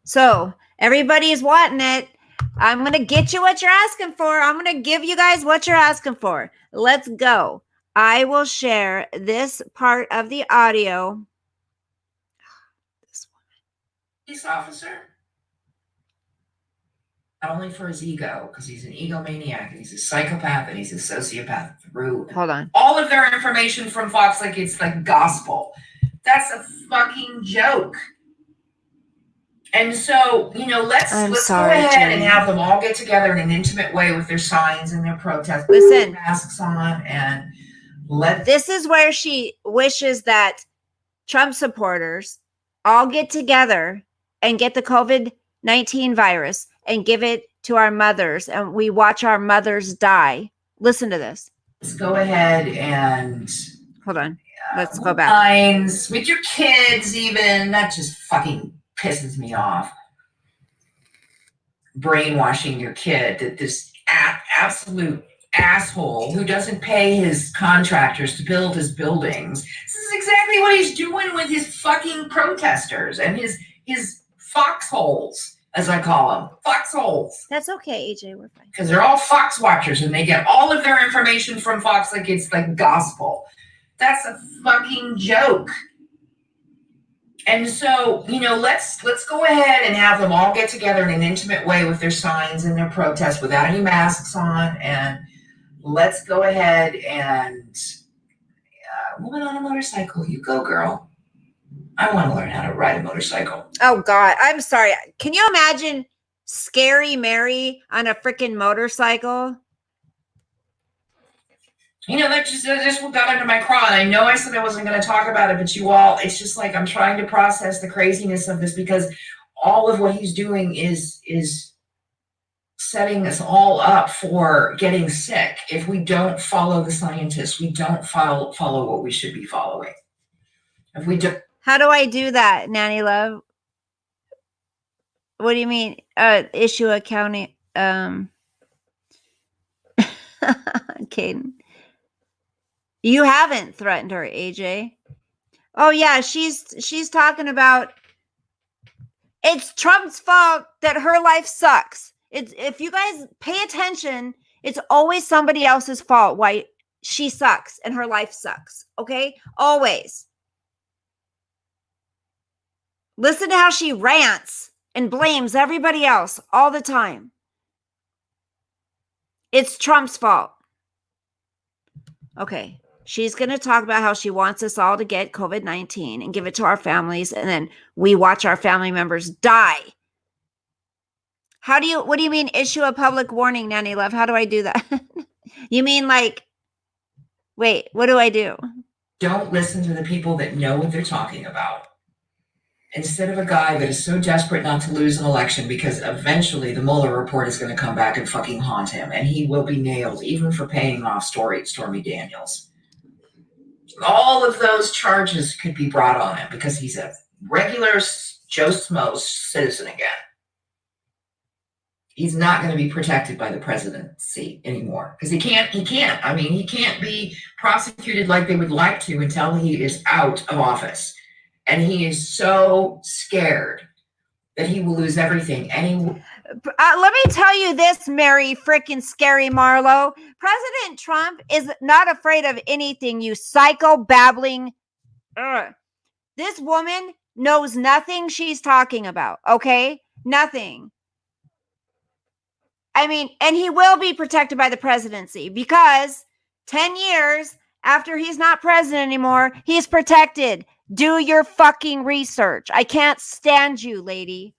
so everybody's wanting it. I'm going to get you what you're asking for. I'm going to give you guys what you're asking for. Let's go. I will share this part of the audio. This police officer, not only for his ego, because he's an egomaniac and he's a psychopath and he's a sociopath through. Hold on. All of their information from Fox, like it's like gospel. That's a fucking joke. And so, let's go ahead and have them all get together in an intimate way with their signs and their protests. Listen, masks on and this is where she wishes that Trump supporters all get together and get the COVID-19 virus and give it to our mothers, and we watch our mothers die. Listen to this. Let's go ahead and hold on. Let's go back. Lines with your kids, even. That just fucking pisses me off. Brainwashing your kid that this absolute asshole who doesn't pay his contractors to build his buildings. This is exactly what he's doing with his fucking protesters and his foxholes, as I call them. Foxholes. That's okay, AJ. We're fine. Because they're all Fox watchers and they get all of their information from Fox like it's like gospel. That's a fucking joke. And so, let's go ahead and have them all get together in an intimate way with their signs and their protests without any masks on. And let's go ahead and woman on a motorcycle, you go, girl. I want to learn how to ride a motorcycle. Oh, God. I'm sorry. Can you imagine Scary Mary on a freaking motorcycle? That just got under my craw. And I know I said I wasn't going to talk about it, but you all, it's just like I'm trying to process the craziness of this because all of what he's doing is setting us all up for getting sick. If we don't follow the scientists, we don't follow what we should be following. If we do. How do I do that, Nanny Love? What do you mean? Issue accounting. Caden. You haven't threatened her, AJ. Oh yeah, she's talking about it's Trump's fault that her life sucks. If you guys pay attention, it's always somebody else's fault why she sucks and her life sucks. Okay? Always. Listen to how she rants and blames everybody else all the time. It's Trump's fault. Okay. She's going to talk about how she wants us all to get COVID-19 and give it to our families, and then we watch our family members die. What do you mean issue a public warning, Nanny Love? How do I do that? You mean like Wait, what do I do? Don't listen to the people that know what they're talking about. Instead of a guy that is so desperate not to lose an election, because eventually the Mueller report is going to come back and fucking haunt him, and he will be nailed, even for paying off Stormy Daniels. All of those charges could be brought on him because he's a regular Joe Smo citizen again. He's not going to be protected by the presidency anymore because he can't. I mean, he can't be prosecuted like they would like to until he is out of office. And he is so scared that he will lose everything. And let me tell you this, Mary freaking Scary Marlowe. President Trump is not afraid of anything, you psycho babbling. This woman knows nothing she's talking about, okay? Nothing. I mean, and he will be protected by the presidency because 10 years after he's not president anymore, he's protected. Do your fucking research. I can't stand you, lady.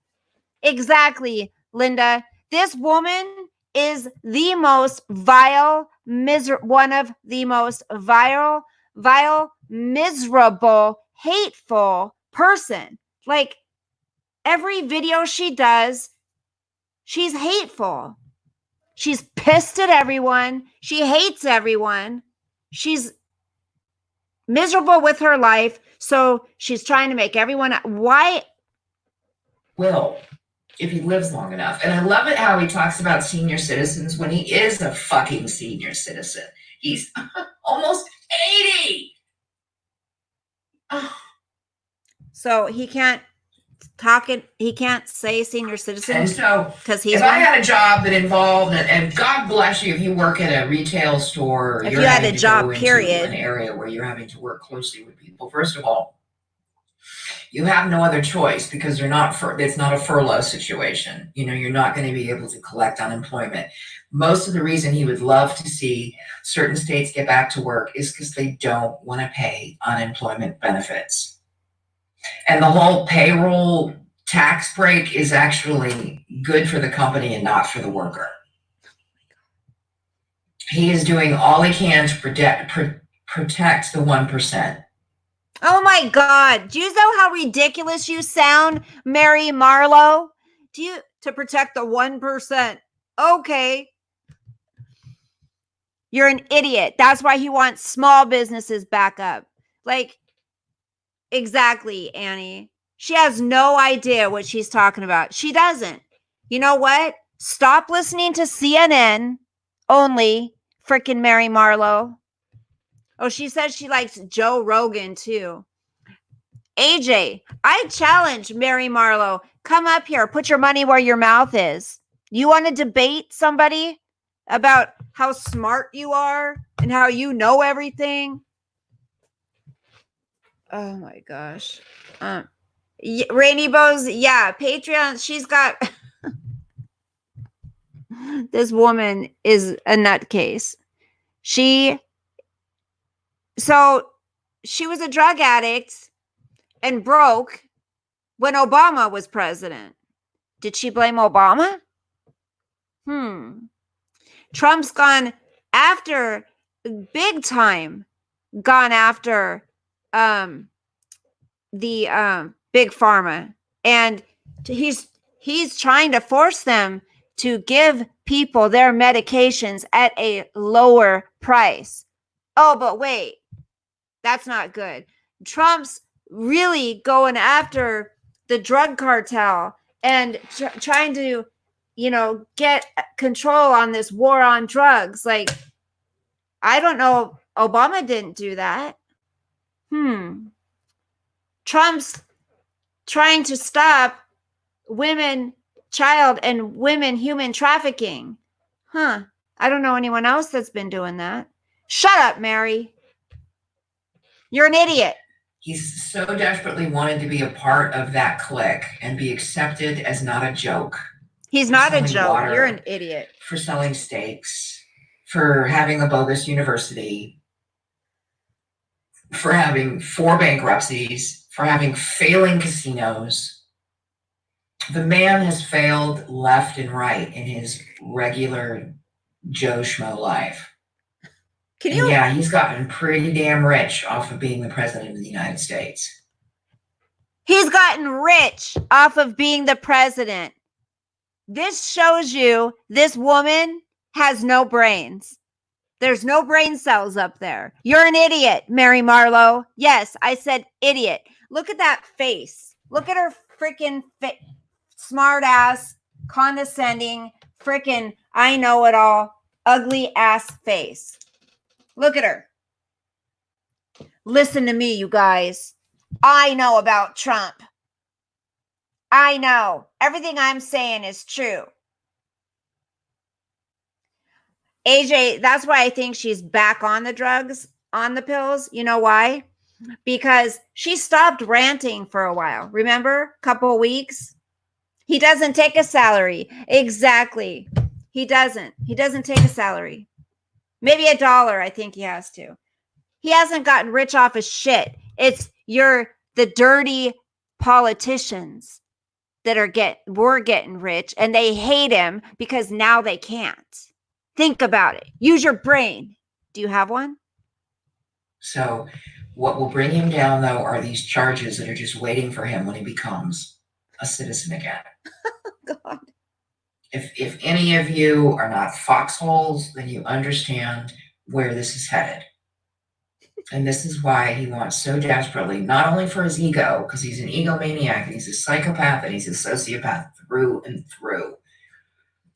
Exactly, Linda. This woman is the most vile, one of the most vile, miserable, hateful person. Like, every video she does, she's hateful. She's pissed at everyone. She hates everyone. She's miserable with her life. So she's trying to make everyone. Why? Will, if he lives long enough. And I love it how he talks about senior citizens when he is a fucking senior citizen. He's almost 80. Oh. So he can't talk it. He can't say senior citizen. And so because he's. If I had a job that involved, and God bless you if you work at a retail store, or if you're you had a to job, go into period, an area where you're having to work closely with people. First of all, you have no other choice because it's not a furlough situation. You know, you're not going to be able to collect unemployment. Most of the reason he would love to see certain states get back to work is because they don't want to pay unemployment benefits. And the whole payroll tax break is actually good for the company and not for the worker. He is doing all he can to protect the 1%. Oh my God. Do you know how ridiculous you sound, Mary Marlowe? To protect the 1%? Okay. You're an idiot. That's why he wants small businesses back up. Like, exactly, Annie. She has no idea what she's talking about. She doesn't. You know what? Stop listening to CNN only, freaking Mary Marlowe. Oh, she says she likes Joe Rogan too. AJ, I challenge Mary Marlowe. Come up here. Put your money where your mouth is. You want to debate somebody about how smart you are and how you know everything? Oh my gosh. Rainy Bows, yeah, Patreon, she's got this woman is a nutcase. She was a drug addict and broke when Obama was president. Did she blame Obama? Trump's gone after, big time, gone after the big pharma, and he's trying to force them to give people their medications at a lower price. Oh, but wait, that's not good. Trump's really going after the drug cartel and trying to, get control on this war on drugs. Like, I don't know. Obama didn't do that. Trump's trying to stop child and women human trafficking. I don't know anyone else that's been doing that. Shut up, Mary. You're an idiot. He's so desperately wanted to be a part of that clique and be accepted as not a joke. He's not a joke. You're an idiot. For selling steaks, for having a bogus university, for having 4 bankruptcies, for having failing casinos. The man has failed left and right in his regular Joe Schmo life. Can And you? yeah, he's gotten pretty damn rich off of being the president of the United States. He's gotten rich off of being the president. This shows you this woman has no brains. There's no brain cells up there. You're an idiot, Mary Marlowe. Yes, I said idiot. Look at that face. Look at her freaking smart ass, condescending, freaking I know it all, ugly ass face. Look at her. Listen to me, you guys. I know about Trump. I know. Everything I'm saying is true. AJ, that's why I think she's back on the drugs, on the pills. You know why? Because she stopped ranting for a while. Remember? Couple of weeks. He doesn't take a salary. Exactly. He doesn't. He doesn't take a salary. Maybe $1, I think he has to. He hasn't gotten rich off of shit. It's the dirty politicians that were getting rich, and they hate him because now they can't. Think about it. Use your brain. Do you have one? So what will bring him down, though, are these charges that are just waiting for him when he becomes a citizen again. God. If any of you are not foxholes, then you understand where this is headed. And this is why he wants so desperately, not only for his ego, because he's an egomaniac, and he's a psychopath, and he's a sociopath through and through.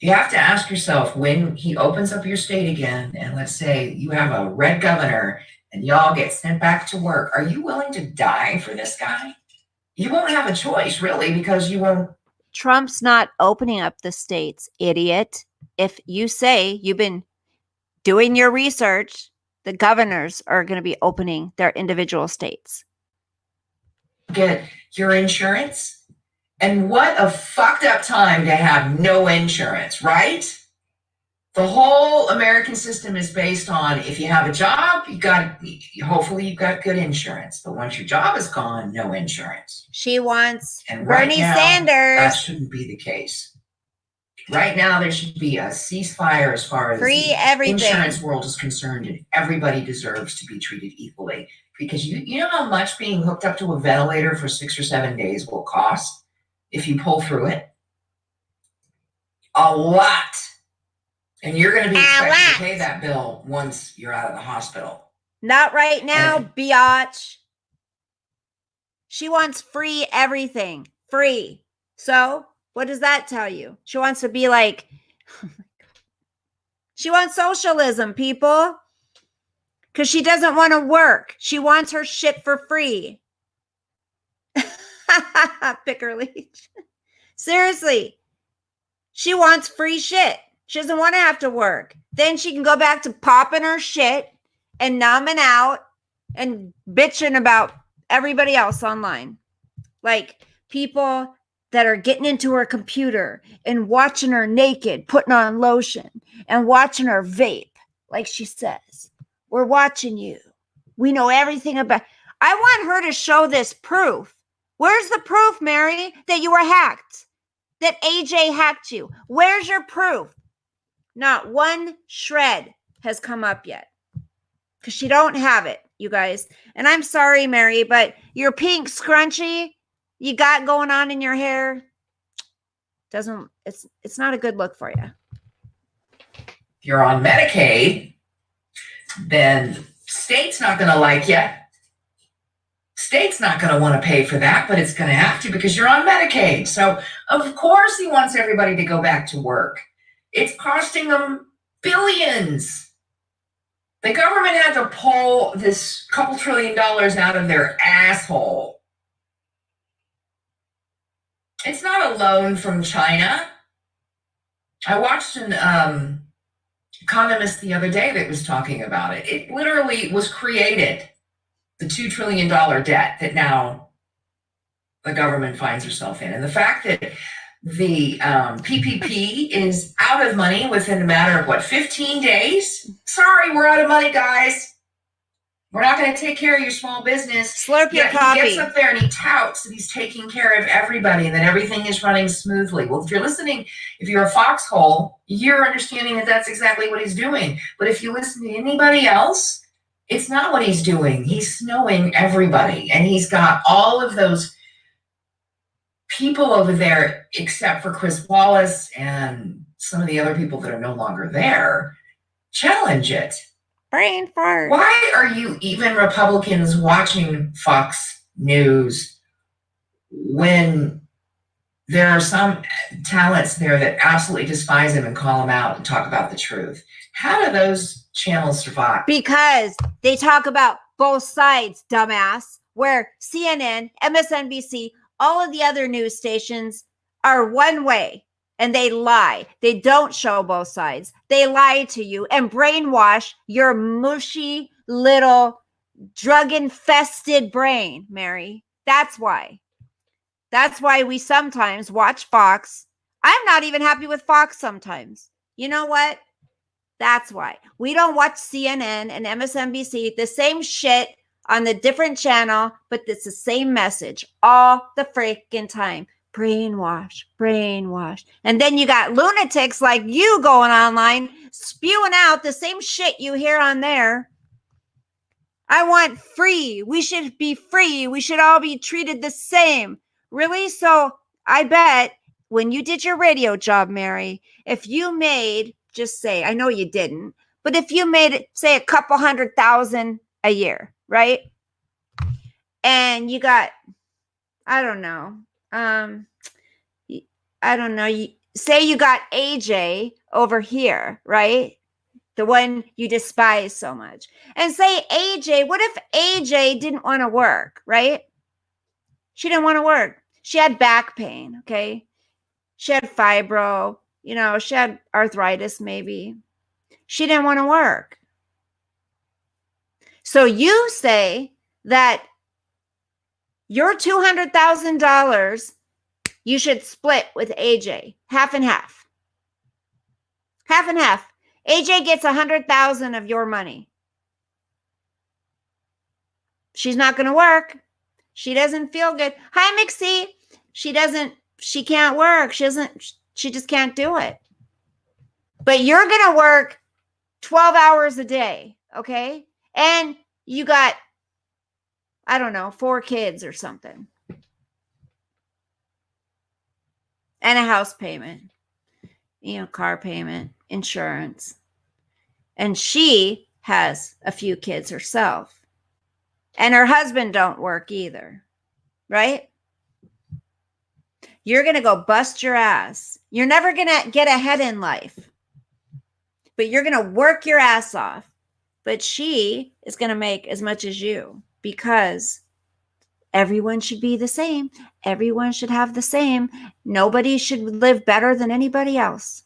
You have to ask yourself, when he opens up your state again, and let's say you have a red governor and y'all get sent back to work, are you willing to die for this guy? You won't have a choice, really, because you won't. Trump's not opening up the states, idiot. If you say you've been doing your research, the governors are going to be opening their individual states. Get your insurance? And what a fucked up time to have no insurance, right? The whole American system is based on, if you have a job, hopefully you've got good insurance. But once your job is gone, no insurance. She wants and Bernie right now, Sanders. That shouldn't be the case. Right now, there should be a ceasefire as far as free the everything. Insurance world is concerned, and everybody deserves to be treated equally. Because you know how much being hooked up to a ventilator for 6 or 7 days will cost if you pull through it? A lot. And you're going to be expected to pay that bill once you're out of the hospital. Not right now, biatch. She wants free everything. Free. So, what does that tell you? She wants to be like, oh my God. She wants socialism, people. Because she doesn't want to work. She wants her shit for free. Picker leech. Seriously. She wants free shit. She doesn't want to have to work. Then she can go back to popping her shit and numbing out and bitching about everybody else online. Like people that are getting into her computer and watching her naked, putting on lotion and watching her vape. Like she says, we're watching you. We know everything about. I want her to show this proof. Where's the proof, Mary, that you were hacked? That AJ hacked you? Where's your proof? Not one shred has come up yet. Because she don't have it, you guys. And I'm sorry, Mary, but your pink scrunchie you got going on in your hair it's not a good look for you. If you're on Medicaid, then state's not going to like you. State's not going to want to pay for that, but it's going to have to because you're on Medicaid. So, of course, he wants everybody to go back to work. It's costing them billions. The government had to pull this couple $1 trillion out of their asshole. It's not a loan from China. I watched an economist the other day that was talking about it. It literally was created, the $2 trillion debt that now the government finds herself in. And the fact that the PPP is out of money within a matter of, 15 days? Sorry, we're out of money, guys. We're not going to take care of your small business. Slurp your coffee. He gets up there and he touts that he's taking care of everybody and that everything is running smoothly. Well, if you're listening, if you're a foxhole, you're understanding that that's exactly what he's doing. But if you listen to anybody else, it's not what he's doing. He's snowing everybody. And he's got all of those people over there, except for Chris Wallace and some of the other people that are no longer there, challenge it. Brain fart. Why are you even Republicans watching Fox News when there are some talents there that absolutely despise him and call him out and talk about the truth? How do those channels survive? Because they talk about both sides, dumbass, where CNN, MSNBC, all of the other news stations are one way. And they lie. They don't show both sides. They lie to you and brainwash your mushy little drug-infested brain, Mary. That's why. That's why we sometimes watch Fox. I'm not even happy with Fox sometimes. You know what? That's why. We don't watch CNN and MSNBC, the same shit on the different channel, but it's the same message all the freaking time. Brainwash, brainwash. And then you got lunatics like you going online spewing out the same shit you hear on there. I want free. We should be free. We should all be treated the same. Really? So I bet when you did your radio job, Mary, if you made, just say, I know you didn't, but if you made, say, a couple $100,000 a year, right? And you got, I don't know, say you got AJ over here, right? The one you despise so much. And say AJ, what if AJ didn't want to work, right? She didn't want to work. She had back pain, okay? She had fibro, she had arthritis maybe. She didn't want to work. So you say that your $200,000 you should split with AJ, half and half. Half and half. AJ gets $100,000 of your money. She's not going to work. She doesn't feel good. Hi, Mixie. She can't work. She just can't do it. But you're going to work 12 hours a day, okay? And you got, I don't know, 4 kids or something. And a house payment, car payment, insurance. And she has a few kids herself. And her husband don't work either, right? You're going to go bust your ass. You're never going to get ahead in life. But you're going to work your ass off. But she is going to make as much as you because everyone should be the same. Everyone should have the same. Nobody should live better than anybody else.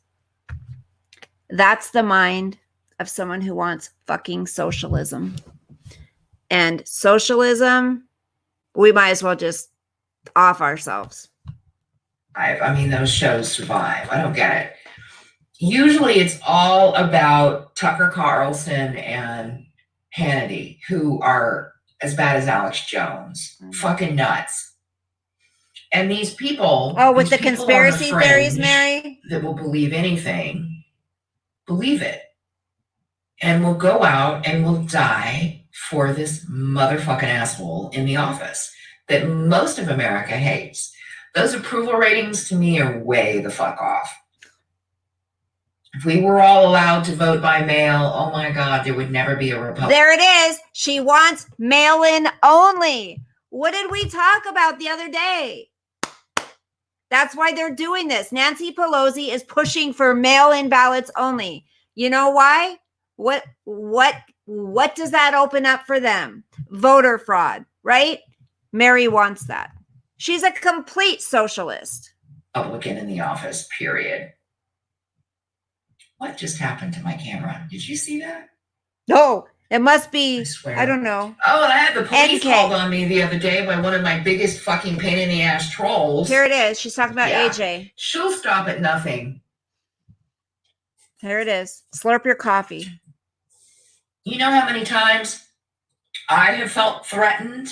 That's the mind of someone who wants fucking socialism. And socialism, we might as well just off ourselves. I mean, those shows survive. I don't get it. Usually it's all about Tucker Carlson and Hannity, who are as bad as Alex Jones. Fucking nuts. And these people... Oh, with the conspiracy theories, Mary? That will believe anything, believe it. And will go out and will die for this motherfucking asshole in the office that most of America hates. Those approval ratings to me are way the fuck off. If we were all allowed to vote by mail, oh my God, there would never be a Republican. There it is. She wants mail-in only. What did we talk about the other day? That's why they're doing this. Nancy Pelosi is pushing for mail-in ballots only. You know why? What does that open up for them? Voter fraud, right? Mary wants that. She's a complete socialist. Republican in the office, period. What just happened to my camera? Did you see that? No, it must be, I swear. I don't know. Oh, and I had the police NK. called on me the other day by one of my biggest fucking pain in the ass trolls. Here it is. She's talking about Yeah. AJ. She'll stop at nothing. Here it is. Slurp your coffee. You know how many times I have felt threatened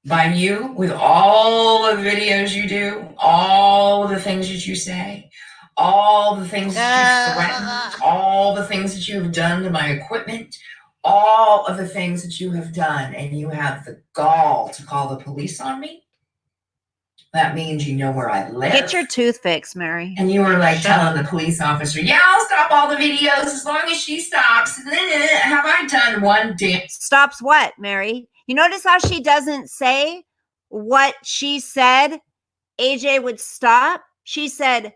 by you with all of the videos you do, all of the things that you say, all the things that you threatened, all the things that you have done to my equipment, all of the things that you have done, and you have the gall to call the police on me. That means you know where I live. Get your tooth fixed, Mary. And you were like telling the police officer, yeah, I'll stop all the videos as long as she stops. Have I done one damn? Stops what, Mary? You notice how she doesn't say what she said AJ would stop? She said,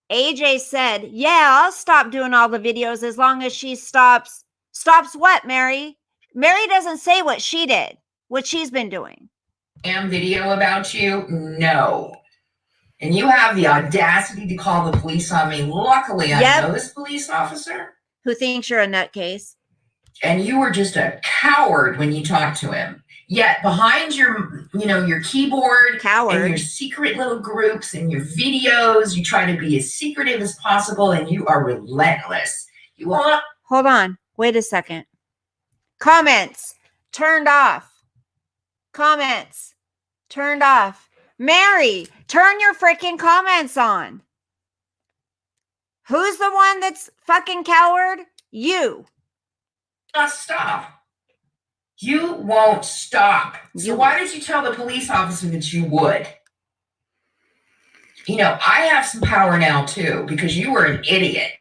AJ said, yeah, I'll stop doing all the videos as long as she stops. Stops what, Mary? Mary doesn't say what she did, what she's been doing. Damn video about you? No. And you have the audacity to call the police on me. Luckily, I know this police officer. Who thinks you're a nutcase. And you were just a coward when you talked to him. Yet behind your, your keyboard and your secret little groups and your videos, you try to be as secretive as possible, and you are relentless. You want. Hold on. Wait a second. Comments turned off. Comments turned off. Mary, turn your freaking comments on. Who's the one that's fucking coward? You. Not stop. You won't stop. So why did you tell the police officer that you would? I have some power now too, because you were an idiot.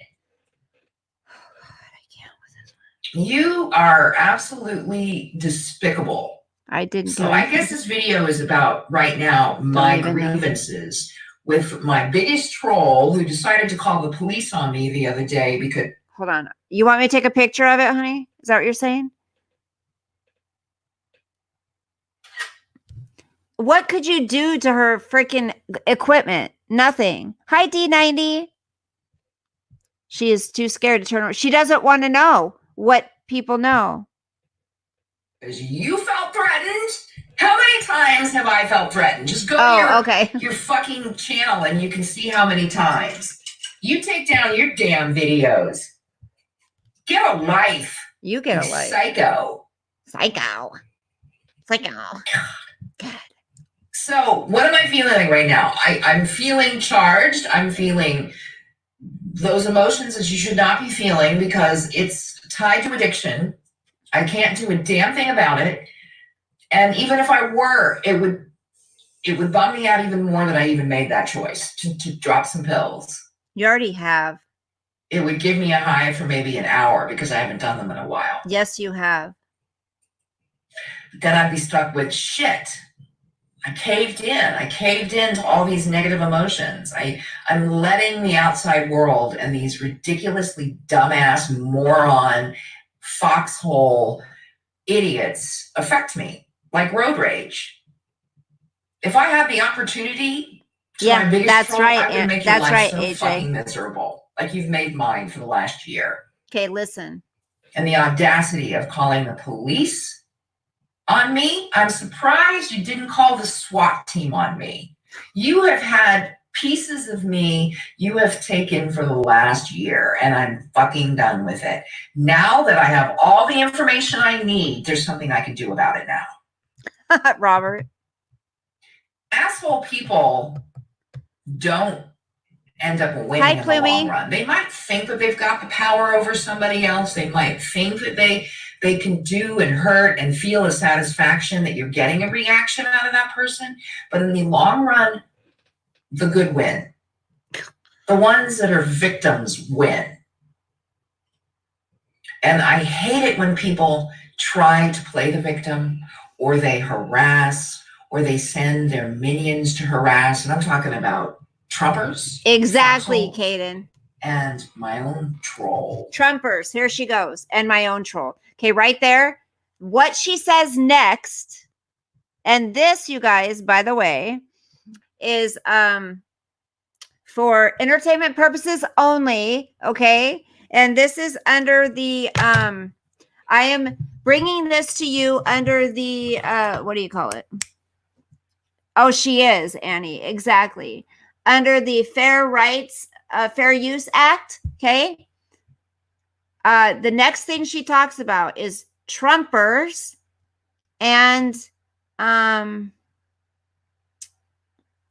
Oh God, I can't with this one. You are absolutely despicable. I didn't. So I guess this video is about right now my grievances with my biggest troll who decided to call the police on me the other day because. Hold on. You want me to take a picture of it, honey? Is that what you're saying? What could you do to her freaking equipment? Nothing. Hi, D90. She is too scared to turn around. She doesn't want to know what people know. Because you felt threatened. How many times have I felt threatened? Just go to your fucking channel and you can see how many times. You take down your damn videos. Get a life. You get a life. Psycho. God. So what am I feeling like right now? I'm feeling charged. I'm feeling those emotions that you should not be feeling because it's tied to addiction. I can't do a damn thing about it. And even if I were, it would bum me out even more that I even made that choice to drop some pills. You already have. It would give me a high for maybe an hour because I haven't done them in a while. Yes, you have. Then I'd be stuck with shit. I caved in to all these negative emotions. I'm letting the outside world and these ridiculously dumbass, moron, foxhole idiots affect me like road rage. If I had the opportunity to my biggest that's troll, right. I would make your life so AJ. fucking miserable. Like you've made mine for the last year. Okay, listen. And the audacity of calling the police on me. I'm surprised you didn't call the SWAT team on me. You have had pieces of me you have taken for the last year, and I'm fucking done with it. Now that I have all the information I need, there's something I can do about it now. Robert. Asshole people don't end up winning in the long run. They might think that they've got the power over somebody else. They might think that they can do and hurt and feel a satisfaction that you're getting a reaction out of that person. But in the long run, the good win. The ones that are victims win. And I hate it when people try to play the victim, or they harass, or they send their minions to harass. And I'm talking about Trumpers. Exactly, Kaden. And my own troll. Trumpers. Here she goes. And my own troll. Okay, right there. What she says next. And this, you guys, by the way, is for entertainment purposes only. Okay. And this is under the I am bringing this to you under the what do you call it? Oh, she is, Annie. Exactly. Under the Fair Use Act. Okay. The next thing she talks about is Trumpers and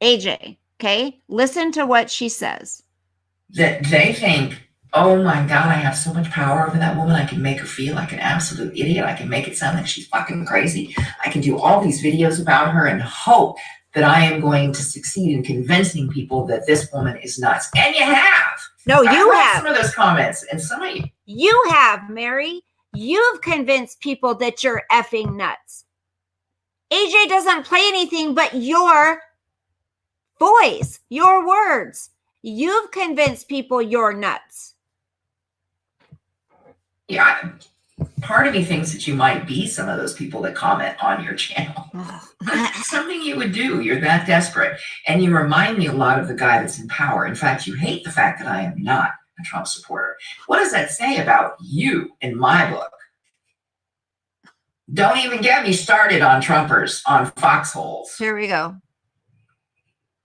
AJ. Okay, listen to what she says. That they think, oh my God, I have so much power over that woman. I can make her feel like an absolute idiot. I can make it sound like she's fucking crazy. I can do all these videos about her and hope that I am going to succeed in convincing people that this woman is nuts. And you have. No, you have. Some of those comments, and some of you. You have, Mary. You've convinced people that you're effing nuts. AJ doesn't play anything but your voice, your words. You've convinced people you're nuts. Yeah, part of me thinks that you might be some of those people that comment on your channel. Something you would do. You're that desperate. And you remind me a lot of the guy that's in power. In fact, you hate the fact that I am not a Trump supporter. What does that say about you in my book? Don't even get me started on Trumpers, on foxholes. Here we go.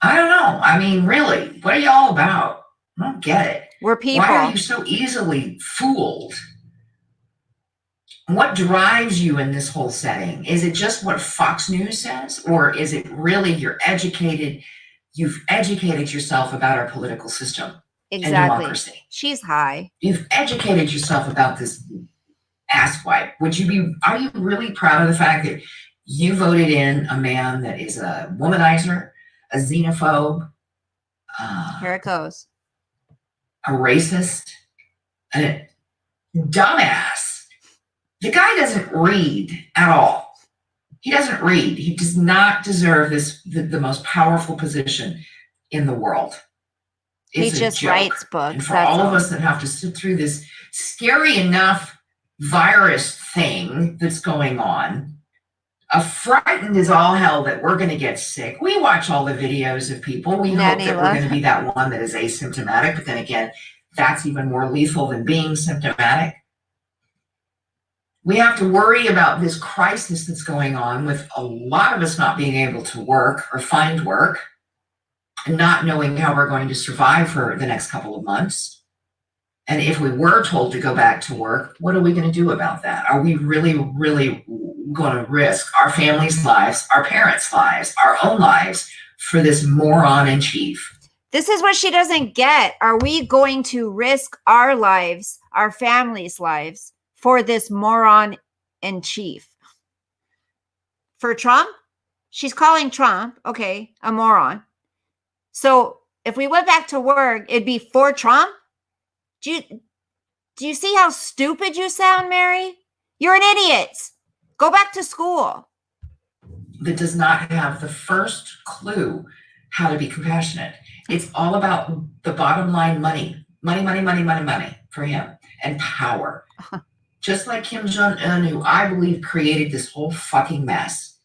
I don't know. I mean, really, what are y'all about? I don't get it. We're people. Why are you so easily fooled? What drives you in this whole setting? Is it just what Fox News says? Or is it really you've educated yourself about our political system and democracy? She's high. You've educated yourself about this asswipe. Are you really proud of the fact that you voted in a man that is a womanizer, a xenophobe, Here it goes. a racist, a dumbass? The guy doesn't read at all. He doesn't read. He does not deserve the most powerful position in the world. It's he just joke. writes books. And for all of us that have to sit through this scary enough virus thing that's going on, frightened as all hell that we're going to get sick. We watch all the videos of people. We hope that we're going to be that one that is asymptomatic. But then again, that's even more lethal than being symptomatic. We have to worry about this crisis that's going on with a lot of us not being able to work or find work and not knowing how we're going to survive for the next couple of months. And if we were told to go back to work, what are we going to do about that? Are we really, really going to risk our families' lives, our parents' lives, our own lives for this moron in chief? This is what she doesn't get. Are we going to risk our lives, our families' lives, for this moron in chief? For Trump? She's calling Trump, okay, a moron. So if we went back to work, it'd be for Trump? Do you see how stupid you sound, Mary? You're an idiot. Go back to school. That does not have the first clue how to be compassionate. It's all about the bottom line money for him and power. Just like Kim Jong-un, who I believe created this whole fucking mess.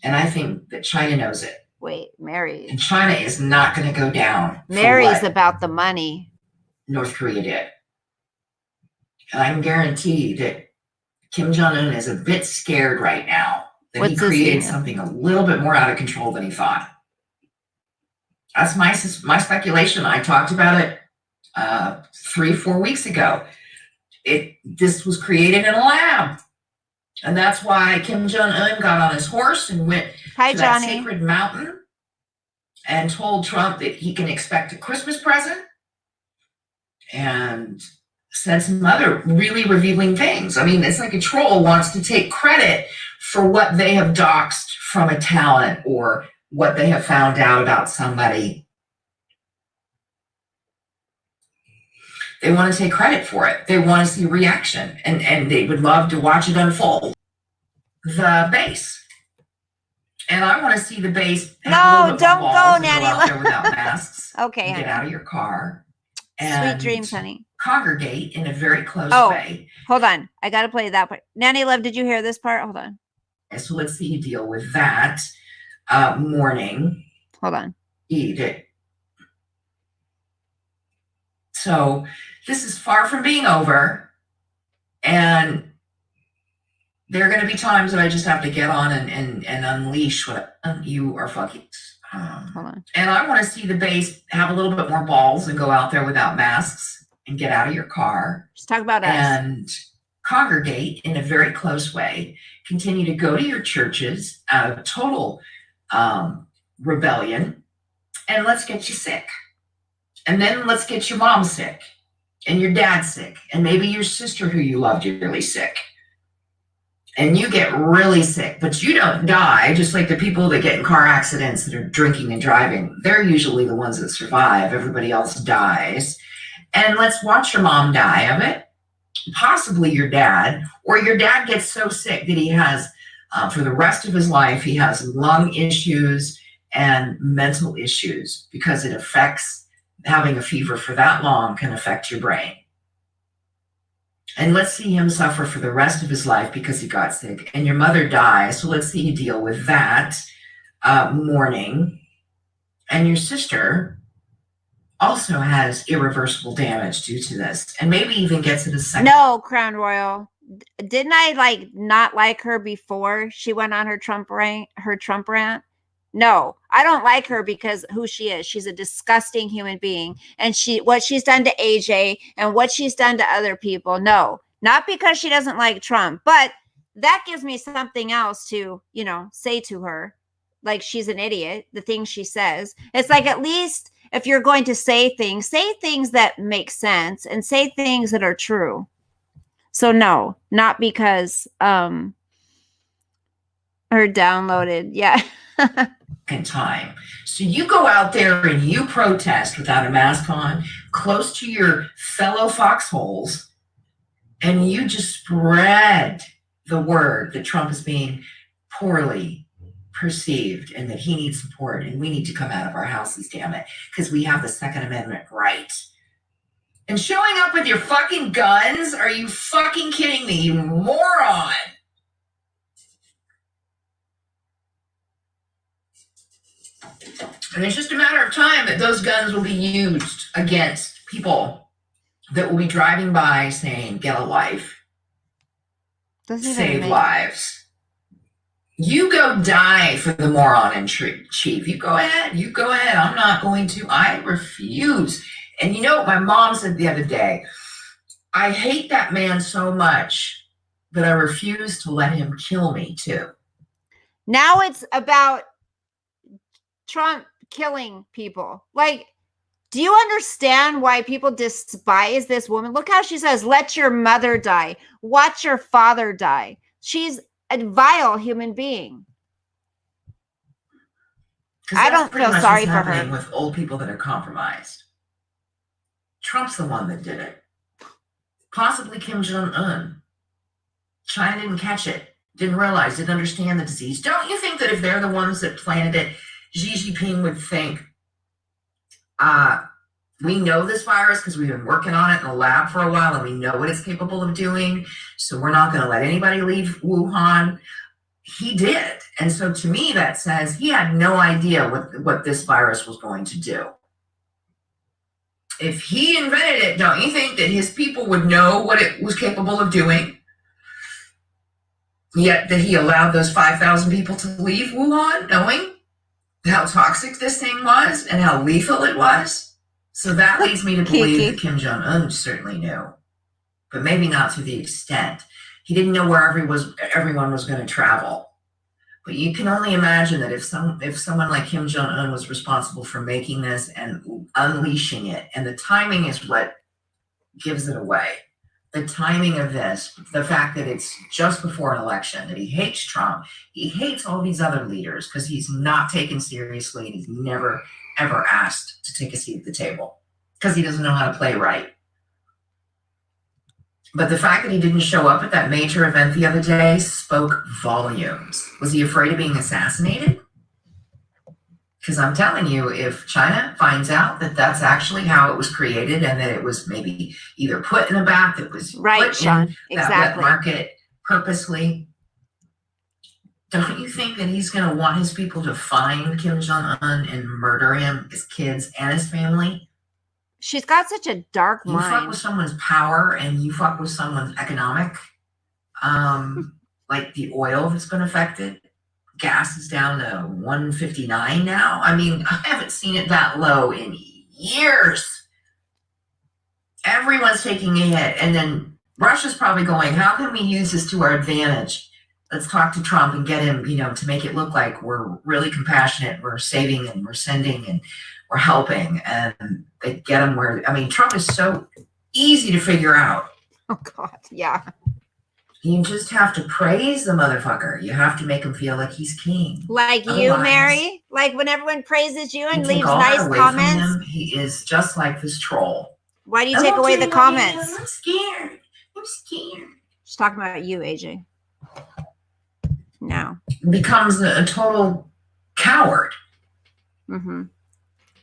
And I think that China knows it. Wait, Mary. And China is not going to go down. Mary's about the money. North Korea did. And I can guarantee that Kim Jong-un is a bit scared right now that he created something a little bit more out of control than he thought. That's my speculation. I talked about it 3-4 weeks ago. This was created in a lab. And that's why Kim Jong-un got on his horse and went to that sacred mountain and told Trump that he can expect a Christmas present and said some other really revealing things. I mean, it's like a troll wants to take credit for what they have doxed from a talent or what they have found out about somebody. They want to take credit for it. They want to see reaction, and they would love to watch it unfold. The base. And I want to see the base. No, don't go, Nanny. Go out there without masks. Okay. Get out of your car. Sweet dreams, honey. Congregate in a very close way. Hold on. I got to play that part. Nanny Love, did you hear this part? Hold on. So let's see you deal with that morning. Hold on. Eat it. So this is far from being over. And there are going to be times that I just have to get on and unleash what you are fucking. Hold on. And I want to see the base have a little bit more balls and go out there without masks and get out of your car. Just talk about us. And congregate in a very close way, continue to go to your churches out of total rebellion, and let's get you sick. And then let's get your mom sick, and your dad sick, and maybe your sister who you love dearly sick. And you get really sick, but you don't die, just like the people that get in car accidents that are drinking and driving. They're usually the ones that survive. Everybody else dies. And let's watch your mom die of it, possibly your dad, or your dad gets so sick that he has, for the rest of his life, he has lung issues and mental issues because it affects, having a fever for that long can affect your brain. And let's see him suffer for the rest of his life because he got sick. And your mother dies, so let's see you deal with that mourning. And your sister also has irreversible damage due to this, and maybe even gets it a second. No, Crown Royal. Didn't I not like her before she went on her Trump rant? No, I don't like her because who she is. She's a disgusting human being. And what she's done to AJ and what she's done to other people. No, not because she doesn't like Trump, but that gives me something else to, say to her. Like she's an idiot, the things she says. It's like, at least if you're going to say things that make sense and say things that are true. So no, not because her downloaded. Yeah. In time. So you go out there and you protest without a mask on, close to your fellow foxholes, and you just spread the word that Trump is being poorly perceived and that he needs support and we need to come out of our houses, damn it, because we have the Second Amendment right. And showing up with your fucking guns? Are you fucking kidding me, you moron? And it's just a matter of time that those guns will be used against people that will be driving by saying, get a life, save lives. You go die for the moron in chief. You go ahead. I'm not going to. I refuse. And you know what my mom said the other day? I hate that man so much that I refuse to let him kill me too. Now it's about Trump killing people. Do you understand why people despise this woman? Look how she says, let your mother die. Watch your father die. She's a vile human being. I don't feel sorry for her. With old people that are compromised. Trump's the one that did it. Possibly Kim Jong-un. China didn't catch it. Didn't realize, didn't understand the disease. Don't you think that if they're the ones that planted it, Xi Jinping would think, we know this virus because we've been working on it in the lab for a while and we know what it's capable of doing. So we're not going to let anybody leave Wuhan. He did. And so to me, that says he had no idea what this virus was going to do. If he invented it, don't you think that his people would know what it was capable of doing? Yet that he allowed those 5,000 people to leave Wuhan, knowing how toxic this thing was and how lethal it was. So that leads me to believe that Kim Jong-un certainly knew, but maybe not to the extent. He didn't know where everyone was going to travel. But you can only imagine that if someone like Kim Jong-un was responsible for making this and unleashing it, and the timing is what gives it away. The timing of this, the fact that it's just before an election, that he hates Trump, he hates all these other leaders because he's not taken seriously and he's never, ever asked to take a seat at the table because he doesn't know how to play right. But the fact that he didn't show up at that major event the other day spoke volumes. Was he afraid of being assassinated? Because I'm telling you, if China finds out that that's actually how it was created and that it was maybe either put in a bath that was put in that wet market purposely, don't you think that he's going to want his people to find Kim Jong-un and murder him, his kids, and his family? She's got such a dark mind. You fuck with someone's power and you fuck with someone's economic, like the oil that's been affected. Gas is down to $1.59 now. I mean, I haven't seen it that low in years. Everyone's taking a hit. And then Russia's probably going, how can we use this to our advantage? Let's talk to Trump and get him, to make it look like we're really compassionate, we're saving and we're sending and we're helping, and they get him where, Trump is so easy to figure out. Oh God, yeah. You just have to praise the motherfucker. You have to make him feel like he's king. Like you, Mary? Like when everyone praises you and leaves nice comments? He is just like this troll. Why do you take away the comments? I'm scared. She's talking about you, AJ. No. Becomes a total coward. Mm-hmm.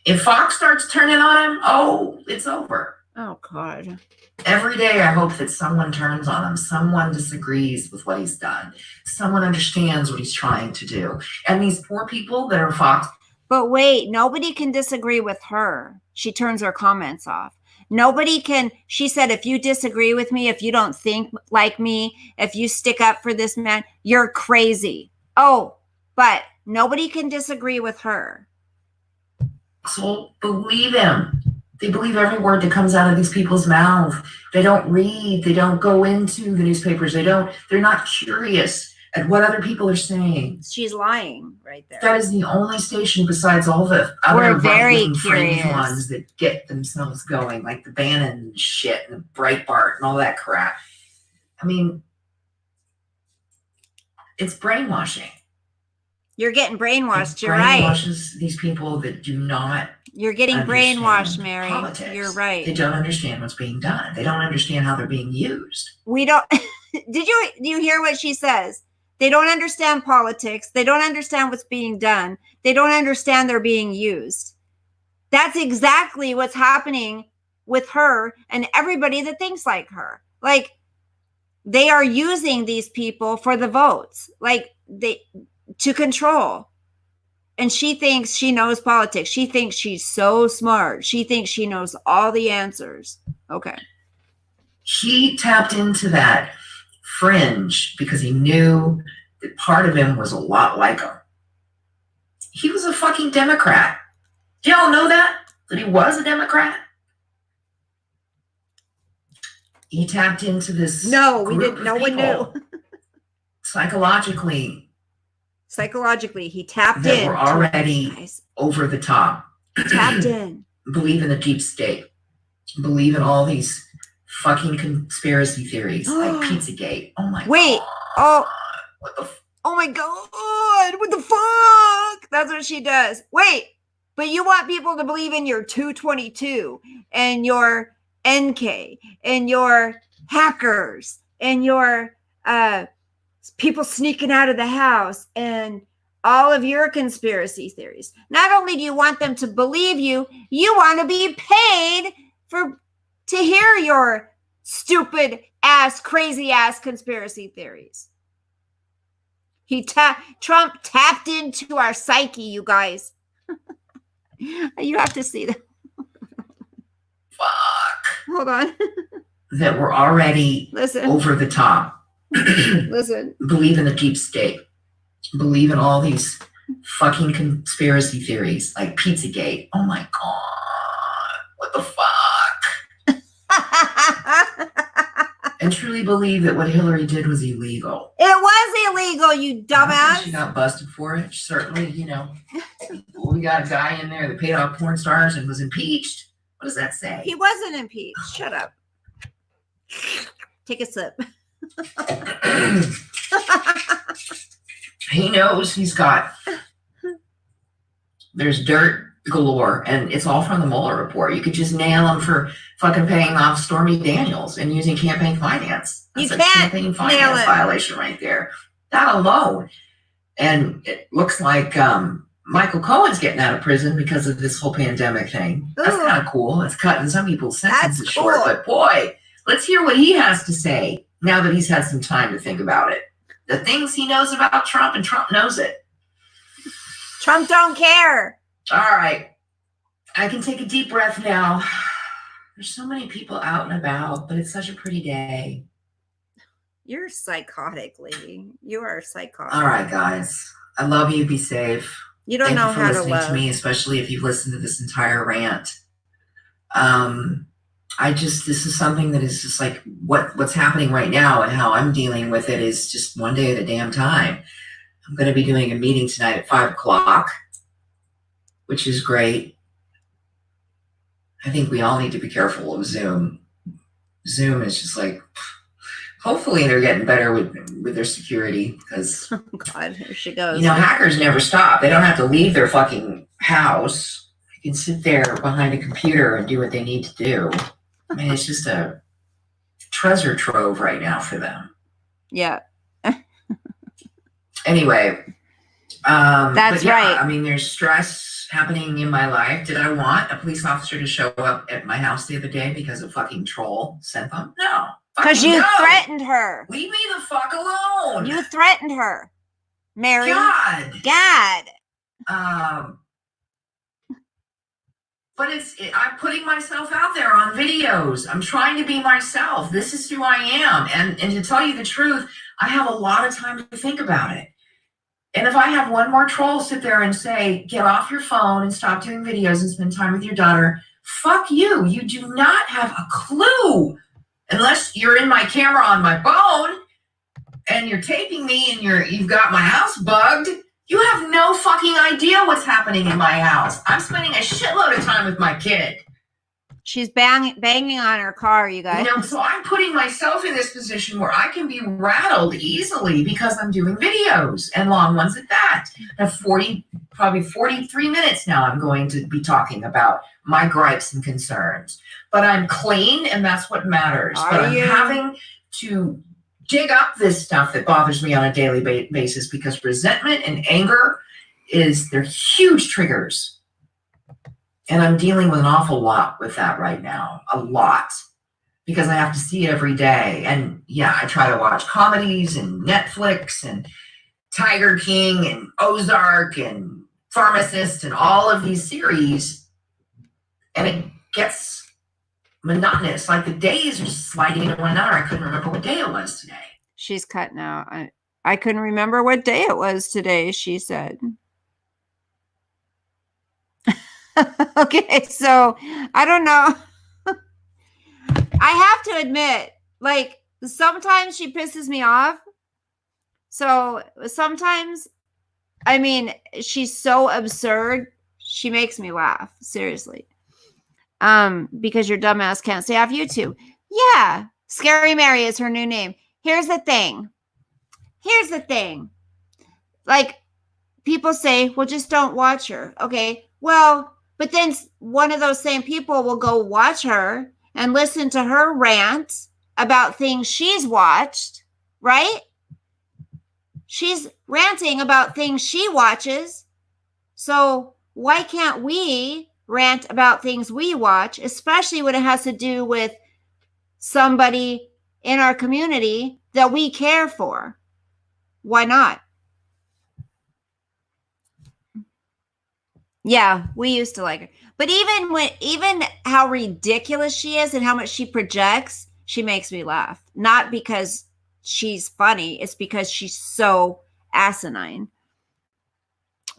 If Fox starts turning on him, it's over. Oh, God. Every day I hope that someone turns on him. Someone disagrees with what he's done. Someone understands what he's trying to do. And these poor people that are Fox. But wait, nobody can disagree with her. She turns her comments off. Nobody can. She said, if you disagree with me, if you don't think like me, if you stick up for this man, you're crazy. Oh, but nobody can disagree with her. So believe him. They believe every word that comes out of these people's mouths. They don't read. They don't go into the newspapers. They're not curious at what other people are saying. She's lying right there. That is the only station besides all the other very fringe ones that get themselves going, like the Bannon shit and the Breitbart and all that crap. It's brainwashing. You're getting brainwashed. You're right. It brainwashes these people that do not. You're getting brainwashed, Mary. Politics. You're right. They don't understand what's being done. They don't understand how they're being used. We don't. Do you hear what she says? They don't understand politics. They don't understand what's being done. They don't understand they're being used. That's exactly what's happening with her and everybody that thinks like her. Like, they are using these people for the votes, to control. And she thinks she knows politics. She thinks she's so smart. She thinks she knows all the answers. Okay. He tapped into that fringe because he knew that part of him was a lot like him. He was a fucking Democrat. Do y'all know that he was a Democrat? He tapped into this. No, we didn't. No one knew. Psychologically, he tapped in. We're already over the top. Tapped in. Believe in the deep state. Believe in all these fucking conspiracy theories like Pizzagate. Oh my God. Oh. What the? Oh my God. What the fuck? That's what she does. Wait. But you want people to believe in your 222 and your NK and your hackers and your people sneaking out of the house and all of your conspiracy theories. Not only do you want them to believe you, you want to be paid to hear your stupid ass, crazy ass conspiracy theories. Trump tapped into our psyche, you guys. You have to see that. Fuck. Hold on. That we're already over the top. Listen. Believe in the deep state. Believe in all these fucking conspiracy theories like Pizzagate. Oh my God. What the fuck? And truly believe that what Hillary did was illegal. It was illegal, you dumbass. She got busted for it. Certainly, we got a guy in there that paid off porn stars and was impeached. What does that say? He wasn't impeached. Shut up. Take a sip. He knows there's dirt galore, and it's all from the Mueller report. You could just nail him for fucking paying off Stormy Daniels and using campaign finance. That's you can't campaign finance violation right there. That alone. And it looks like Michael Cohen's getting out of prison because of this whole pandemic thing. That's kind of cool. It's cutting some people's sentences short. But boy, let's hear what he has to say now that he's had some time to think about it. The things he knows about Trump, and Trump knows it. Trump don't care. All right. I can take a deep breath now. There's so many people out and about, but it's such a pretty day. You're psychotic, lady. You are psychotic. All right, guys. I love you. Be safe. You don't know how to love. Thank you for listening to me, especially if you've listened to this entire rant. this is something that is just like what's happening right now, and how I'm dealing with it is just one day at a damn time. I'm going to be doing a meeting tonight at 5:00, which is great. I think we all need to be careful of Zoom. Zoom is just like, hopefully they're getting better with their security, because Oh God, here she goes. hackers never stop. They don't have to leave their fucking house. They can sit there behind a computer and do what they need to do. I mean, it's just a treasure trove right now for them. Yeah. Anyway, That's right. I mean, there's stress happening in my life. Did I want a police officer to show up at my house the other day because a fucking troll sent them? No. Because you threatened her. Leave me the fuck alone. You threatened her, Mary. God. But I'm putting myself out there on videos. I'm trying to be myself. This is who I am. And to tell you the truth, I have a lot of time to think about it. And if I have one more troll sit there and say, get off your phone and stop doing videos and spend time with your daughter, fuck you. You do not have a clue. Unless you're in my camera on my phone and you're taping me and you've got my house bugged, you have no fucking idea what's happening in my house. I'm spending a shitload of time with my kid. She's banging on her car, you guys. So I'm putting myself in this position where I can be rattled easily because I'm doing videos, and long ones at that. I have probably 43 minutes now I'm going to be talking about my gripes and concerns. But I'm clean, and that's what matters. But I'm having to dig up this stuff that bothers me on a daily basis, because resentment and anger they're huge triggers. And I'm dealing with an awful lot with that right now. A lot. Because I have to see it every day. And yeah, I try to watch comedies and Netflix and Tiger King and Ozark and Pharmacist and all of these series. And it gets monotonous. Like the days are just sliding into one another. I couldn't remember what day it was today. She's cutting out. I couldn't remember what day it was today, she said. Okay, so I don't know. I have to admit, like, sometimes she pisses me off. So sometimes, I mean, she's so absurd, she makes me laugh. Seriously. Because your dumbass can't stay off YouTube. Yeah, Scary Mary is her new name. Here's the thing. Like, people say, well, just don't watch her. Okay, well, but then one of those same people will go watch her and listen to her rant about things she's watched, right? She's ranting about things she watches. So why can't we rant about things we watch, especially when it has to do with somebody in our community that we care for? Why not? Yeah, we used to like her. But even how ridiculous she is and how much she projects, she makes me laugh. Not because she's funny, it's because she's so asinine.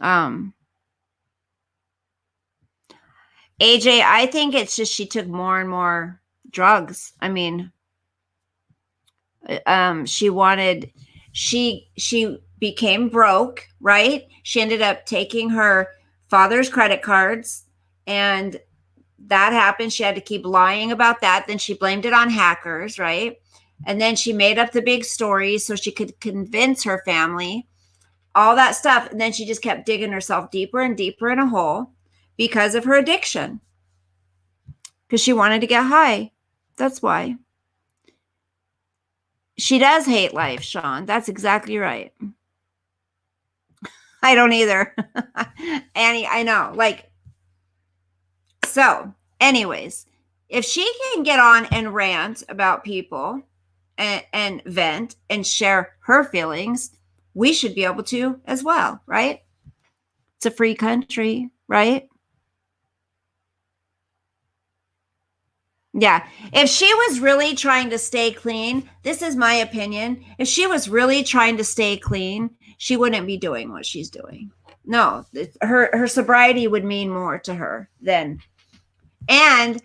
AJ, I think it's just she took more and more drugs. I mean, she became broke, right? She ended up taking her father's credit cards, and that happened. She had to keep lying about that. Then she blamed it on hackers, right? And then she made up the big story so she could convince her family, all that stuff. And then she just kept digging herself deeper and deeper in a hole because of her addiction. Because she wanted to get high. That's why. She does hate life, Sean. That's exactly right. I don't either. Annie, I know. Like, so anyways, if she can get on and rant about people and vent and share her feelings, we should be able to as well, right? It's a free country, right? Yeah. If she was really trying to stay clean, this is my opinion. If she was really trying to stay clean, she wouldn't be doing what she's doing. No, her sobriety would mean more to her than. And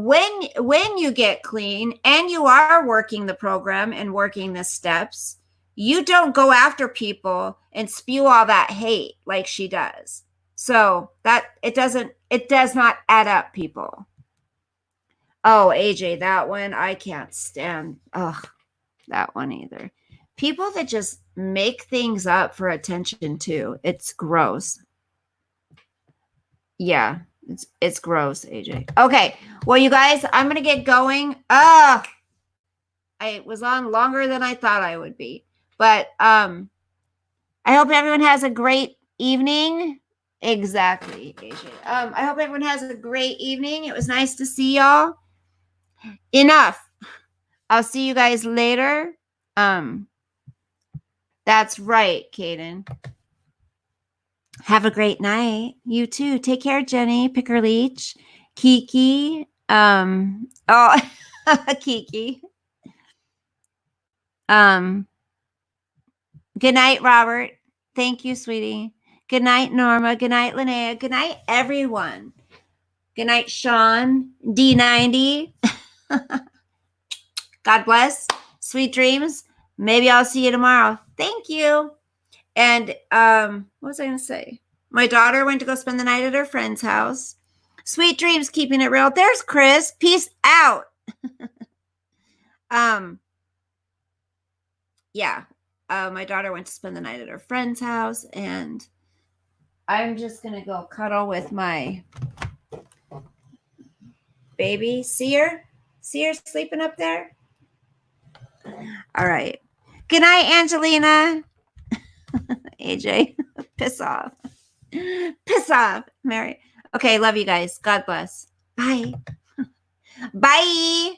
when you get clean and you are working the program and working the steps, you don't go after people and spew all that hate like she does. So that it does not add up, people. Oh, AJ, that one I can't stand. Ugh, that one either. People that just make things up for attention too. It's gross. Yeah, it's gross, AJ. Okay, well, you guys, I'm gonna get going. I was on longer than I thought I would be, but I hope everyone has a great evening. Exactly, AJ. I hope everyone has a great evening. It was nice to see y'all. Enough. I'll see you guys later. That's right, Kaden. Have a great night. You too. Take care, Jenny, Picker Leech, Kiki. Kiki. Good night, Robert. Thank you, sweetie. Good night, Norma. Good night, Linnea. Good night, everyone. Good night, Sean. D90. God bless. Sweet dreams. Maybe I'll see you tomorrow. Thank you. And what was I going to say? My daughter went to go spend the night at her friend's house. Sweet dreams, keeping it real. There's Chris. Peace out. Yeah. My daughter went to spend the night at her friend's house, and I'm just going to go cuddle with my baby. See her? See her sleeping up there? All right. Good night, Angelina. AJ, piss off. Piss off, Mary. Okay, love you guys. God bless. Bye. Bye.